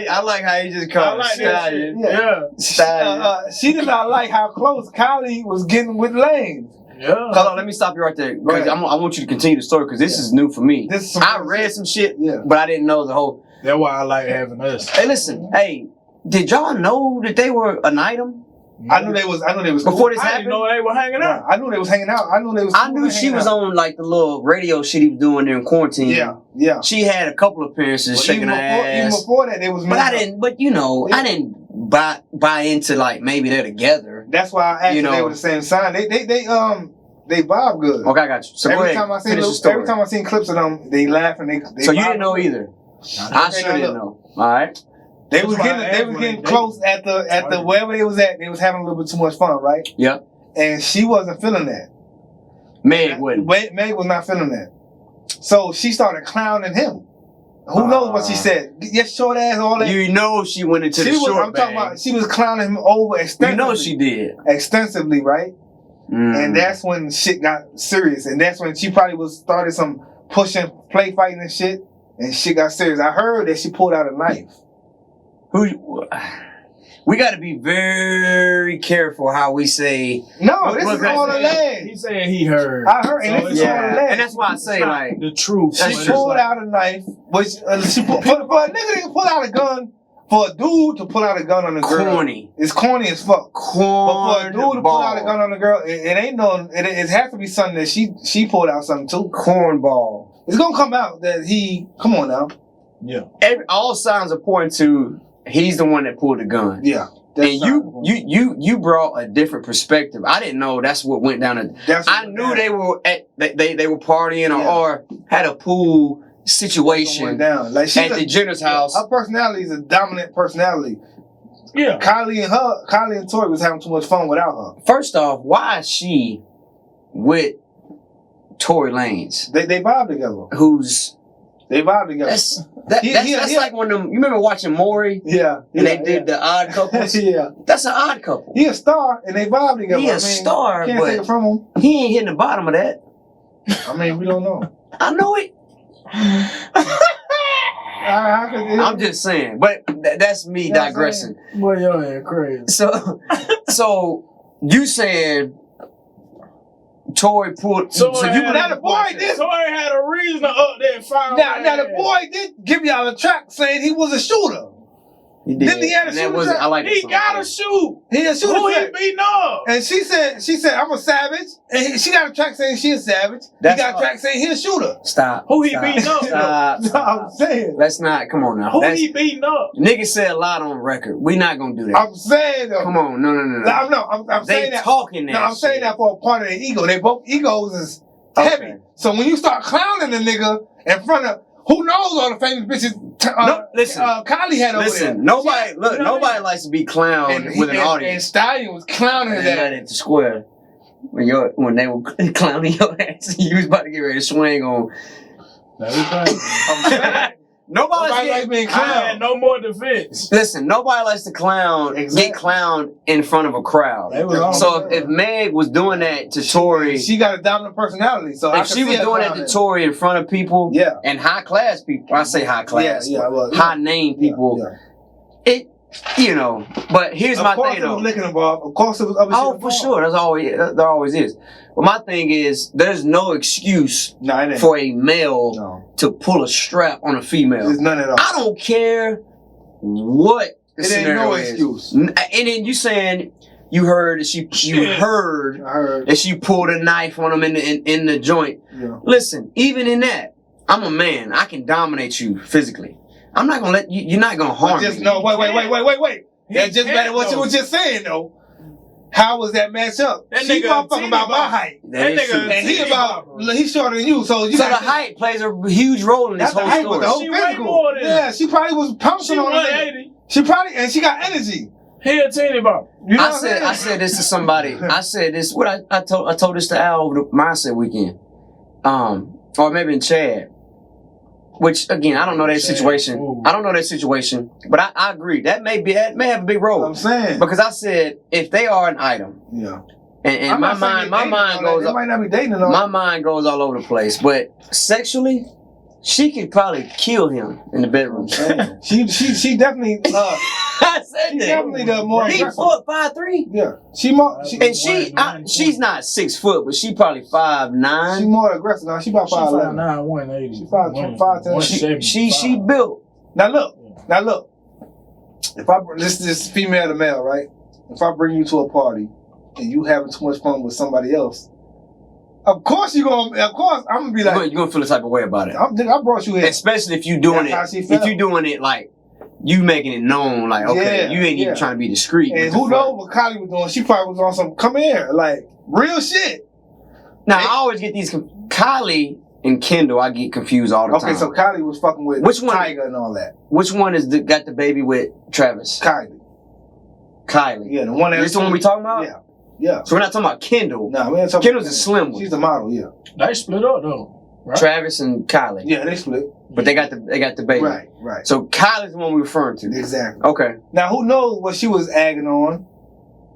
I like how you just called Stallion. Stallion. She did not like how close Kylie was getting with Lanez. Yeah. Hold on, let me stop you right there. Because I want you to continue the story because this is new for me. I read some shit, but I didn't know the whole. That's why I like having us. Hey, listen. Hey, did y'all know that they were an item? I knew they was before this happened. I didn't know they were hanging out. I knew they was hanging out. I knew she was on like the little radio shit he was doing during quarantine. Yeah. She had a couple of appearances shaking her ass. Even before that, they was. But I didn't. But I didn't buy into like maybe they're together. That's why I asked if they were the same sign. They vibe good. Okay, I got you. So every time I seen clips of them, they laugh and they so you didn't know either. I sure didn't know. All right. They was getting close at the wherever they was at. They was having a little bit too much fun, right? Yep. And she wasn't feeling that. Meg wouldn't. Meg was not feeling that. So she started clowning him. Who knows what she said? Yes, short ass, all that. You know she went into the short I'm talking about. She was clowning him over extensively. You know she did extensively, right? And that's when shit got serious. And that's when she probably started some pushing, play fighting and shit. And shit got serious. I heard that she pulled out a knife. We got to be very careful how we say. No, this is all alleged. He's saying he heard. I heard, and this is all alleged. And that's why I say like the truth. She pulled out a knife, which she for a nigga to pull out a gun, for a dude to pull out a gun on a girl. Corny. It's corny as fuck. But for a dude to pull out a gun on a girl, it ain't no. It has to be something that she pulled out something too. Cornball. It's gonna come out that he. Come on now. Yeah. All signs are pointing to. He's the one that pulled the gun. Yeah. And you brought a different perspective. I didn't know that's what went down. I knew they were they were partying or had a pool situation down. Like at the Jenner's house. Her personality is a dominant personality. Yeah. Kylie and Tory was having too much fun without her. First off, why is she with Tory Lanez? They vibe together. They vibe together. That's like one of them. You remember watching Maury? Yeah. And they did the odd couples? Yeah. That's an odd couple. He a star and they vibe together. He a star, can't but take it from him. He ain't hitting the bottom of that. I mean, we don't know. I know it. I'm just saying, but that's me digressing. Boy, your head crazy. So you saying Tory pulled? Tory So you now the boy did. Tory had a reason to up there and fire. Now the boy did give y'all a track saying he was a shooter. He did. Didn't he have a shooter? I like he gotta shoot. He a shooter. Who he beating up? And she said, I'm a savage. And she got a track saying she a savage. He got a track saying he a shooter. Stop. Who he beating up? Stop. No, I'm saying. Let's not. Come on now. Who he beating up? Niggas said a lot on record. We not gonna do that. I'm saying though. Come on. No. I'm saying that. Talking that. No, I'm saying that for a part of their ego. They both egos is heavy. So when you start clowning a nigga in front of who knows all the famous bitches. Listen. Kylie had over there. Nobody likes to be clowned with an audience. And Stallion was clowning his ass. At the square. When they were clowning your ass, you was about to get ready to swing on. Nobody likes being I clowned. had no more defense. Listen, nobody likes to get clowned in front of a crowd. So if Meg was doing that to Tory, she got a dominant personality. So if she was doing that to Tory in front of people, and high class people, I say high class, high name people, it. But here's my thing though. Of course it was other shit for involved. sure. There always is. But my thing is, there's no excuse for a male to pull a strap on a female. There's none at all. I don't care what the scenario is. It ain't no excuse. And then you saying you heard that she pulled a knife on him in the joint. Yeah. Listen, even in that, I'm a man. I can dominate you physically. I'm not gonna let you. You're not gonna harm me. No, wait. That's just better what you were just saying though. How was that match up? She motherfucking about my height. That nigga, and he's shorter than you, so the height plays a huge role in this whole story. The whole physical. Yeah, she probably was pouncing on him. She got energy. He a teeny bop. I said this to somebody. I said this. I told this to Al over the mindset weekend. Or maybe in Chad. Which again, I don't know that situation. Ooh. I don't know that situation, but I agree that may have a big role. I'm saying because I said if they are an item, and my mind goes. They might not be dating all. My mind goes all over the place, but sexually, she could probably kill him in the bedroom. She definitely. I said she that. definitely the more. He 5'3". Yeah, she's not 6 foot, but she probably 5'9". She more aggressive now. She about 5'11". 5'9", 180. She 5'10". She built. Now look. If this female to male, right? If I bring you to a party and you having too much fun with somebody else, of course I'm gonna be like, you're gonna feel the type of way about it. I brought you here, especially if you doing it like. You making it known, like, okay, you ain't even trying to be discreet. And who knows what Kylie was doing? She probably was on some, come here, like, real shit. Now, I always get these, Kylie and Kendall, I get confused all the time. Okay, so Kylie was fucking with Tiger and all that. Which one got the baby with Travis? Kylie. Yeah, the one this the one we talking about? Yeah. So we're not talking about Kendall. No, we ain't talking Kendall's a slim one. She's the model, yeah. They split up, though. Right? Travis and Kylie. Yeah, they split. But they got the baby. Right. So Kylie's the one we're referring to. Exactly. Okay. Now who knows what she was agging on?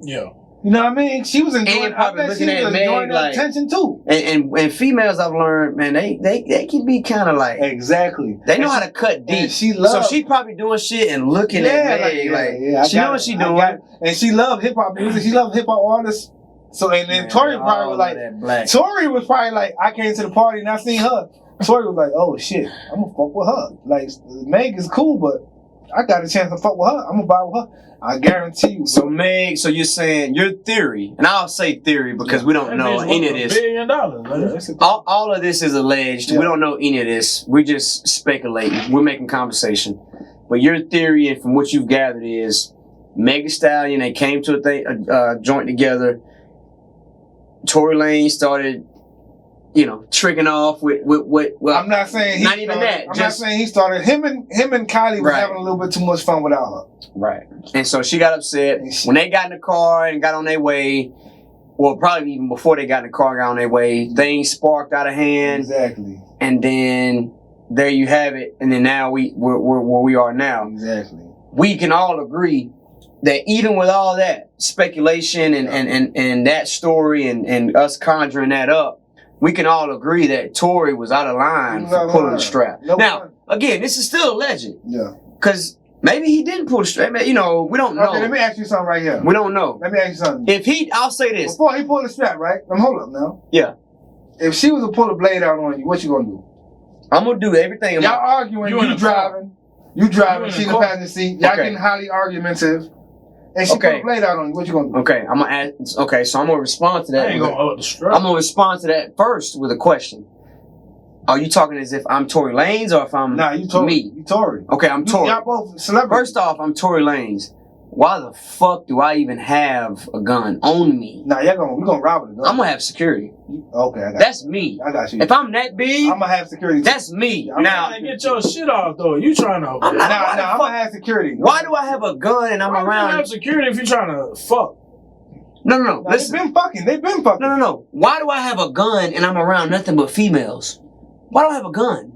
Yeah. You know what I mean? She was enjoying. I bet she was enjoying that attention too. And females, I've learned, man, they can be kind of like exactly. They know how to cut deep. So she probably doing shit and looking at Meg she know what she doing. And she loved hip hop music. She loved hip hop artists. So and then Tory probably was like, Tory was probably like, I came to the party and I seen her. Tory was like, oh shit, I'm gonna fuck with her. Like Meg is cool, but I got a chance to fuck with her. I'm gonna buy with her. I guarantee you. So Meg, so you're saying your theory, and I'll say theory because we don't know any of this. $1 billion. All of this is alleged. Yeah. We don't know any of this. We're just speculating. We're making conversation. But your theory, and from what you've gathered, is Meg Thee Stallion. They came to a joint together. Tory Lanez started, tricking off with well, I'm not saying he not even started, that. I'm not saying he started. Him and Kylie was having a little bit too much fun without her. Right. And so she got upset when they got in the car and got on their way. Well, probably even before they got in the car and got on their way, things sparked out of hand. Exactly. And then there you have it. And then now we're where we are now. Exactly. We can all agree that even with all that speculation and that story and us conjuring that up, we can all agree that Tory was out of line for pulling the strap. Now, again, this is still alleged. Yeah. Because maybe he didn't pull the strap. You know, we don't know. Okay, let me ask you something right here. We don't know. Let me ask you something. I'll say this. Before he pulled the strap, right? Hold up now. Yeah. If she was to pull the blade out on you, what you gonna do? I'm gonna do everything. Y'all arguing, you driving, she in the passenger seat. Y'all getting highly argumentative. And she put the blade out on you, what you gonna do? Okay, I'm gonna ask. Okay, so I'm gonna respond to that. I ain't gonna hold the strap. I'm gonna respond to that first with a question. Are you talking as if I'm Tory Lanez or if I'm you Tory. me? You Tory. Okay, I'm Tory. Y'all both celebrities. First off, I'm Tory Lanez. Why the fuck do I even have a gun on me? Nah, we gonna rob it. I'm gonna have security. Okay, I got That's me. I got you. If I'm that big, I'm gonna have security. That's me. I'm now, trying to get your shit off though. You trying to? I'm not. I'm gonna have security. Why do I have a gun and I'm Why around? you have security if you trying to fuck? No. Listen. They've been fucking. No. Why do I have a gun and I'm around nothing but females? Why do I have a gun?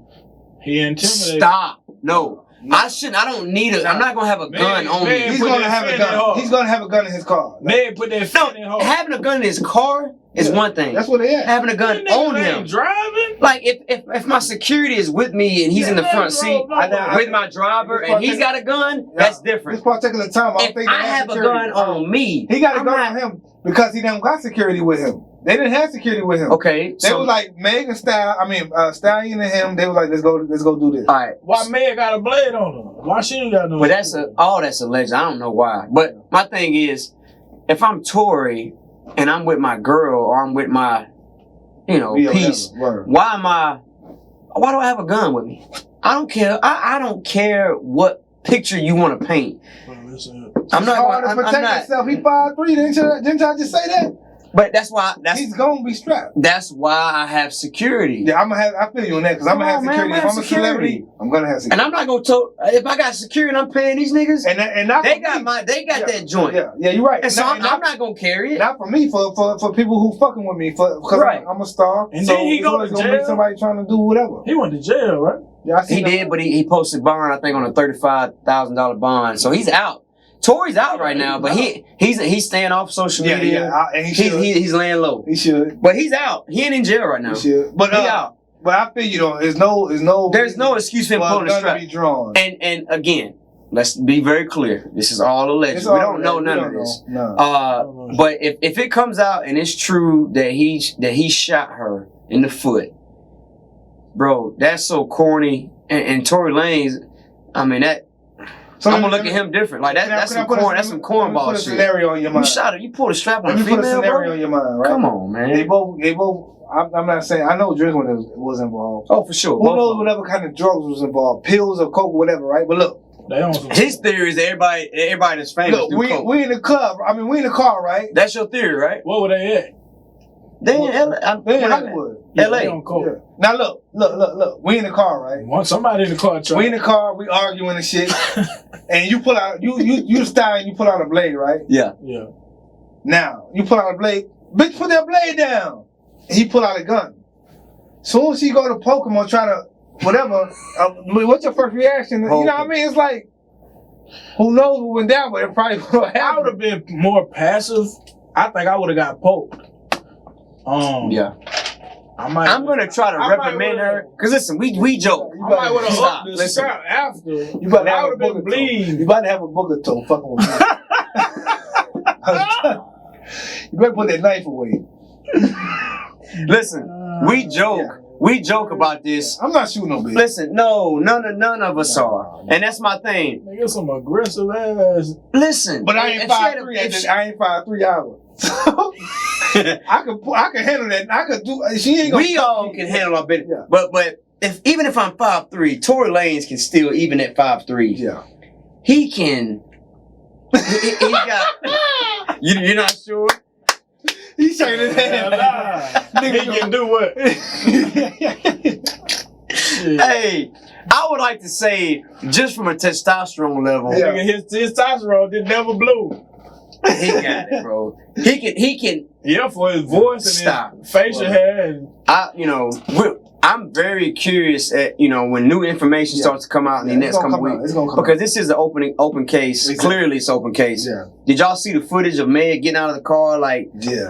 He intimidated. Stop. No. I shouldn't. I don't need it. I'm not gonna have a gun on me. He's gonna have a gun. He's gonna have a gun in his car. Man, put that fan in her. Having a gun in his car is one thing. That's what they have. Having a gun on him. Driving? Like if my security is with me and he's in the front seat with my driver and he's got a gun, that's different. This particular time, if I have a gun on me, he got a gun on him because he done got security with him. They didn't have security with him. Okay, they was like Meg and Stallion and him. They was like, let's go do this. All right. Why Meg got a blade on her? Why she ain't got no? But that's alleged. I don't know why. But my thing is, if I'm Tory and I'm with my girl or I'm with my, piece, why do I have a gun with me? I don't care. I don't care what picture you want to paint. I'm not going to protect himself. He 5'3". Didn't y'all just say that? But he's gonna be strapped. That's why I have security. Yeah, I feel you on that because I'm gonna have security. If I'm a celebrity, I'm gonna have security. And I'm not gonna if I got security and I'm paying these niggas, and they got that joint. Yeah, you're right. And so I'm not gonna carry it. Not for me, for people who fucking with me, because I'm a star. And then he go to jail. Gonna be somebody trying to do whatever. He went to jail, right? Yeah, he did, but he posted bond, I think, on a $35,000 bond, so he's out. Tory's out right now, but he's staying off social media. Yeah, and he's laying low. He should, but he's out. He ain't in jail right now. He should, but he's out. But I feel you though. There's no excuse for him pulling the strap. Be drawn. And again, let's be very clear. This is all alleged. We don't know none of this. No. But if it comes out and it's true that he shot her in the foot, bro, that's so corny. And Tory Lanez, I mean that. So I'm gonna look at him different. Like that's some cornball shit. Scenario on your mind. You shot her. You pulled a strap on a female, put a scenario on your mind, right? Come on, man. They both. I'm not saying. I know Drizzle was involved. Oh, for sure. Who knows whatever kind of drugs was involved, pills or coke or whatever, right? But look, his theory is that everybody that's famous do coke. We in the club. I mean, we in the car, right? That's your theory, right? Where were they at? They in LA. They in Hollywood. LA. Yeah. Now look. We in the car, right? Somebody in the car. We in the car. We arguing and shit. And you pull out. You style and you pull out a blade, right? Yeah. Yeah. Now you pull out a blade. Bitch, put that blade down. He pull out a gun. Soon as he go to poke him or try to whatever. What's your first reaction? You know what I mean? It's like, who knows what went down, but it probably would have. I would have been more passive. I think I would have got poked. Yeah. I'm gonna try to reprimand her because listen, we joke. I might would have upped the strap after. You better have a booger bleed. You better have a booger toe fucking with me. You better put that knife away. Listen, we joke. Yeah. We joke about this. I'm not shooting no bitch. Listen, no, none of us are, and that's my thing. Nigga, some aggressive ass. Listen, but I ain't 5'3". I ain't 5'3" either. I can handle that. I could do. She ain't gonna. We all can handle our business. Yeah. But even if I'm 5'3", Tory Lanez can still, even at 5'3". Yeah. He can. He got. You're not sure? He's shaking his head. Nigga, he can do what? Hey, I would like to say, just from a testosterone level, nigga, his testosterone did never blew. He got it, bro. He can. Yeah, for his voice and his facial hair. And I'm very curious at when new information starts to come out in the next couple weeks because this is an open case. Exactly. Clearly, it's open case. Yeah. Did y'all see the footage of Meg getting out of the car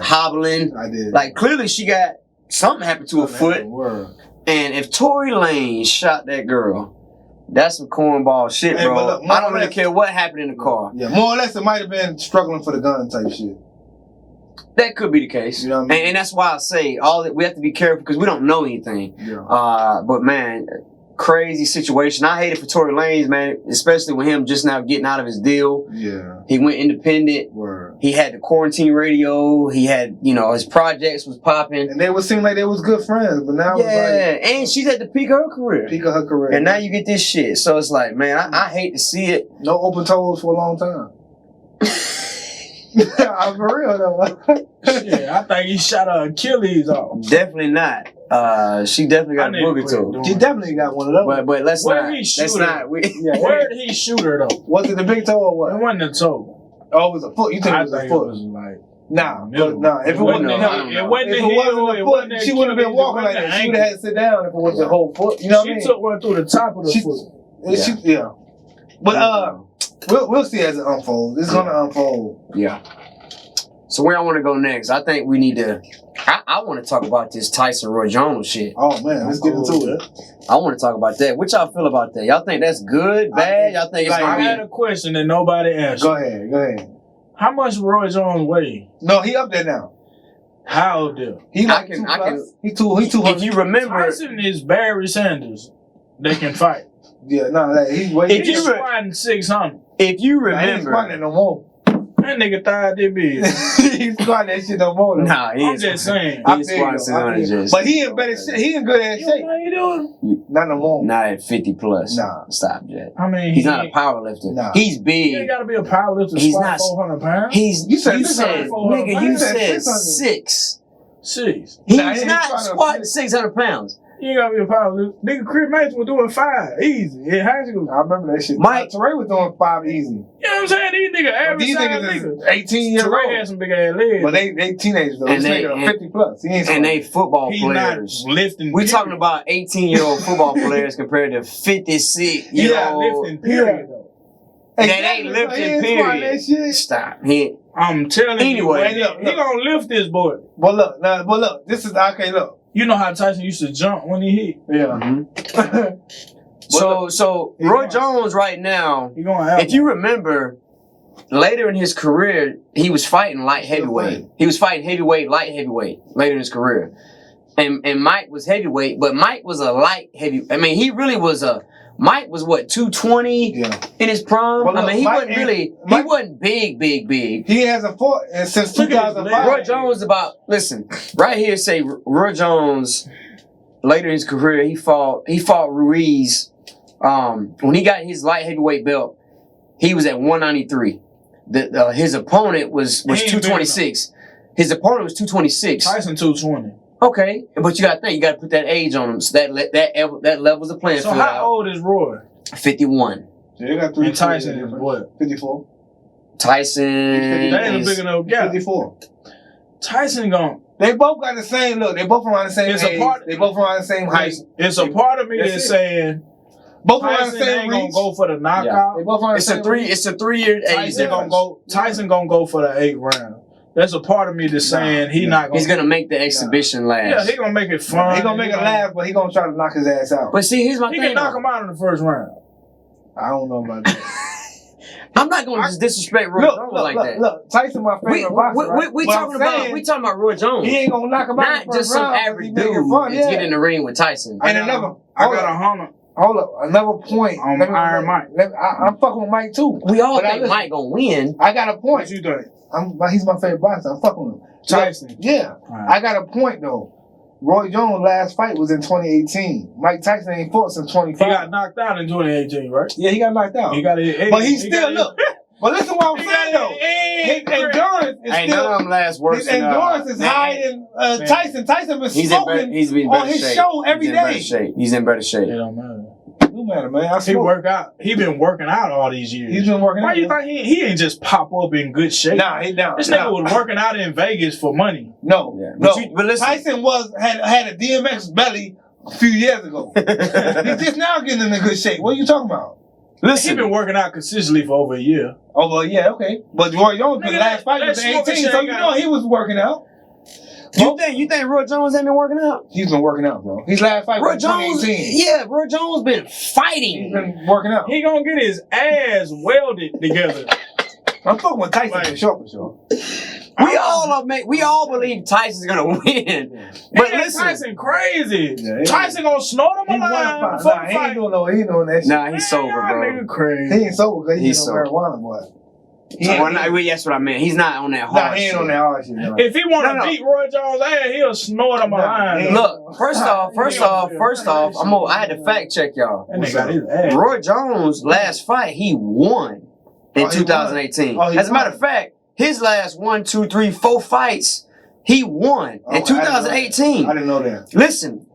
hobbling? I did. Like clearly she got something happened to her foot. And if Tory Lanez shot that girl, That's some cornball shit, Hey, bro. but look, I don't really care what happened in the car. Yeah, more or less, it might have been struggling for the gun type shit. That could be the case. You know what I mean? And that's why I say we have to be careful because we don't know anything. Yeah. But man, crazy situation. I hate it for Tory Lanez, man, especially with him just now getting out of his deal. Yeah. He went independent. Word. He had the quarantine radio. He had, his projects was popping. And they would seem like they was good friends, but now it's like and she's at the peak of her career. peak of her career. And now you get this shit. So it's like, man, I hate to see it. No open toes for a long time. I'm for real though. Shit, I think he shot her Achilles off. Definitely not. She definitely got a booger toe. She definitely got one of those. But let's Where not. did he shoot Let's her? not. Yeah. Where did he shoot her though? Was it the big toe or It what? wasn't the toe. Oh, it was a foot. You think it I was a think it foot? was like Nah, middle. nah. If it wasn't I the don't heel, know. It wasn't if the it heel. wasn't It the wasn't foot, the she wouldn't have been Achilles, walking it like wasn't that. the She would have had to sit down if it was the whole foot. You know what I She mean? took one through the top of the foot. Yeah. But we'll see as it unfolds. It's gonna unfold. Yeah. So where I want to go next? I think we need to. I want to talk about this Tyson Roy Jones shit. Oh man, let's get into it. I want to talk about that. What y'all feel about that? Y'all think that's good, bad? Y'all think it's Like, gonna I be? had a question that nobody answered. Go ahead. How much Roy Jones weigh? No, he up there now. How old is He like I can- 2+. He 200. If you remember, Tyson is Barry Sanders. They can fight. Yeah, no, like he's way. If He's you re- squatting 600. if you Nah, he ain't squatting remember, no more. That nigga thought they big. He's squatting that shit no more. Though. nah, he I'm is. just saying. I He's feel you, squatting I 600 feel you. just. But he in better shape. He in good ass You know shape. how you doing? Not no more. Not at 50 plus. Nah. Stop, Jet. I mean, He's not a power lifter. Nah. He's You big. ain't gotta be a powerlifter to He's squat not- 400 pounds. You said 600, nigga, you You said said 600. 6. Six. He's Nah, he ain't not squatting squatting 6. 600 pounds. You ain't gotta be a powerlifter. Nigga, Chris Mason was doing 5 easy in high school. I remember that shit. Mike- Teray was doing 5 easy. You know what I'm saying? These niggas But average these size niggas niggas. is 18 years Teray old. had some big ass legs. But they teenagers though. And This they- nigga and- 50 plus. He ain't And they squatting. football He's players. not lifting. We're period. talking about 18-year-old football players compared to 56-year-old. Yeah, lifting period though. That Exactly, ain't so lifting, he ain't squatting period. that shit. Stop. He, I'm telling Anyway. you, Look, he look. gonna lift this boy. But look, this is okay. Look, You know how Tyson used to jump when he hit. yeah. So He Roy gonna- Jones right now, He gonna have. if you remember, later in his career, he was fighting light heavyweight. He was fighting heavyweight, light heavyweight later in his career. And Mike was heavyweight, but Mike was a light heavy. I mean, he really was Mike was what, 220 Yeah. in his prime? Well, look, I mean, he Mike wasn't ain't- really, he Mike- wasn't big. He hasn't fought since Look at his 2005. Roy Jones listen, right here say Roy Jones, later in his career, he fought Ruiz. When he got his light heavyweight belt, he was at 193. His opponent was He ain't 226. His opponent was 226. Tyson 220. Okay, but you got to think, you got to put that age on him. So that levels the playing So field how out. old is Roy? 51. Yeah, they got 3 And Tyson is difference. what? 54. Tyson That ain't a is, big enough gap. 54. Tyson gonna. They both got the same look. They both around the same It's a age. part- They both around the same height. It's a part of me That's that's it. saying Both around the Tyson same ain't gonna reach. go for the knockout. They both around the it's same a 3 reach. it's a 3-year age Tyson gonna difference. go. Tyson gonna go for the 8th round. That's a part of me that's saying he not gonna. He's gonna make the exhibition last. Yeah, he gonna make it fun. He gonna make it laugh, but he gonna try to knock his ass out. But see, here's my He thing. can knock though. him out in the first round. I don't know about that. I'm not gonna just disrespect Roy Jones like that. Look. Tyson, my favorite boxer. Right? We But talking I'm saying, about Roy Jones. He ain't gonna knock him out. Not in the first just some round 'cause average he dude making fun. that's Yeah. getting in the ring with Tyson. And another, I hold got up, 100. hold up, another point. On Let me- Iron Mike. I'm fucking with Mike too. We all But now think listen, Mike gonna win. I got a What point. you think? He's my favorite boxer. I'm fucking with him. Tyson. Yeah, Right. I got a point though. Roy Jones' last fight was in 2018. Mike Tyson ain't fought since He 25. got knocked out in 2018, right? Yeah, he got knocked out. He got it. But he still look. But listen what I'm saying though. His endurance is Ain't none still. of them last worse His than endurance is higher than Tyson. Tyson been smoking He's in on better his shape. show every He's in better day. shape. He's in better shape. It don't matter. No matter, man. I He smoke. work out. He been working out all these years. He's been working Why out. you think he ain't just pop up in good shape? Nah, he down. This nigga was working out in Vegas for money. No, Yeah. no. But listen. Tyson had a DMX belly a few years ago. He's just now getting in a good shape. What are you talking about? He Listen. been working out consistently for over a year. Oh, well, yeah, okay. But Roy Jones, the Nigga, last fight that was in smoking 18, shit so ain't you got- know he was working out. You think Roy Jones ain't been working out? He's been working out, bro. His last fight was 2018. Yeah, Roy Jones been fighting. He's been working out. He gonna get his ass welded together. I'm fucking with Tyson for sure. We all believe Tyson's gonna win. But listen, Tyson crazy. Yeah, Tyson gonna snort him alive before the he fight. ain't doing that shit. nah, he's sober, bro. Nigga crazy. He ain't sober because He's he's sober. marijuana, boy. That's what I meant. He's not on that hard Nah, he ain't shit. on that hard shit. No. If he want to beat Roy Jones' ass, he'll snort him alive. Look, first off, I had to fact check y'all. That nigga got his ass. Roy Jones' last fight, he won in 2018. As a matter of fact, his last 1, 2, 3, 4 fights, he won in 2018. I didn't know that. Listen,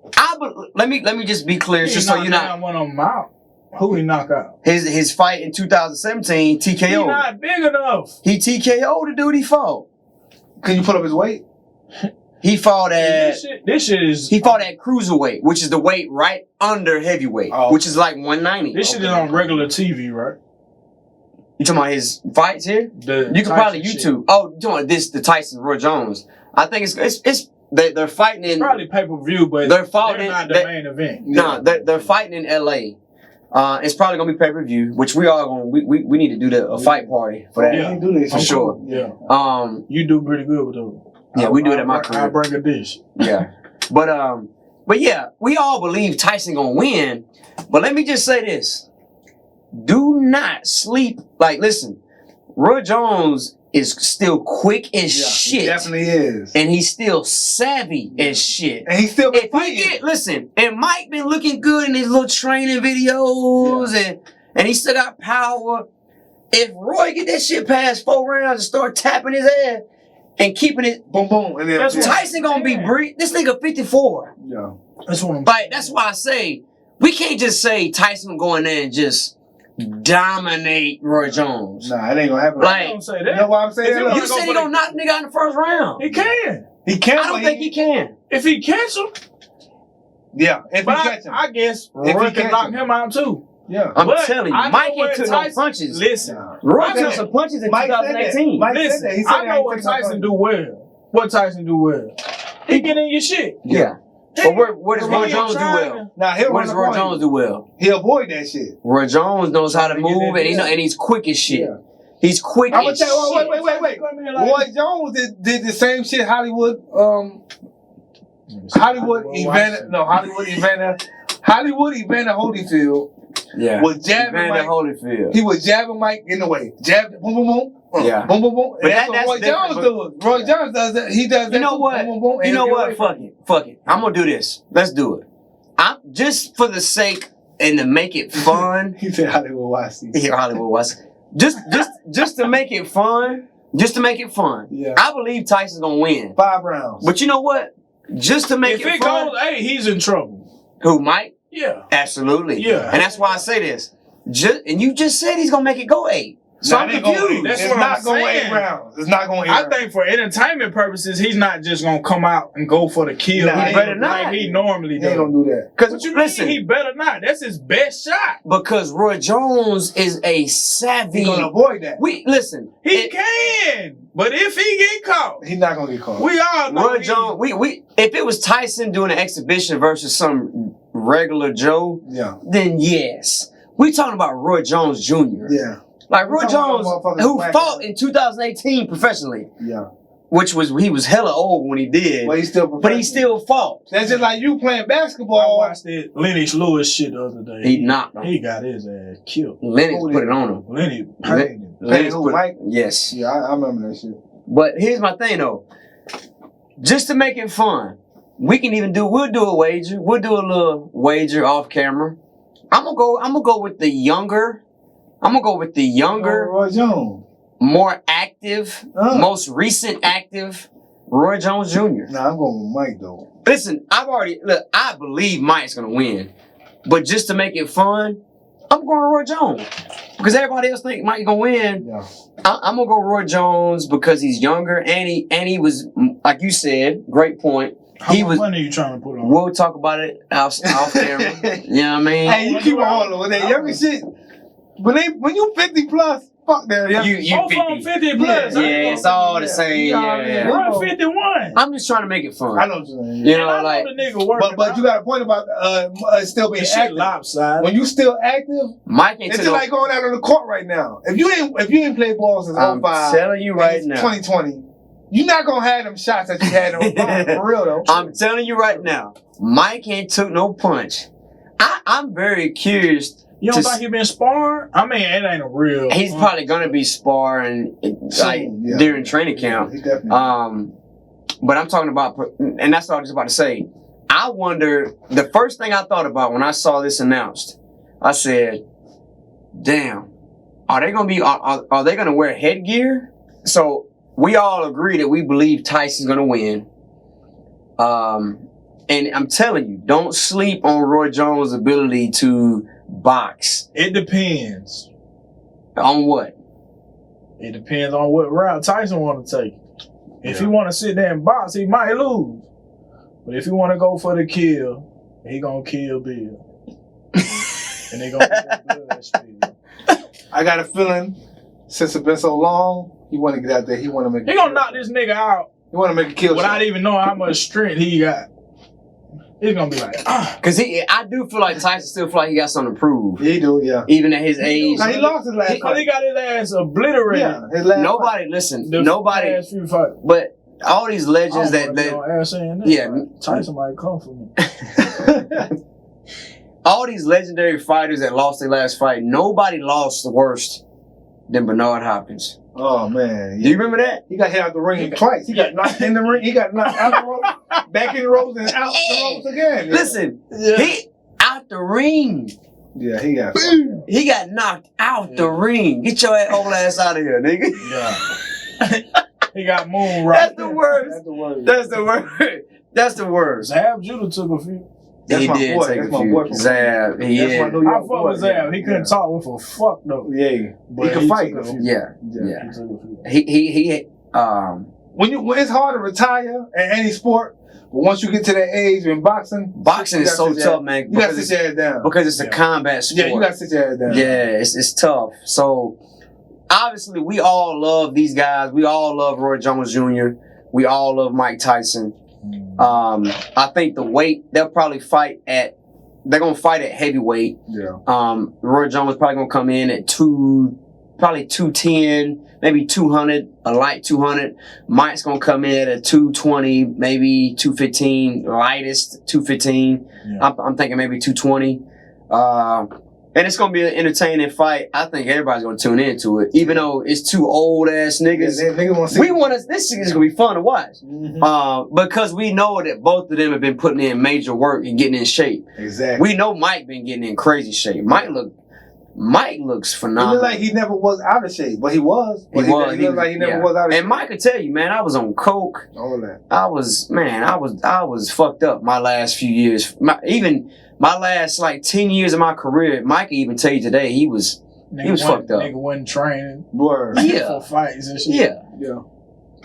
let me just be clear, just so you're not. One of them out. Who he knock out? His fight in 2017, TKO. He not big enough. He TKO'd the dude he fought. Can you put up his weight? He fought at This shit is. he fought at cruiserweight, which is the weight right under heavyweight, which is like 190. This shit is on regular TV, right? You talking about his fights here? You can probably YouTube. Shit. Oh, you talking about the Tyson Roy Jones? I think they're fighting in. It's probably pay per view, but they're fighting not the main event. No, they're fighting in LA. It's probably gonna be pay per view, which we are gonna we need to do a fight party for that. Yeah, do this for sure. Cool. Yeah. You do pretty good with those. Yeah, we do it at my crib. I bring a dish. Yeah, but yeah, we all believe Tyson gonna win. But let me just say this: do not sleep. Like, listen, Roy Jones is still quick as shit. He definitely is. And he's still savvy as shit. And he's still fighting. Listen, and Mike been looking good in his little training videos, and he still got power. If Roy get that shit past 4 rounds and start tapping his ass and keeping it boom boom, and then Tyson gonna be this nigga 54. Yeah. That's what I'm That's why I say we can't just say Tyson go in there and just dominate Roy Jones. Nah, it ain't gonna happen. Like, don't say that. You know why I'm saying that? You said he gonna knock nigga out in the first round. He can. He can. I don't think he can. If he catch him. Yeah, if he catch him. I guess Roy can knock him out too. Yeah. I'm telling you, Mike ain't took no punches. Listen, Roy took some punches in 2018. Listen, I know what Tyson do well. What Tyson do well. He get in your shit. Yeah. But what does Roy Jones do well? Now, what does Roy Jones do well? He avoid that shit. Roy Jones knows how to move, and he's quick as shit. Yeah. He's quick as shit. Wait. Roy Jones did the same shit Hollywood Evander Holyfield. Yeah. Was jabbing Mike. Holyfield. He was jabbing Mike in the way. Jabbed, boom, boom, boom. Yeah. Boom, boom, boom. But that's what Roy Jones does. Roy Jones does that. He does that. You know what? Boom, boom, boom, you know what? Fuck it. I'm gonna do this. Let's do it. I'm just for the sake and to make it fun. He said Hollywood Watch. Here, Hollywood Watch. Just to make it fun. Just to make it fun. Yeah. I believe Tyson's gonna win. 5 rounds. But you know what? Just to make it fun. Goes, hey, he's in trouble. Who, Mike? Yeah. Absolutely. Yeah. And that's why I say this. And you just said he's gonna make it go 8. So I'm confused. That's it's what not I'm going saying. 8 rounds. It's not going 8 I rounds. think for entertainment purposes, he's not just gonna come out and go for the kill. Nah, he better not. Like he normally He does. ain't gonna do that. Because Listen, he better not. That's his best shot. Because Roy Jones is a savvy. He's gonna avoid that. He can, but if he get caught, he's not gonna get caught. We all know Roy Jones. If it was Tyson doing an exhibition versus some regular Joe, then yes. We talking about Roy Jones Jr. Yeah. Like Roy Jones, who fought in 2018 professionally. Yeah. Which he was hella old when he did. But he still fought. That's just like you playing basketball. I watched that Lennox Lewis shit the other day. He knocked him. He got his ass killed. Lennox put it on him. Lennox put Mike? Yes. Yeah, I remember that shit. But here's my thing though. Just to make it fun, we'll do a wager. We'll do a little wager off camera. I'm gonna go with the younger. Roy Jones. More active, most recent active Roy Jones Jr. Nah, I'm going with Mike though. Listen, I believe Mike's gonna win. But just to make it fun, I'm going Roy Jones. Because everybody else think Mike's gonna win. Yeah. I'm gonna go Roy Jones because he's younger and he was, like you said, great point. How much money are you trying to put on? We'll talk about it off camera. You know what I mean? Hey, you keep on with that younger shit. When you 50 plus, fuck that. Yeah. You Both of them 50 plus. Yeah, it's all the same. Yeah. Run 51. I'm just trying to make it fun. I know what you're saying. You know, I like know the nigga working. But you got a point about still being shit active. lopsided. When you still active, Mike ain't it's took just like going out on the court right now. If you ain't played ball since I'm 05, telling you right now. 2020, you're not gonna have them shots that you had in 05, for real though. I'm telling you right now, Mike ain't took no punch. I'm very curious. You don't think he been sparring? I mean, it ain't a real. He's probably gonna be sparring during training camp. He definitely. But I'm talking about, and that's what I was about to say. I wonder. The first thing I thought about when I saw this announced, I said, "Damn, are they gonna be? Are they gonna wear headgear?" So we all agree that we believe Tyson's gonna win. And I'm telling you, don't sleep on Roy Jones' ability to box. It depends. On what? It depends on what route Tyson want to take. If he want to sit there and box, he might lose. But if he want to go for the kill, he gonna kill Bill. And they gonna get blood spill. I got a feeling, since it's been so long, he want to get out there. He want to make. He gonna knock this nigga out. He want to make a kill without shot. even knowing how much strength he got. He's gonna be like, Cause I do feel like Tyson still feel like he got something to prove. He do, yeah. Even at his age. Now, he lost his last fight. He got his ass obliterated. Yeah, his last Nobody, fight. listen, The nobody, last few fights. but all these legends that yeah. Tyson might come for me. All these legendary fighters that lost their last fight, nobody lost worse than Bernard Hopkins. Oh man, Do you remember that? He got hit out the ring twice. He got knocked in the ring. He got knocked out the ropes, back in the ropes, and out the ropes again. Yeah. Listen, he out the ring. Yeah, he got. He got knocked out the ring. Get your old ass out of here, nigga. Yeah. He got moon rock. That's the worst. That's the word. That's the worst. That's the worst. Zab Judah took a few. That's he my did boy. take That's a my few. boy from Zab, That's my yeah, New I York fuck boy. with Zab. He couldn't talk with a fuck though. Yeah, But he can fight took a though. few. yeah. He took a few. He When it's hard to retire in any sport, but once you get to that age in boxing, boxing is so tough, man. You gotta sit your ass down. Because it's a combat sport. Yeah, you gotta sit your ass down. Yeah, it's tough. So obviously we all love these guys. We all love Roy Jones Jr. We all love Mike Tyson. I think the weight they'll probably fight at. They're gonna fight at heavyweight. Yeah. Roy Jones probably gonna come in at 210, maybe 200, a light 200. Mike's gonna come in at 220, maybe 215, lightest 215. Yeah. I'm thinking maybe 220. And it's gonna be an entertaining fight. I think everybody's gonna tune into it, even though it's two old ass niggas. This is gonna be fun to watch. Mm-hmm. Because we know that both of them have been putting in major work and getting in shape. Exactly. We know Mike been getting in crazy shape. Mike looks He phenomenal. looked like he never was out of shape, but he was. He was. He looked like he never was out of shape. And Mike could tell you, man, I was on coke. All that. I was fucked up my last few years. My last like 10 years of my career, Mike can even tell you today he was fucked up. Nigga wasn't training. Word. Yeah. For fights and shit. Yeah. Yeah.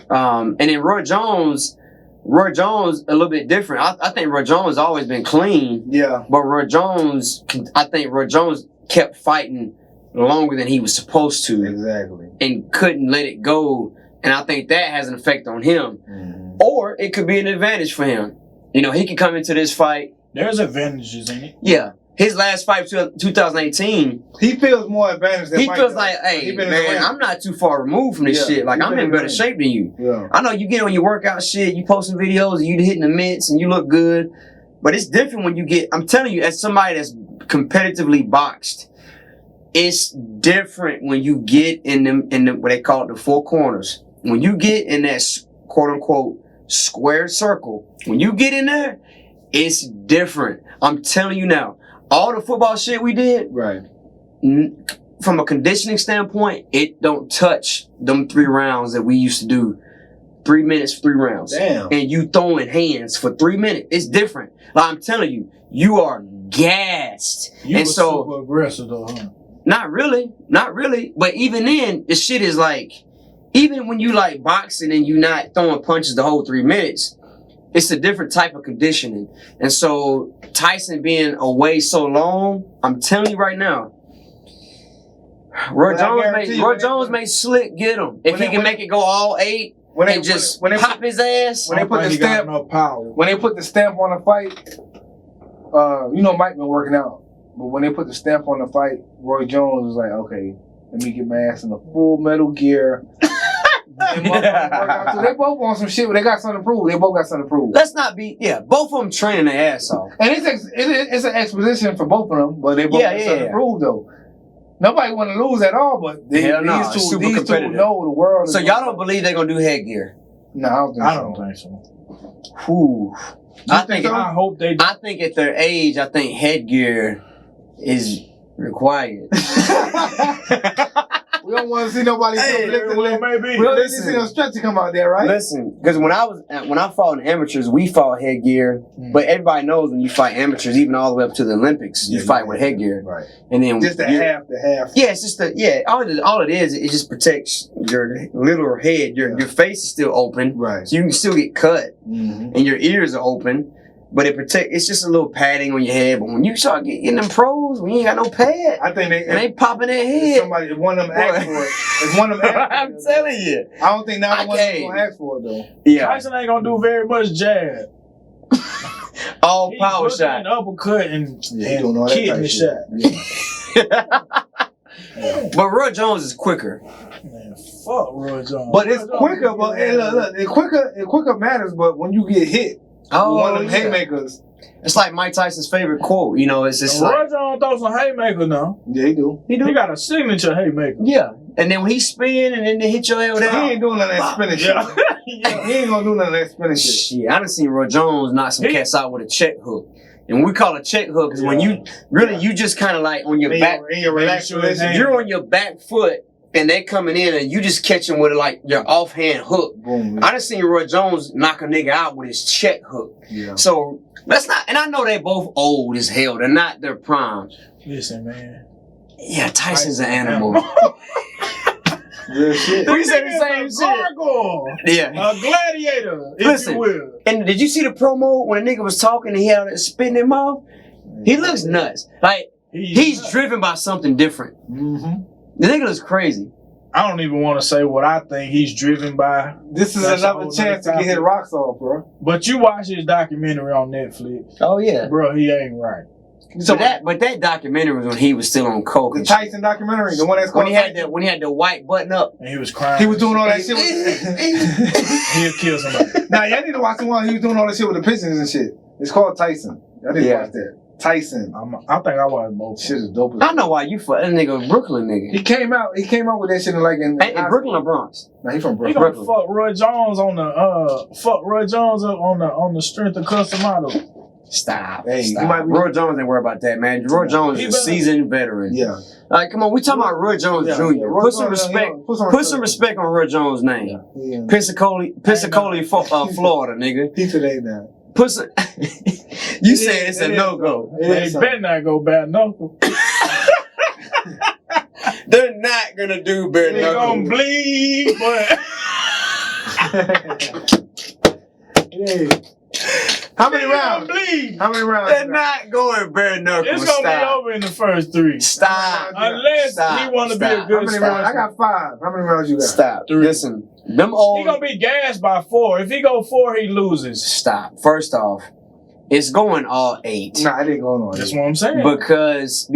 And then Roy Jones a little bit different. I think Roy Jones has always been clean. Yeah. But I think Roy Jones kept fighting longer than he was supposed to. Exactly. And couldn't let it go. And I think that has an effect on him. Mm-hmm. Or it could be an advantage for him. You know, he could come into this fight. There's advantages in it. Yeah. His last fight, 2018, He feels more advantage than he Mike feels does. like, hey, He been in the man, ring. I'm not too far removed from this Yeah, shit. Like, he I'm been in in the better ring. shape than you. Yeah. I know you get on your workout shit, you posting videos, and you hitting the mitts, and you look good. But it's different when you get, I'm telling you, as somebody that's competitively boxed, it's different when you get in the what they call it, the four corners. When you get in that quote unquote square circle, when you get in there, it's different. I'm telling you now, all the football shit we did, Right. From a conditioning standpoint, it don't touch them 3 rounds that we used to do. 3 minutes for 3 rounds. Damn. And you throwing hands for 3 minutes. It's different. Like I'm telling you, you are gassed. You and was so super aggressive though, huh? not really. But even then, the shit is like, even when you like boxing and you not throwing punches the whole 3 minutes, it's a different type of conditioning. And so Tyson being away so long, I'm telling you right now, Roy Jones may slick get him if he can make it go all 8 and just pop his ass. When they put the stamp, when they put the stamp on the fight, you know Mike been working out, but when they put the stamp on the fight, Roy Jones was like, okay, let me get my ass in the full metal gear. So they both want some shit, but they got something to prove. They both got something to prove. Let's not be, both of them training their ass off. And it's an exposition for both of them, but they both got something to prove though. Nobody want to lose at all, but these two know the world. So y'all don't believe they're gonna do headgear? No, I don't think so. Whew. I hope they do. I think at their age, I think headgear is required. We don't want to see nobody. We don't see no stretcher come out there, right? Listen, because when I fought in amateurs, we fought headgear. But everybody knows when you fight amateurs, even all the way up to the Olympics, you fight with headgear. Right. And then just the half. Yeah, it's just all it is. It just protects your little head. Your face is still open, right? So you can still get cut, and your ears are open. But it's just a little padding on your head. But when you start getting them pros, when you ain't got no pad, I think they popping their head. If one of them asks for it, if one of them asks I'm telling you. I don't think not one of them gonna ask for it though. Yeah. Tyson ain't gonna do very much jab. All power shot. An uppercut and kidney shot. But Roy Jones is quicker. Man, fuck Roy Jones. But it's quicker. But it quicker matters. But when you get hit. One of them haymakers. It's like Mike Tyson's favorite quote. It's just Roy Jones throws some haymakers now. Yeah, he do. He got a signature haymaker. Yeah. And then when he spin and then they hit your head with that. He ain't doing none of that spinning shit. He ain't gonna do none of that spinning shit. Shit, I done seen Roy Jones knock some cats out with a check hook. And we call a check hook because when you just kind of like on your back. In your relaxed position. You're on your back foot. And they coming in and you just catch them with like your offhand hook. Boom, I done seen Roy Jones knock a nigga out with his check hook. Yeah. So let's not, and I know they both old as hell. They're not their prime. Listen, man. Yeah, Tyson's an animal. Real shit. We said the same shit. Gargoyle. Yeah. A gladiator, if you will. And did you see the promo when a nigga was talking and he had a spit in his mouth? He looks nuts. Like, he's driven by something different. Mm-hmm. The nigga looks crazy. I don't even want to say what I think he's driven by. This is another chance to get his rocks off, bro. But you watch his documentary on Netflix. Oh, yeah. Bro, he ain't right. So but that documentary was when he was still on coke. The Tyson documentary, the one that's called when he had the white button up. And he was crying. He was doing all that shit. He'll kill somebody. Nah, y'all need to watch the one he was doing all that shit with the pigeons and shit. It's called Tyson. Y'all need to watch that. Tyson. I think I watched both. Shit is dope. I know why you fuck that nigga, Brooklyn nigga. He came out with that shit in Brooklyn or Bronx? Nah, he from Brooklyn. He gonna fuck Roy Jones on the strength of custom model. Stop. Hey, stop. Roy Jones ain't worry about that, man. Roy Jones is a seasoned veteran. Yeah. Like, come on, we talking about Roy Jones Jr. Yeah. Put some respect. Put some respect on Roy Jones' name. Yeah. Pensacola, Florida, nigga. He today now. Put some. You said it's a no-go. They better not go bad knuckle. They're not gonna do bare knuckle. They're gonna bleed, but. Hey. How many rounds? How many rounds? They're not going bare knuckle. It's gonna be over in the first 3. Stop. Unless he want to be a good sportsman. I got 5. How many rounds you got? Stop. 3. Listen, them old. He gonna be gassed by 4. If he go 4, he loses. Stop. First off, it's going all 8. Nah, it ain't going on. That's what I'm saying. Because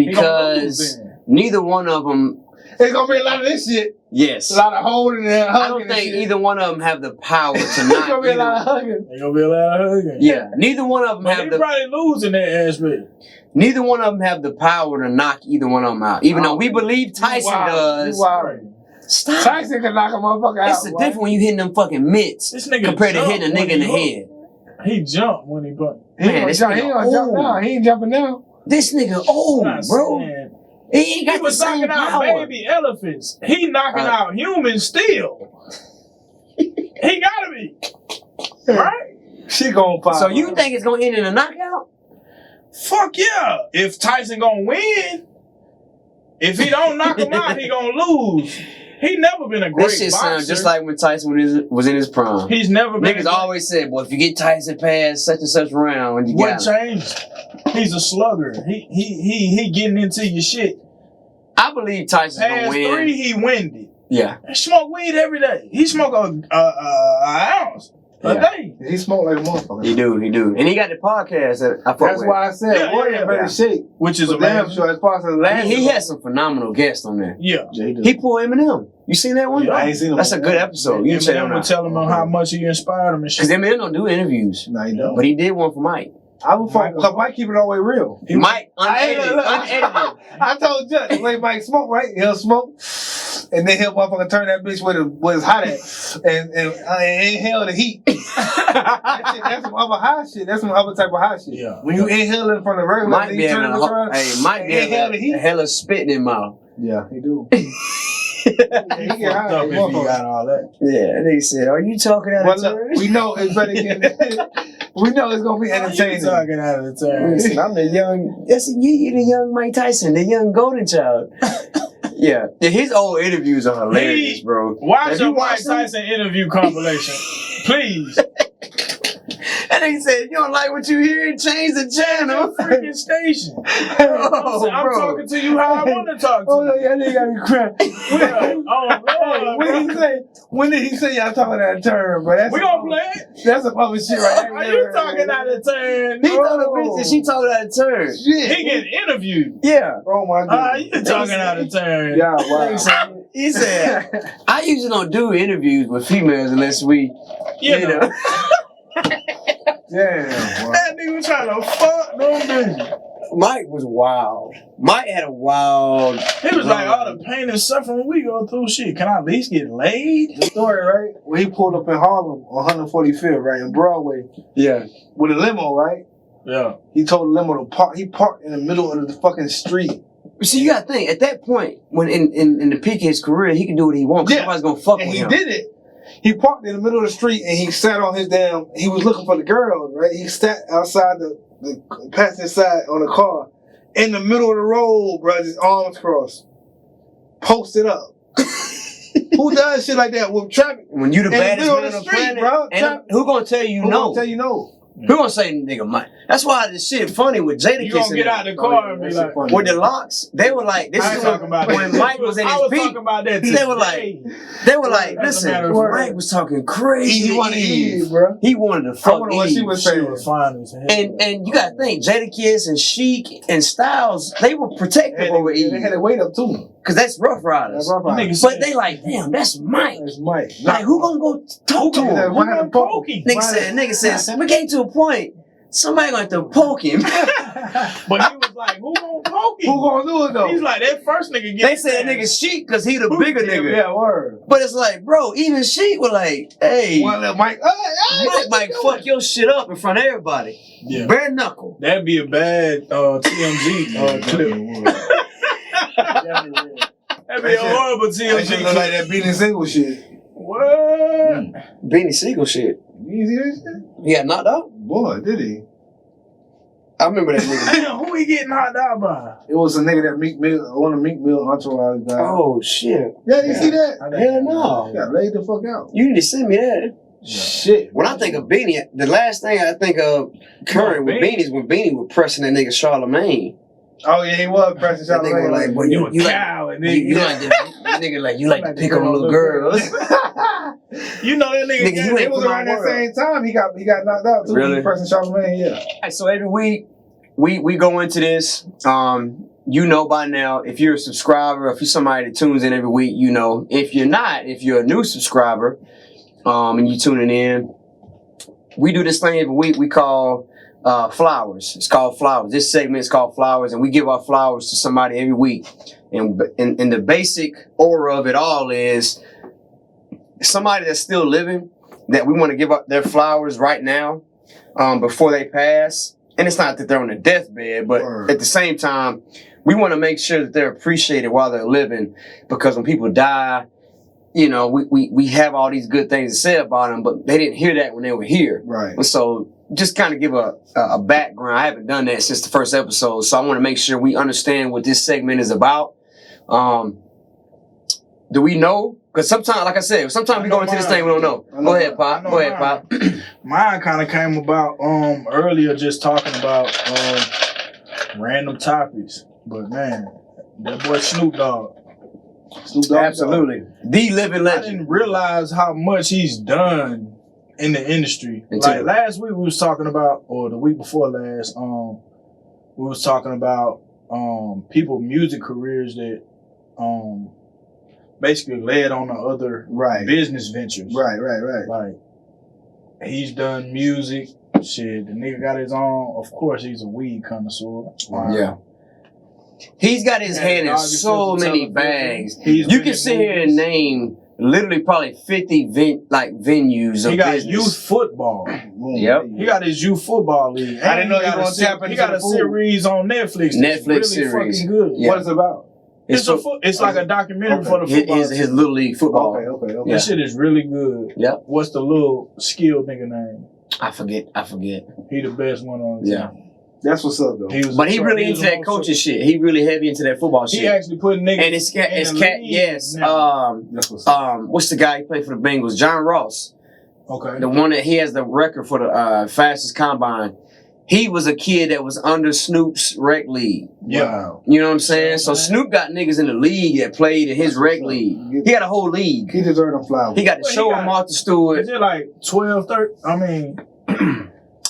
neither one of them. It's gonna be a lot of this shit. Yes. A lot of holding and hugging. I don't think either one of them have the power to not. It's gonna be a lot of hugging. It's gonna be a lot of hugging. Yeah. Neither one of them have the. He probably losing that aspect. Neither one of them have the power to knock either one of them out. Even though we believe Tyson does. Stop. Tyson can knock a motherfucker out. It's the difference when you hitting them fucking mitts compared to hitting a nigga in the head. He jumped when he bumped. He ain't jump now. He ain't jumping now. This nigga old, bro. He ain't got the same knocking power. out baby elephants. He knocking out humans still. He gotta be. Right? She gonna pop. So you think it's gonna end in a knockout? Fuck yeah. If Tyson gonna win, if he don't knock him out, he gonna lose. He never been a great boxer. This shit sounds just like when Tyson was in his prime. He's never been. Niggas always said, boy, if you get Tyson past such and such round, you got what changed? He's a slugger. He getting into your shit. I believe Tyson's gonna Past win. 3, he winded. Yeah. He smoke weed every day. He smoke an ounce a day. He smoked like a motherfucker. He do. And he got the podcast that I fuck That's with. why I said Warrior better shape. Which is But damn amazing. sure as far as the last He had some phenomenal guests on there. Yeah. He pulled Eminem. You seen that one? Yeah. I ain't seen him. That's a good episode. You can say that Eminem was telling him how much he inspired him and Because shit. Eminem don't do interviews. No, he don't. But he did one for Mike. I would fuck because Mike keep it all the way real. Mike, unedited. I told Judge, the way Mike smoke, right? He'll smoke, and then he'll motherfucker turn that bitch where it's hot at, and inhale the heat. That shit, that's some other high shit. That's some other type of high shit. Yeah. When you inhale it from the regular, Mike then be you turn having it around. Mike be inhale the having heat. a hella spit in his mouth. Yeah, he do. He He get high. fucked up if he got all that. Yeah, and he said, "Are you talking out But of look, turn?" we know it's better than. We know it's gonna be You entertaining. talking out of the turn. Listen, I'm the young. Yes, you the young Mike Tyson, the young golden child. Yeah, his old interviews are hilarious, bro. Watch Have a you Mike watched them? Tyson interview compilation. Please. And he said, "You don't like what you hear? Change the channel." Freaking station. Oh, I'm bro. talking to you how I want to talk to Oh no, you. yeah, they got me crying. Oh, When did he say? When did he say y'all talking out of turn? But that's we gonna play it. That's some other shit right there. Are you talking out of turn? He told the bitch that she talking out of turn. Shit. He getting interviewed. Yeah. Oh my god. You talking out of turn. Yeah, wow. He said, "I usually don't do interviews with females unless we, You know. Damn. Wow. That nigga trying to fuck them bitches. Mike was wild. Mike had a wild. He was like, all the pain and suffering we go through, shit. Can I at least get laid? The story, right? When he pulled up in Harlem on 145th, right, in Broadway, Yeah. with a limo, right? Yeah. He told the limo to park. He parked in the middle of the fucking street. See, you gotta think, at that point, when in the peak of his career, he can do what he wants. Yeah. Nobody's gonna fuck And with he him. did it. He parked in the middle of the street and he sat on his damn. He was looking for the girls, right? He sat outside the passenger side on the car in the middle of the road, bro. His arms crossed, posted up. Who does shit like that with traffic? When you the In the baddest middle man of on the the street, planet, bro. and who gonna tell you Who no? gonna tell you no? Who gonna say nigga Mike? That's why this shit funny with Jada You gonna kissing get him. out the car and be like, With the locks, they were like, this I is ain't talking about when that. Mike was in I his was peak. talking about that They were today. like, As a listen, matter of fact. Mike was talking crazy. He wanted Eve. Eve, bro. He wanted to I fuck wonder what she Eve. was She saying. was fine as hell. And you gotta think, Jadakiss and Chic and Styles, they were protective over They had Eve. to wait up too. Cause that's Rough Riders. That's rough. Nigga Niggas, said- But they like, damn, that's Mike. that's Mike. Like, who gonna go talk to Who him? gonna- Who gonna poke him? Nigga said, we came to a point, somebody gonna have to poke him. But he was like, who gonna poke him? Who gonna do it though? He's like, that first nigga get They said nigga Chic cause he the bigger nigga. Yeah, word. But it's like, bro, even Chic was like, hey, One little Mike. Hey, Mike fuck your shit up in front of everybody. Yeah. Bare knuckle. That'd be a bad TMZ clip. That'd be a horrible That shit TMZ look like clip. that beating single shit. What? Beanie Siegel shit. You see that shit? He got knocked out? Boy, did he? I remember that nigga. Damn, who he getting knocked out by? It was a nigga that Meek Mill, one of Meek Mill entourage guys. Oh shit. Yeah, you see that? Hell no. Got laid the fuck out. You need to send me that. Shit. When I think of Beanie, the last thing I think of current with Beanie is when Beanie was pressing that nigga Charlemagne. Oh yeah, he was pressing That nigga was like, boy, You a you like, coward, you nigga. like to, that nigga like, you like to pick on little girls. You know that nigga. Nigga, you It ain't was from my around that world. same time he got knocked out too. Really? He pressing Charlemagne, yeah. Alright, so every week we go into this. You know by now, if you're a subscriber, if you're somebody that tunes in every week, you know. If you're not, if you're a new subscriber, and you tuning in, we do this thing every week we call flowers. It's called flowers. This segment is called flowers, and we give our flowers to somebody every week. And the basic aura of it all is somebody that's still living that we want to give up their flowers right now before they pass. And it's not that they're on a deathbed, but at the same time, we want to make sure that they're appreciated while they're living, because when people die, you know, we have all these good things to say about them, but they didn't hear that when they were here. Right. And so just kind of give a background. I haven't done that since the first episode, so I want to make sure we understand what this segment is about. Do we know? Because sometimes, like I said, sometimes we go into this thing we don't know. Go ahead, Pop. Go ahead, Pop. Mine kind of came about earlier, just talking about random topics. But man, That boy Snoop Dogg. Snoop Dogg. Absolutely. The living I legend. didn't realize how much he's done in the industry. Like last week we was talking about, or the week before last, we was talking about people music careers that basically led on to other business ventures. Right. Like he's done music. Shit, the nigga got his own. Of course, he's a weed connoisseur. Yeah. He's got his hand in so many bags. You can sit here and name literally probably 50 venues of He got business. youth football. Yep. He got his youth football league. I didn't know he was gonna tap into He got the a food. series on Netflix. Netflix really series. fucking good. Yeah. What is it about? It's like a documentary for the football. His little league football. Okay. Yeah. That shit is really good. Yep. What's the little skilled nigga name? I forget. He the best one on the team. That's what's up though. But he really into that coaching shit. He really heavy into that football shit. He actually put niggas and it's cat. Yes. That's what's up. What's the guy who played for the Bengals? John Ross. Okay. The one that he has the record for the fastest combine. He was a kid that was under Snoop's rec league. Yeah. Wow. You know what I'm saying? So Snoop got niggas in the league that played in his rec league. He got a whole league. He deserved them flowers. He got to show him Martha Stewart. Is it like 12, 13? I mean,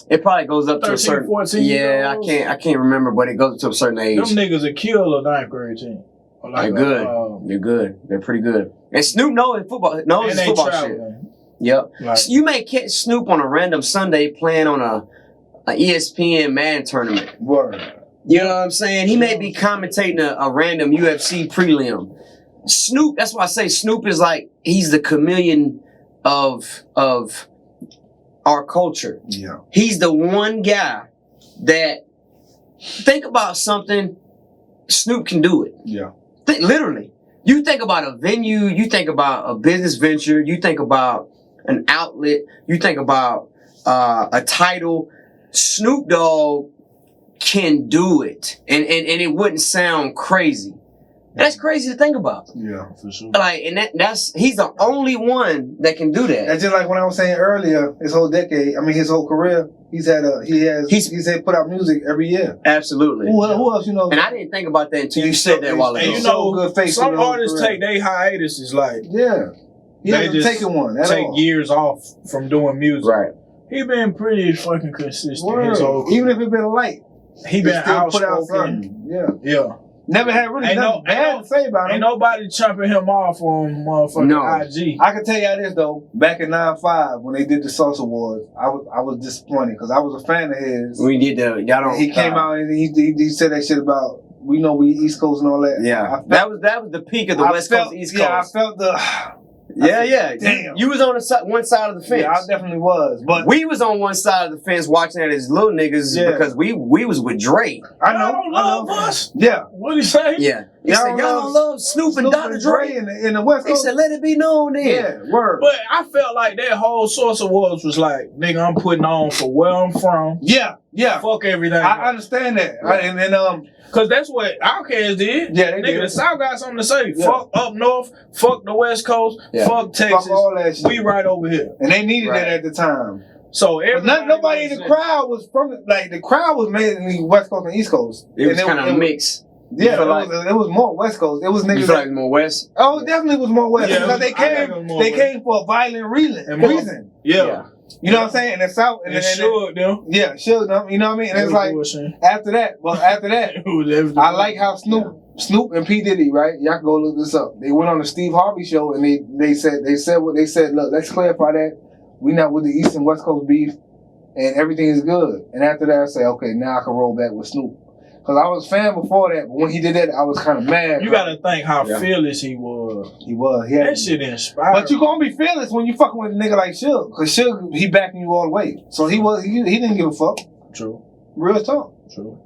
it probably goes up 13, to a certain 14 Yeah, years I can't remember, but it goes to a certain age. them niggas a kill a ninth grade team. Or They're like good. They're good. They're pretty good. And Snoop knows his football shit. Yep. Like, You may catch Snoop on a random Sunday playing on a ESPN Madden tournament. Word. You know what I'm saying? He may be commentating a random UFC prelim. Snoop, that's why I say Snoop is like, he's the chameleon of our culture. Yeah. He's the one guy that think about something, Snoop can do it. Yeah. Literally. You think about a venue, you think about a business venture, you think about an outlet, you think about a title. Snoop Dogg can do it. And it wouldn't sound crazy. That's crazy to think about. Yeah, for sure. Like, and that's he's the only one that can do that. That's just like when I was saying earlier, his whole career, he put out music every year. Absolutely. Who else you know? And I didn't think about that until you said that while ago. And you So know, good face some in the whole artists career. take their hiatuses like Yeah. He They hasn't just taken one at take all. years off from doing music. Right. He been pretty fucking consistent. Word. His whole Even if it been light, he been still put out outspoken. something. Yeah. Yeah. Never had really nothing bad to say about him. Ain't nobody chopping him off on motherfucking IG. I can tell y'all this though. Back in 9-5 when they did the Sauce Awards, I was disappointed because I was a fan of his. We did the y'all don't. He came out and he said that shit about we East Coast and all that. Yeah, that was the peak of the West Coast East Coast. Yeah, I felt the. Yeah. Damn. You was on one side of the fence. Yeah, I definitely was. But we was on one side of the fence watching it as little niggas because we was with Dre. I know. Y'all don't love us. Yeah. What he say? Yeah. He said, y'all don't love Snoop and Dr. Dre in the West Coast. He said, let it be known then. Yeah, word. But I felt like that whole Source Awards was like, nigga, I'm putting on for where I'm from. Yeah. Fuck everything. I understand that. Yeah. Cause that's what Outkast did. Yeah, they nigga, did. the South got something to say. Yeah. Fuck up north. Fuck the West Coast. Yeah. Fuck Texas. Fuck all that shit. We right over here. And they needed that at the time. So Nobody in the crowd was from the crowd was mainly West Coast and East Coast. It was kind of a mix. Yeah, it was more West Coast. It was niggas. You feel like it was more West? Oh, it definitely was more West. Yeah, because they came for a violent reason. Yeah. You know what I'm saying? And the South and Suge them. Yeah, Suge them. You know what I mean? And it's like after that, I like how Snoop and P. Diddy, right? Y'all can go look this up. They went on the Steve Harvey show and they said what they said. Look, let's clarify that we not with the East and West Coast beef, and everything is good. And after that, I say, okay, now I can roll back with Snoop. Because I was a fan before that, but when he did that, I was kind of mad. You gotta think how fearless he was. He was. That shit inspired. But you gonna be fearless when you fucking with a nigga like Suge. Because Suge, he backing you all the way. So he didn't give a fuck. True. Real talk. True.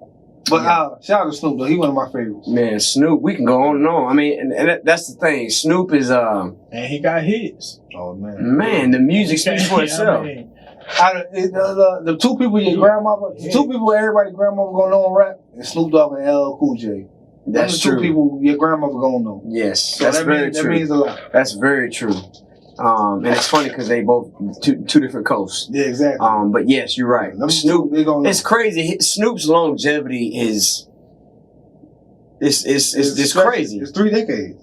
But shout out to Snoop though. He one of my favorites. Man, Snoop, we can go on and on. I mean, and that's the thing. Snoop is and he got hits. Oh man. Man, the music speaks for itself. I mean, the two people your grandmother, the two people everybody grandmother gonna know on rap is Snoop Dogg and LL Cool J. That's the true. two people your grandmother gonna know. Yes, so that's very true. That means a lot. That's very true. And it's funny because they both two different coasts. Yeah, exactly. But yes, you're right. Snoop, it's crazy. Snoop's longevity is It's crazy. It's 3 decades.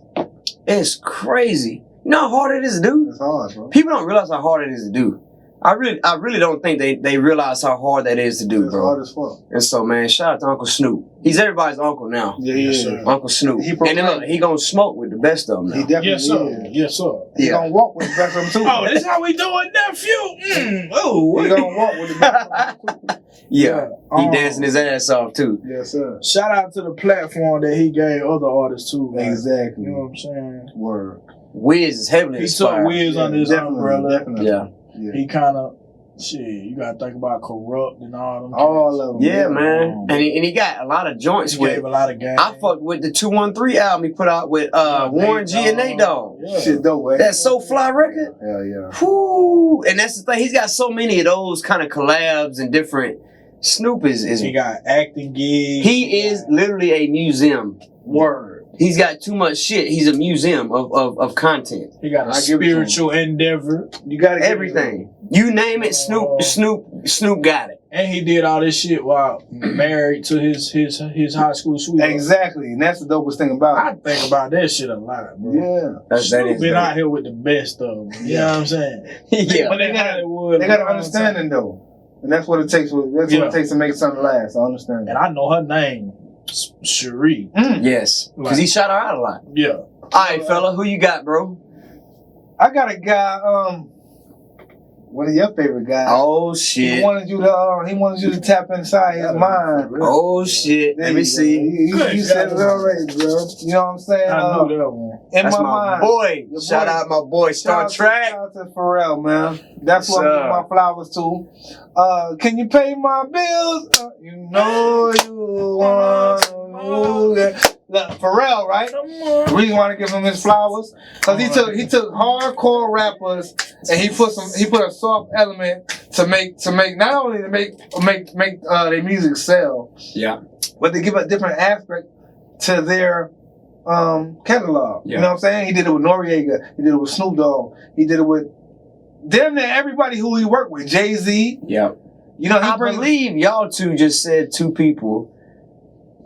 It's crazy. You know how hard it is to do? It's hard, bro. People don't realize how hard it is to do. I really don't think they realize how hard that is to do, It's bro. hard as fuck. And so, man, shout out to Uncle Snoop. He's everybody's uncle now. Yeah, yeah. Uncle Snoop. He And then look, proclaimed- he gonna smoke with the best of them now. He definitely Yes, sir. is. Yes, sir. He Yeah. gonna walk with the best of them too. Oh, this how we do it, nephew. Oh, He gonna walk with the best of them too. Yeah. He Um, dancing his ass off, too. Yes, sir. Shout out to the platform that he gave other artists too. Like, Exactly. You know what I'm saying? Word. Wiz is heavily He took inspired. Wiz under his umbrella. Definitely. Yeah. Yeah. He kind of you gotta think about Corrupt and all them. All of them. Yeah, man. And he got a lot of joints He with. gave a lot of game. I fucked with the 213 album he put out with Warren G and Nate Dogg. Yeah. Shit dope, eh? That So Fly record. Hell yeah. Whoo! And that's the thing. He's got so many of those kind of collabs and different. Snoop is He got acting gigs. he is literally a museum. Word. He's got too much shit. He's a museum of content. He got a I give it to him. spiritual endeavor, You gotta get Everything. You name it, Snoop got it. and he did all this shit while married to his high school sweetheart. Exactly. And that's the dopest thing about I it. think about that shit a lot, bro. Yeah. That Snoop is been dope. out here with the best of them. You know what I'm saying? Yeah. But they got Hollywood, They got an long understanding though. And that's what it takes. That's what Yeah. it takes to make something last. I understand. And I know her name, Cherie. Yes. Because he shot her out a lot. Yeah. All right, fella. Who you got, bro? I got a guy, one of your favorite guys. Oh, He shit. wanted you to tap inside his mind. Oh, shit. There Let me you go. see. You said it already, bro. You know what I'm saying? I knew that one. In That's my my mind. boy. Your Shout boy. out my boy, Star Trek. Shout out to Pharrell, man. That's what Yes, I give my flowers to. Can you pay my bills? You know you want to move that. Look, Pharrell, right? The reason why I give him his flowers, cause he took hardcore rappers and he put a soft element to make not only to make their music sell, Yeah. but to give a different aspect to their catalog. Yeah. You know what I'm saying? He did it with Noriega. He did it with Snoop Dogg. He did it with damn near everybody who he worked with. Jay-Z. Yeah. You know, I believe y'all two just said two people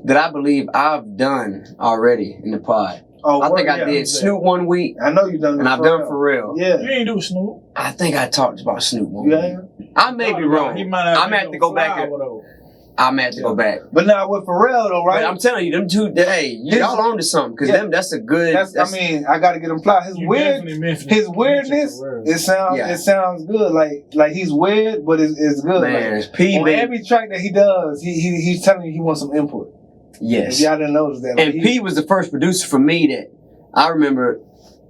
that I believe I've done already in the pod. Oh, I think word, I did Snoop one week, I know you done and I've done Pharrell. Yeah. You ain't do Snoop. I think I talked about Snoop one Yeah. week. I may be wrong. He might have I'm gonna have to go back. I'm gonna have to go back. But now with Pharrell though, right? But I'm telling you, them two. Hey, y'all on to something because Yeah. that's a good. I gotta get him fly. His weirdness, it sounds good. Like he's weird, but it's good. Man, like, it's P, on baby. every track that he does, he's telling you he wants some input. Yes. If y'all didn't notice that. And P was the first producer for me that I remember.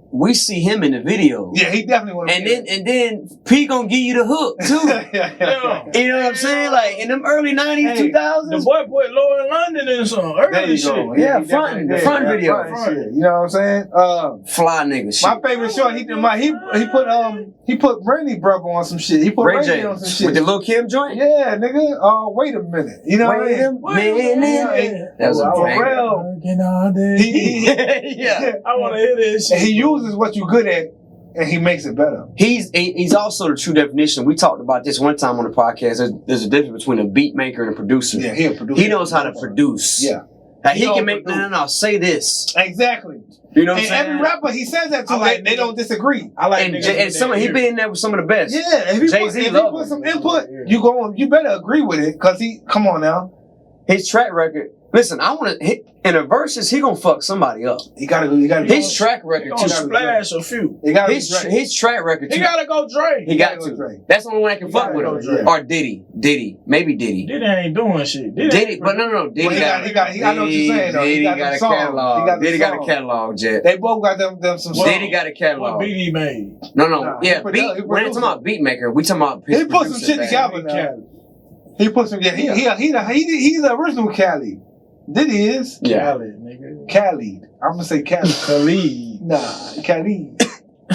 We see him in the video. Yeah, he definitely want. And then P gonna give you the hook too. Yeah. You know what I'm saying? Like in them early 90s, Hey, 2000s. The boy put Law in London in some There early you shit. go. Yeah, he front definitely did. front Yeah, video. front shit. You know what I'm saying? Fly nigga shit. My favorite short, he put Brandy brother on some shit. He put Ray Brandy J on some shit. with the Lil Kim joint. Yeah, nigga. Wait a minute. You know what I mean? That was a banger. Pharrell. Working all day. Yeah. I want to hear this shit. And he uses what you're good at, and he makes it better. He's also the true definition. We talked about this one time on the podcast. There's a difference between a beat maker and a producer. Yeah, he'll produce. He knows how to produce. Yeah. Like he He can make overproduce. no, say this. Exactly. You know what I'm And saying? every rapper he says that to, I like they don't disagree. I like And, niggas and with some that he ear. been in there with some of the best. Yeah, if he Jay-Z put love some him. input, Yeah. you better agree with it, cause come on now, His track record. Listen, I want to hit in a verses. He gonna fuck somebody up. you gotta. His track He record gonna too. splash a few. You gotta. His track record He too. gotta go Dre. He got gotta go to. Dre. That's the only one that can He fuck gotta with go him. Dre. Or Diddy, maybe Diddy. Diddy ain't doing shit. Diddy, but no. Diddy Well, got. I know what you're saying though. Diddy He got got a them songs. He catalog. got the Diddy got a songs. catalog, Jet. They both got them some songs. Diddy got a What catalog. beat he made? No, Nah, yeah, he produ- beat. he We ain't produced talking about beat maker. We talking about his He put some producer shit bag. together now. He put some. Yeah, he's the original Cali. Diddy is Yeah. Khaled, nigga. Khalid. I'm gonna say Khalid. Khalid. Nah, Khalid.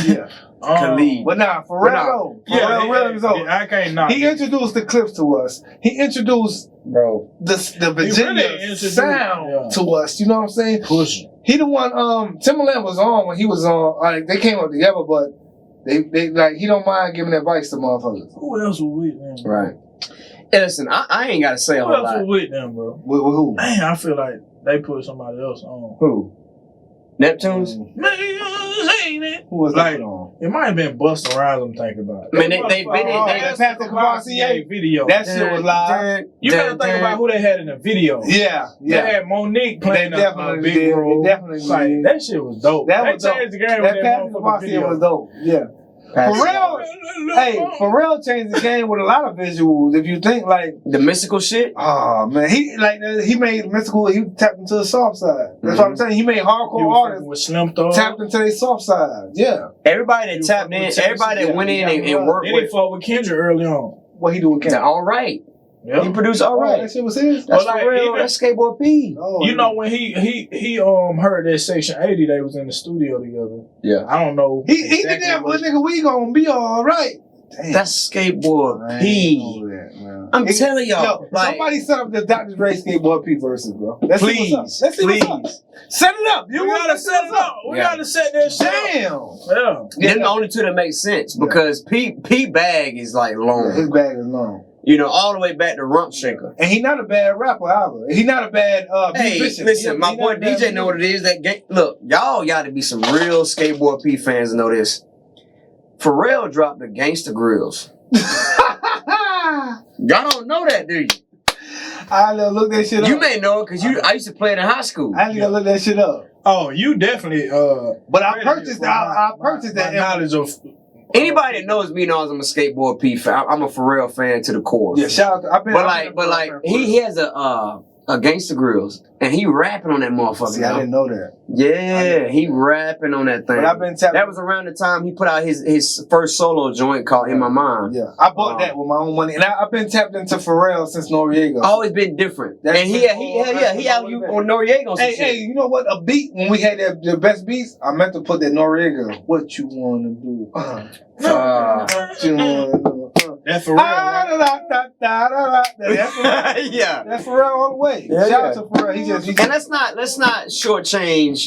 Yeah, Khalid. but nah, Pharrell. Pharrell is over. I can't knock He it. introduced the clips to us. He introduced Bro. the Virginia really introduced- sound yeah. to us. You know what I'm saying? Pushing. He the one. Timberland was on when he was on. Like they came up together, but they like he don't mind giving advice to motherfuckers. Who else was with him? Right. listen, I ain't gotta say a Who whole else lot. was with them, bro? With who? Man, I feel like they put somebody else on. Who? Neptunes? Man, ain't it? Who was Like, that on? it might have been Busta Rhymes, I'm thinking about. Man, they've been in. That's They the Cavassier video. That shit was live. You gotta think about who they had in the video. Yeah, They had Monique playing They definitely a big did. role. They definitely Like, did. that shit was dope. That They was dope. changed the game That with that Pastor motherfucking Cavassier video. was dope. Yeah. Pharrell, hey, Pharrell changed the game with a lot of visuals. If you think like The mystical shit? oh man, he made mystical. He tapped into the soft side. That's what I'm saying. He made You hardcore was artists fucking with Snoop Dogg. tapped into their soft side. Yeah. Everybody that You tapped fucking in, with everybody that Texas, went in yeah, and worked Then he with. fought with Kendrick early on. What he do with Kendrick? All right. Yep. He produced all Oh, right. that shit was his. That's But, like, for real. even- That's Skateboard P. Oh, You know when he heard that Section 80, they was in the studio together. Yeah. I don't know. he did exactly that, what- but nigga, we gonna be all right. Damn. That's Skateboard I ain't P. know that, man. I'm telling y'all. Yo, like, somebody set up the Dr. Dre Skateboard P verses, bro. Let's see please, what's up. Let's see what's up. please. Set it up. You We want gotta set it up. We Yeah. gotta set that shit up. Damn. Yeah. Them the only two that make sense because P bag is like His long. bag is long. You know, all the way back to Rump Shaker. And he not a bad rapper either. He not a bad Hey, musician. listen, He my not boy a bad DJ know what it is. That game. Look, y'all got to be some real Skateboard P fans to know this. Pharrell dropped the Gangsta Grills. Y'all don't know that, do you? I had to look that shit up. You may know it because I used to play it in high school. I had to go look that shit up. Oh, you definitely. But I purchased that my knowledge of. Anybody that knows me knows I'm a Skateboard P fan. I'm a Pharrell fan to the core. Yeah, shout out to, I've been But like, he has a Gangsta Grills and he rapping on that motherfucker. See, I didn't know that. Yeah, he rapping on that thing. But I've been tapping. That was around the time he put out his first solo joint called In My Mind. Yeah, I bought that with my own money, and I've been tapped into Pharrell since Noriega. Always been different. That's and he out you on Noriega on some Hey, shit. you know what? A beat when we had the best beats, I meant to put that Noriega. What you wanna do? What you wanna do? That's for real. Right? That's Pharrell. Yeah. That's Pharrell all the way. Yeah, Shout yeah. out to Pharrell. He just And let's not shortchange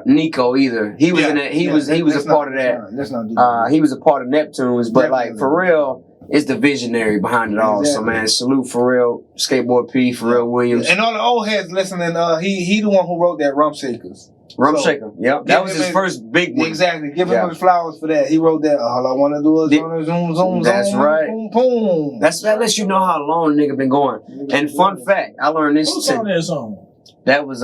Nico either. He was in that. He was a part of that. Let's not do that. He was a part of Neptunes, but like Definitely. Pharrell is the visionary behind it all. So Exactly. man, salute Pharrell, Skateboard P, Pharrell Williams, And all the old heads listening, he the one who wrote that Rump Shakers. Rump So, Shaker. Yep, that was his first big one. Exactly. Give him Yeah. his flowers for that. He wrote that. All I want to do is The- wanna zoom, zoom, That's zoom, right. boom, boom. That lets you know how long the nigga been going. And fun fact, I learned this. Who's on that song? That was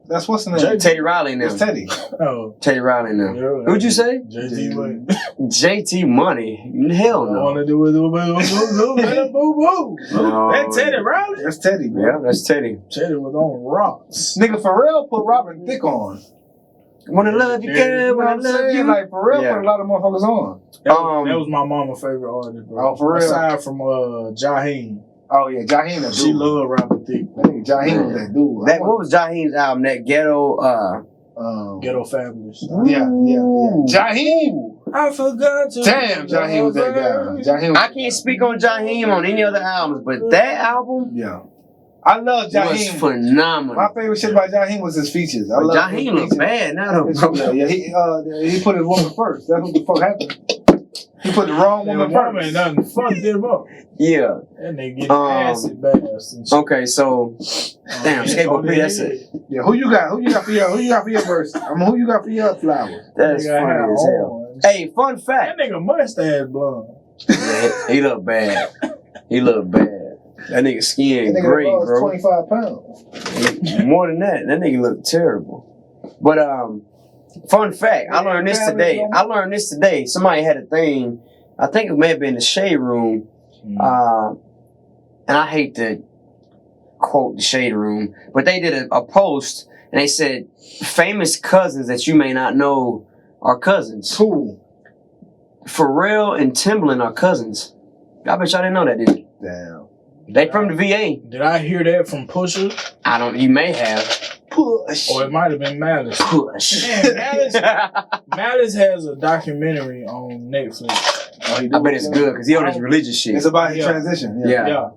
That's what's the name? Teddy Riley and It's them. Teddy. Oh, Teddy Riley and them. yeah, Who'd you say? JT Money. JT Money. Hell I no. wanna do it, boo boo. No. That Teddy Riley. That's Teddy, bro. Yeah, that's Teddy. Teddy was on rocks. Nigga, Pharrell put Robin Thicke on. Wanna love you, You girl. know what Wanna I'm love saying? you. Like, Pharrell Yeah. put a lot of motherfuckers on. That was my mama's favorite artist, bro. Oh, for real? Aside from Jaheim. Oh, yeah, Jaheim, that dude. She loved Robert Thicke. Hey, Jaheim was that dude. That what was Jaheim's album? That Ghetto. Ghetto Fabulous. Yeah. Jaheim. I forgot to. Damn, Jaheim was that guy. Jaheim. I can't speak on Jaheim on any other albums, but that album Yeah. I love was Jaheim. phenomenal. My favorite shit about Jaheim was his features. I love his Jaheim look features. bad now, though, bro. Yeah, he put his woman first. That's what the fuck happened. He put the wrong woman Woman first. done fucked him up. Yeah. That nigga getting acid baths and shit. Okay, so damn, Skateboard P. That's it. Yeah, who you got for your verse? I mean, who you got for your flowers? That's Nigga had funny as hell. horns. Hey, fun fact. That nigga mustache blonde. Yeah, he look bad. He look bad. That nigga skin That nigga great, lost bro. 25 pounds. More than that, that nigga look terrible. But fun fact, I learned this today. Somebody had a thing. I think it may have been the Shade Room. And I hate to quote the Shade Room, but they did a post and they said famous cousins that you may not know are cousins. Who? Pharrell and Timbaland are cousins. I bet y'all didn't know that, did you? Damn. They from the VA. Did I hear that from Pusha? You may have. Push. Or it might have been Malice. Push. Man, Malice has a documentary on Netflix. Oh, I bet it's good because he on his religious shit. It's about his Yeah. transition. Yeah. Yeah.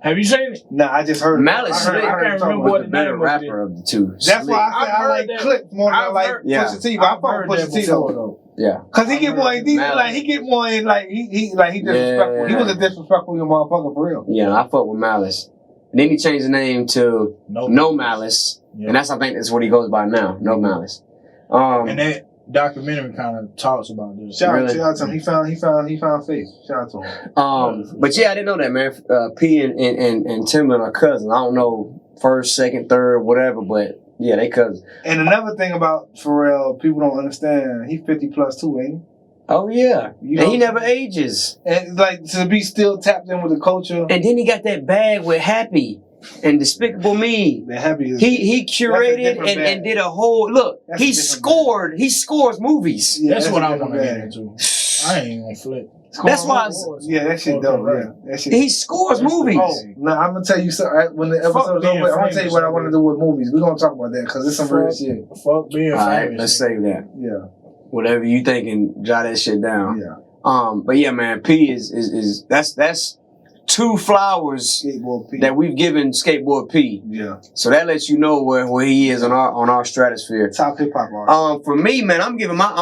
Have you seen it? Nah, I just heard. Malice I heard Slick him talking remember about what the the better name of rapper of the two. That's Slick. why I said I've I heard like that. Clip more than I I've like heard- Yeah. Pusha T. But I I've fuck heard with that Pusha T before, though. Yeah. Cause he get more in detail, like he disrespectful. He was a disrespectful young motherfucker for real. Yeah, I fuck with Malice. And then he changed the name to No Malice. Yeah. And I think that's what he goes by now. No Malice. And that documentary kind of talks about this. Shout out to him. He found faith. Shout out to him. But yeah, I didn't know that, man. P and Timberland are cousins. I don't know first, second, third, whatever, but yeah, they cousins. And another thing about Pharrell, people don't understand, he 50 plus too, ain't he? Oh yeah. And he never ages. And like to be still tapped in with the culture. And then he got that bag with Happy and Despicable Me. The Happy is, he curated and did a whole look. He scores movies. Yeah, that's what I want to get into. I ain't gonna flip. That's why. That shit dope. Yeah, that shit. He scores movies. Now I'm gonna tell you something. When the episode's over, I'm gonna tell you what I want to do with movies. We're gonna talk about that because it's some real shit. Fuck being famous. All right, let's save that. Yeah. Whatever you thinking, jot that shit down. Yeah. But yeah, man, P is that's 2 flowers that we've given Skateboard P. Yeah. So that lets you know where he is on our stratosphere. Top hip hop artist. For me, man, I'm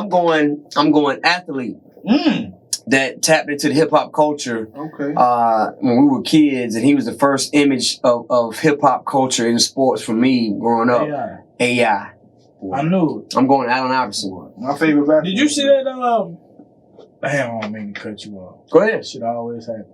going athlete. That tapped into the hip hop culture. Okay. When we were kids, and he was the first image of hip hop culture in sports for me growing up. AI. I knew it. I'm going Allen Iverson. My favorite rapper. Did you see that? Damn, I don't mean to cut you off. Go ahead. That shit always happen.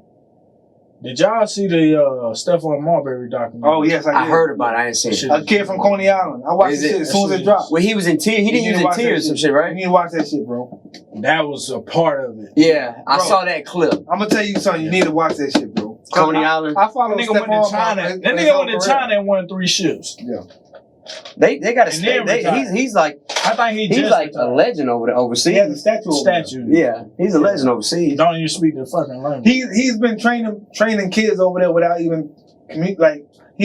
Did y'all see the Stephon Marbury documentary? Oh yes, I did. I heard about it. I didn't see it. A kid from Coney Island. I watched the shit as soon as it dropped. Well, he was in tears. He didn't use in tears or some shit, right? You need to watch that shit, bro. That was a part of it. Yeah, I saw that clip. I'm gonna tell you something. You need to watch that shit, bro. Coney Island. I follow that nigga went to China. That nigga went to China and won 3 ships. Yeah. They got to stay. He's like, I think he's like a legend overseas. He has a statue. Yeah, he's a legend overseas. Don't even speak the fucking language. He's been training kids over there without even he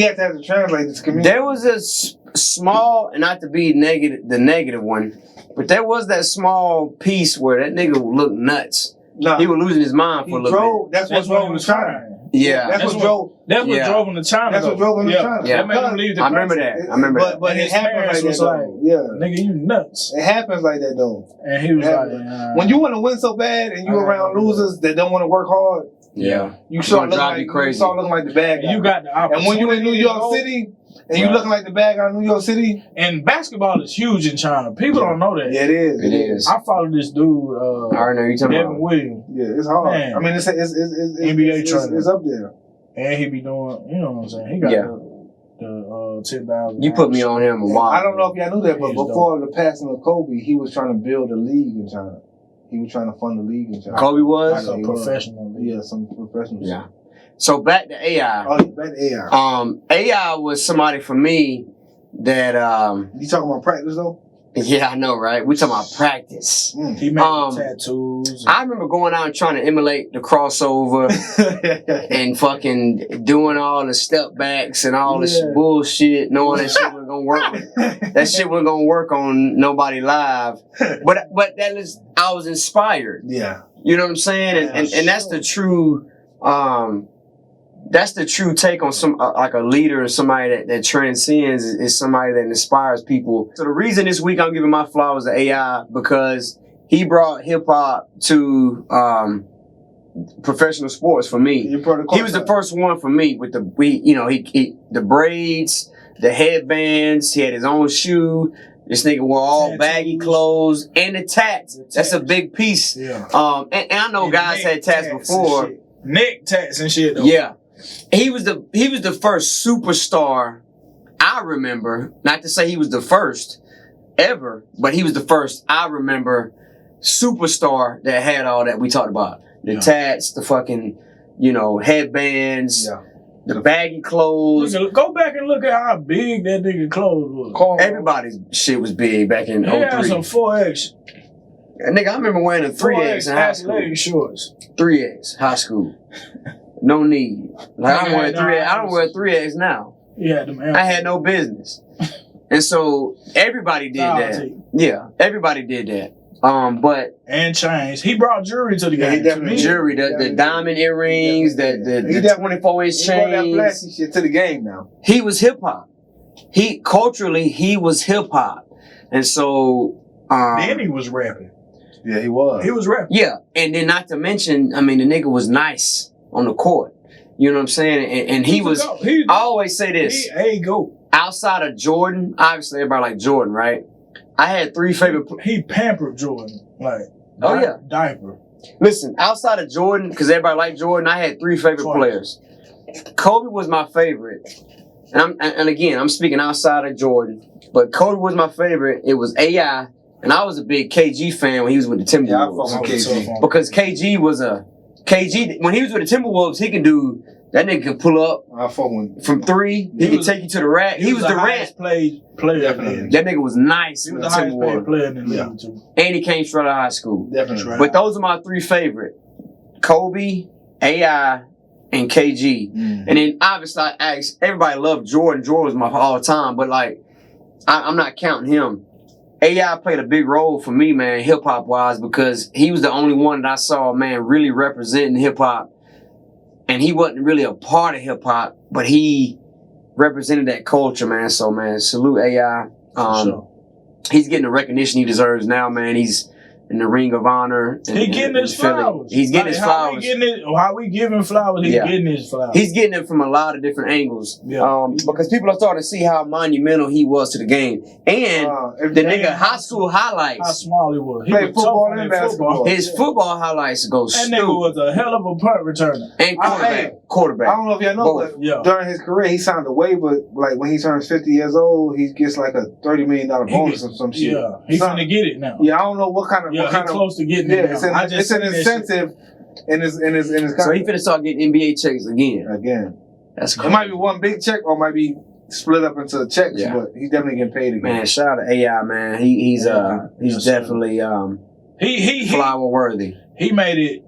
had to have to translate this community. There was a small, and not to be the negative one, but there was that small piece where that nigga looked nuts. No, he was losing his mind for a little bit. That's what drove him to China. Yeah, that's what drove him to China. That's what drove him to China. Yeah, that made him leave the I remember that. But it happens like that, though. Yeah, nigga, you nuts. It happens like that, though. And he was like, when you want to win so bad and you around losers that don't want to work hard, you start looking like the bad guy. You got the opportunity. And when you in New York City. And you looking like the bad guy in New York City? And basketball is huge in China. People don't know that. Yeah, it is. It is. I follow this dude, I already know you're talking Devin about. Williams. Yeah, it's hard. Man. I mean, it's NBA trainer. It's up there. And he be doing, you know what I'm saying? He got the 10,000. You put me on him a while. I don't know if y'all knew that, but before the passing of Kobe, he was trying to build a league in China. He was trying to fund a league in China. Kobe was? Like a professional league. Yeah, some professional. Yeah. So back to AI. Oh, back to AI. AI was somebody for me that You talking about practice though? Yeah, I know, right? We talking about practice. He made tattoos. I remember going out and trying to emulate the crossover and fucking doing all the step backs and all this bullshit, knowing that shit wasn't gonna work. That shit wasn't gonna work on nobody live. But that was, I was inspired. Yeah. You know what I'm saying? And that's the true take on some like a leader or somebody that transcends is somebody that inspires people. So the reason this week I'm giving my flowers to AI because he brought hip hop to professional sports for me. He was the first one for me with the braids, the headbands. He had his own shoe. This nigga wore all baggy clothes and the tats. That's a big piece. Yeah. And I know guys had tats before. Neck tats and shit though. Yeah. He was the first superstar I remember. Not to say he was the first ever, but he was the first I remember superstar that had all that we talked about. The tats, the fucking, headbands, the baggy clothes. Go back and look at how big that nigga clothes was. Everybody's shit was big back in 03. He had some 4X. Nigga, I remember wearing a 3X in high school. Athletic shorts. 3X, high school. No need. Like I don't wear 3X now. Yeah, I had no business. And so everybody did that. Yeah, everybody did that. And chains. He brought jewelry to the game. Jewelry, the diamond earrings, the 24-inch chains. He brought that flashy shit to the game now. He was hip hop. Culturally he was hip hop. And so then he was rapping. Yeah, he was. He was rapping. Yeah, and then not to mention, I mean, the nigga was nice on the court. You know what I'm saying? And he was. I always say this. He go. Outside of Jordan, obviously everybody like Jordan, right? I had 3 favorite. He pampered Jordan, like. Oh yeah, diaper. Listen, outside of Jordan, because everybody liked Jordan, I had 3 favorite players. Kobe was my favorite, and again, I'm speaking outside of Jordan, but Kobe was my favorite. It was AI, and I was a big KG fan when he was with the Timberwolves. Yeah, I fuck with KG. Because KG when he was with the Timberwolves, he could do. That nigga could pull up from 3. He could take you to the rack. He was the rant player. Definitely. That nigga was nice. He was the highest paid player in the league too. And he came straight out of high school. Definitely. But those are my 3 favorite: Kobe, AI, and KG. And then obviously I asked everybody loved Jordan. Jordan was my all time, but like I'm not counting him. AI played a big role for me, man, hip hop wise, because he was the only one that I saw, man, really representing hip hop. And he wasn't really a part of hip hop, but he represented that culture, man. So, man, salute AI. Sure. He's getting the recognition he deserves now, man. He's in the Ring of Honor. He getting his flowers. He's getting his flowers. How we giving flowers, he's getting his flowers. He's getting it from a lot of different angles. Yeah. Because people are starting to see how monumental he was to the game. And the nigga high school highlights. How small he was. He played football and basketball. His football highlights go stupid. That nigga was a hell of a punt returner. And quarterback. I don't know if y'all know, but during his career, he signed a waiver. Like when he turns 50 years old, he gets like a $30 million bonus or some shit. Yeah, he's gonna get it now. Yeah, I don't know what kind of. Yeah, he's close to getting it. Yeah, it's an incentive in his contract. So he finna start getting NBA checks again. That's crazy. It might be one big check or it might be split up into checks, but he's definitely getting paid again. Man, shout out to AI, man. He's definitely he flower worthy. He made it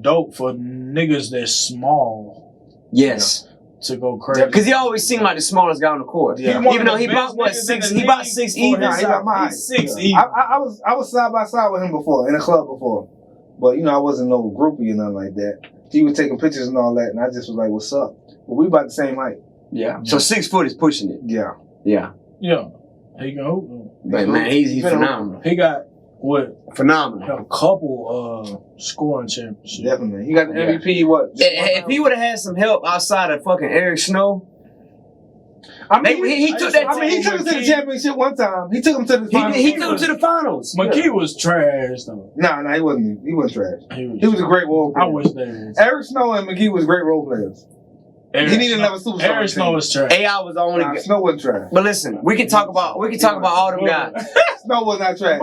dope for niggas that's small. Yes. To go crazy. Because he always seemed like the smallest guy on the court. Yeah. Even though he bought 6 even. He got my height. 6 even. I was side by side with him before, in a club before. But, I wasn't no groupie or nothing like that. He was taking pictures and all that, and I just was like, what's up? But we about the same height. Yeah. So 6 foot is pushing it. Yeah. Yeah. He can hoop. But, man, he's phenomenal. He got phenomenal. A couple scoring championships. Definitely. He got the MVP, If he would have had some help outside of fucking Eric Snow. He took him to the championship one time. He took him to the finals. He took him to the finals. McKee was trash though. Nah, he wasn't. He wasn't trash. He was a great role player. I wish there. Eric Snow and McKee was great role players. He needed another superstar. Eric Snow was trash. AI was the only. Snow wasn't trash. But listen, we can talk about all them guys. Snow was not trash.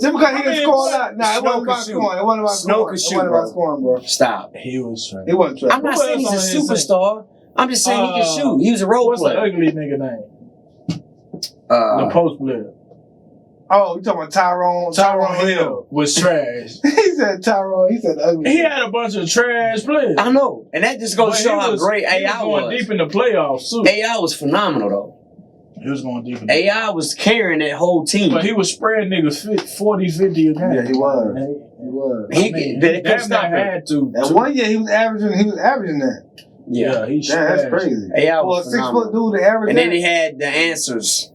Just because he didn't score a lot. Nah, it wasn't about scoring. It wasn't about Snow scoring. could It shoot, wasn't about scoring, bro. Stop. He was trash. He wasn't trash. I'm not saying he's a superstar. I'm just saying he can shoot. He was a role player. What's the ugly nigga name? The post player. Oh, you talking about Tyrone? Tyrone Hill was trash. He said Tyrone. He said ugly. He had a bunch of trash players. I know. And that just goes to show how great AI was. Going deep in the playoffs, too. AI was phenomenal, though. He was going deep in the AI was carrying that whole team. But he was spreading niggas 40, 50 a game. Yeah, he was. He was. They couldn't stop him. Had to. That 1 year, he was averaging that. Yeah, that's crazy. AI was a 6 foot dude, the average. And then he had the answers,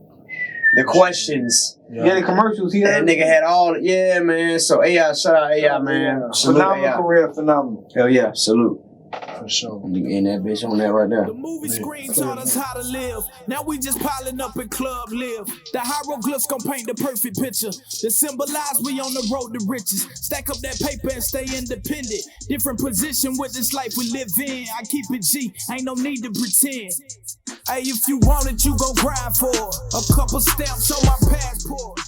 the questions. Yeah, the commercials. That nigga had all. Yeah, man. So AI, shout out AI, man. Phenomenal career, phenomenal. Hell yeah, salute. For sure. And that bitch on that right there. The movie screen taught us how to live. Now we just piling up in club live. The hieroglyphs gon' paint the perfect picture. That symbolize we on the road to riches. Stack up that paper and stay independent. Different position with this life we live in. I keep it G, ain't no need to pretend. Hey, if you want it, you gon' grind for it. A couple stamps on my passport.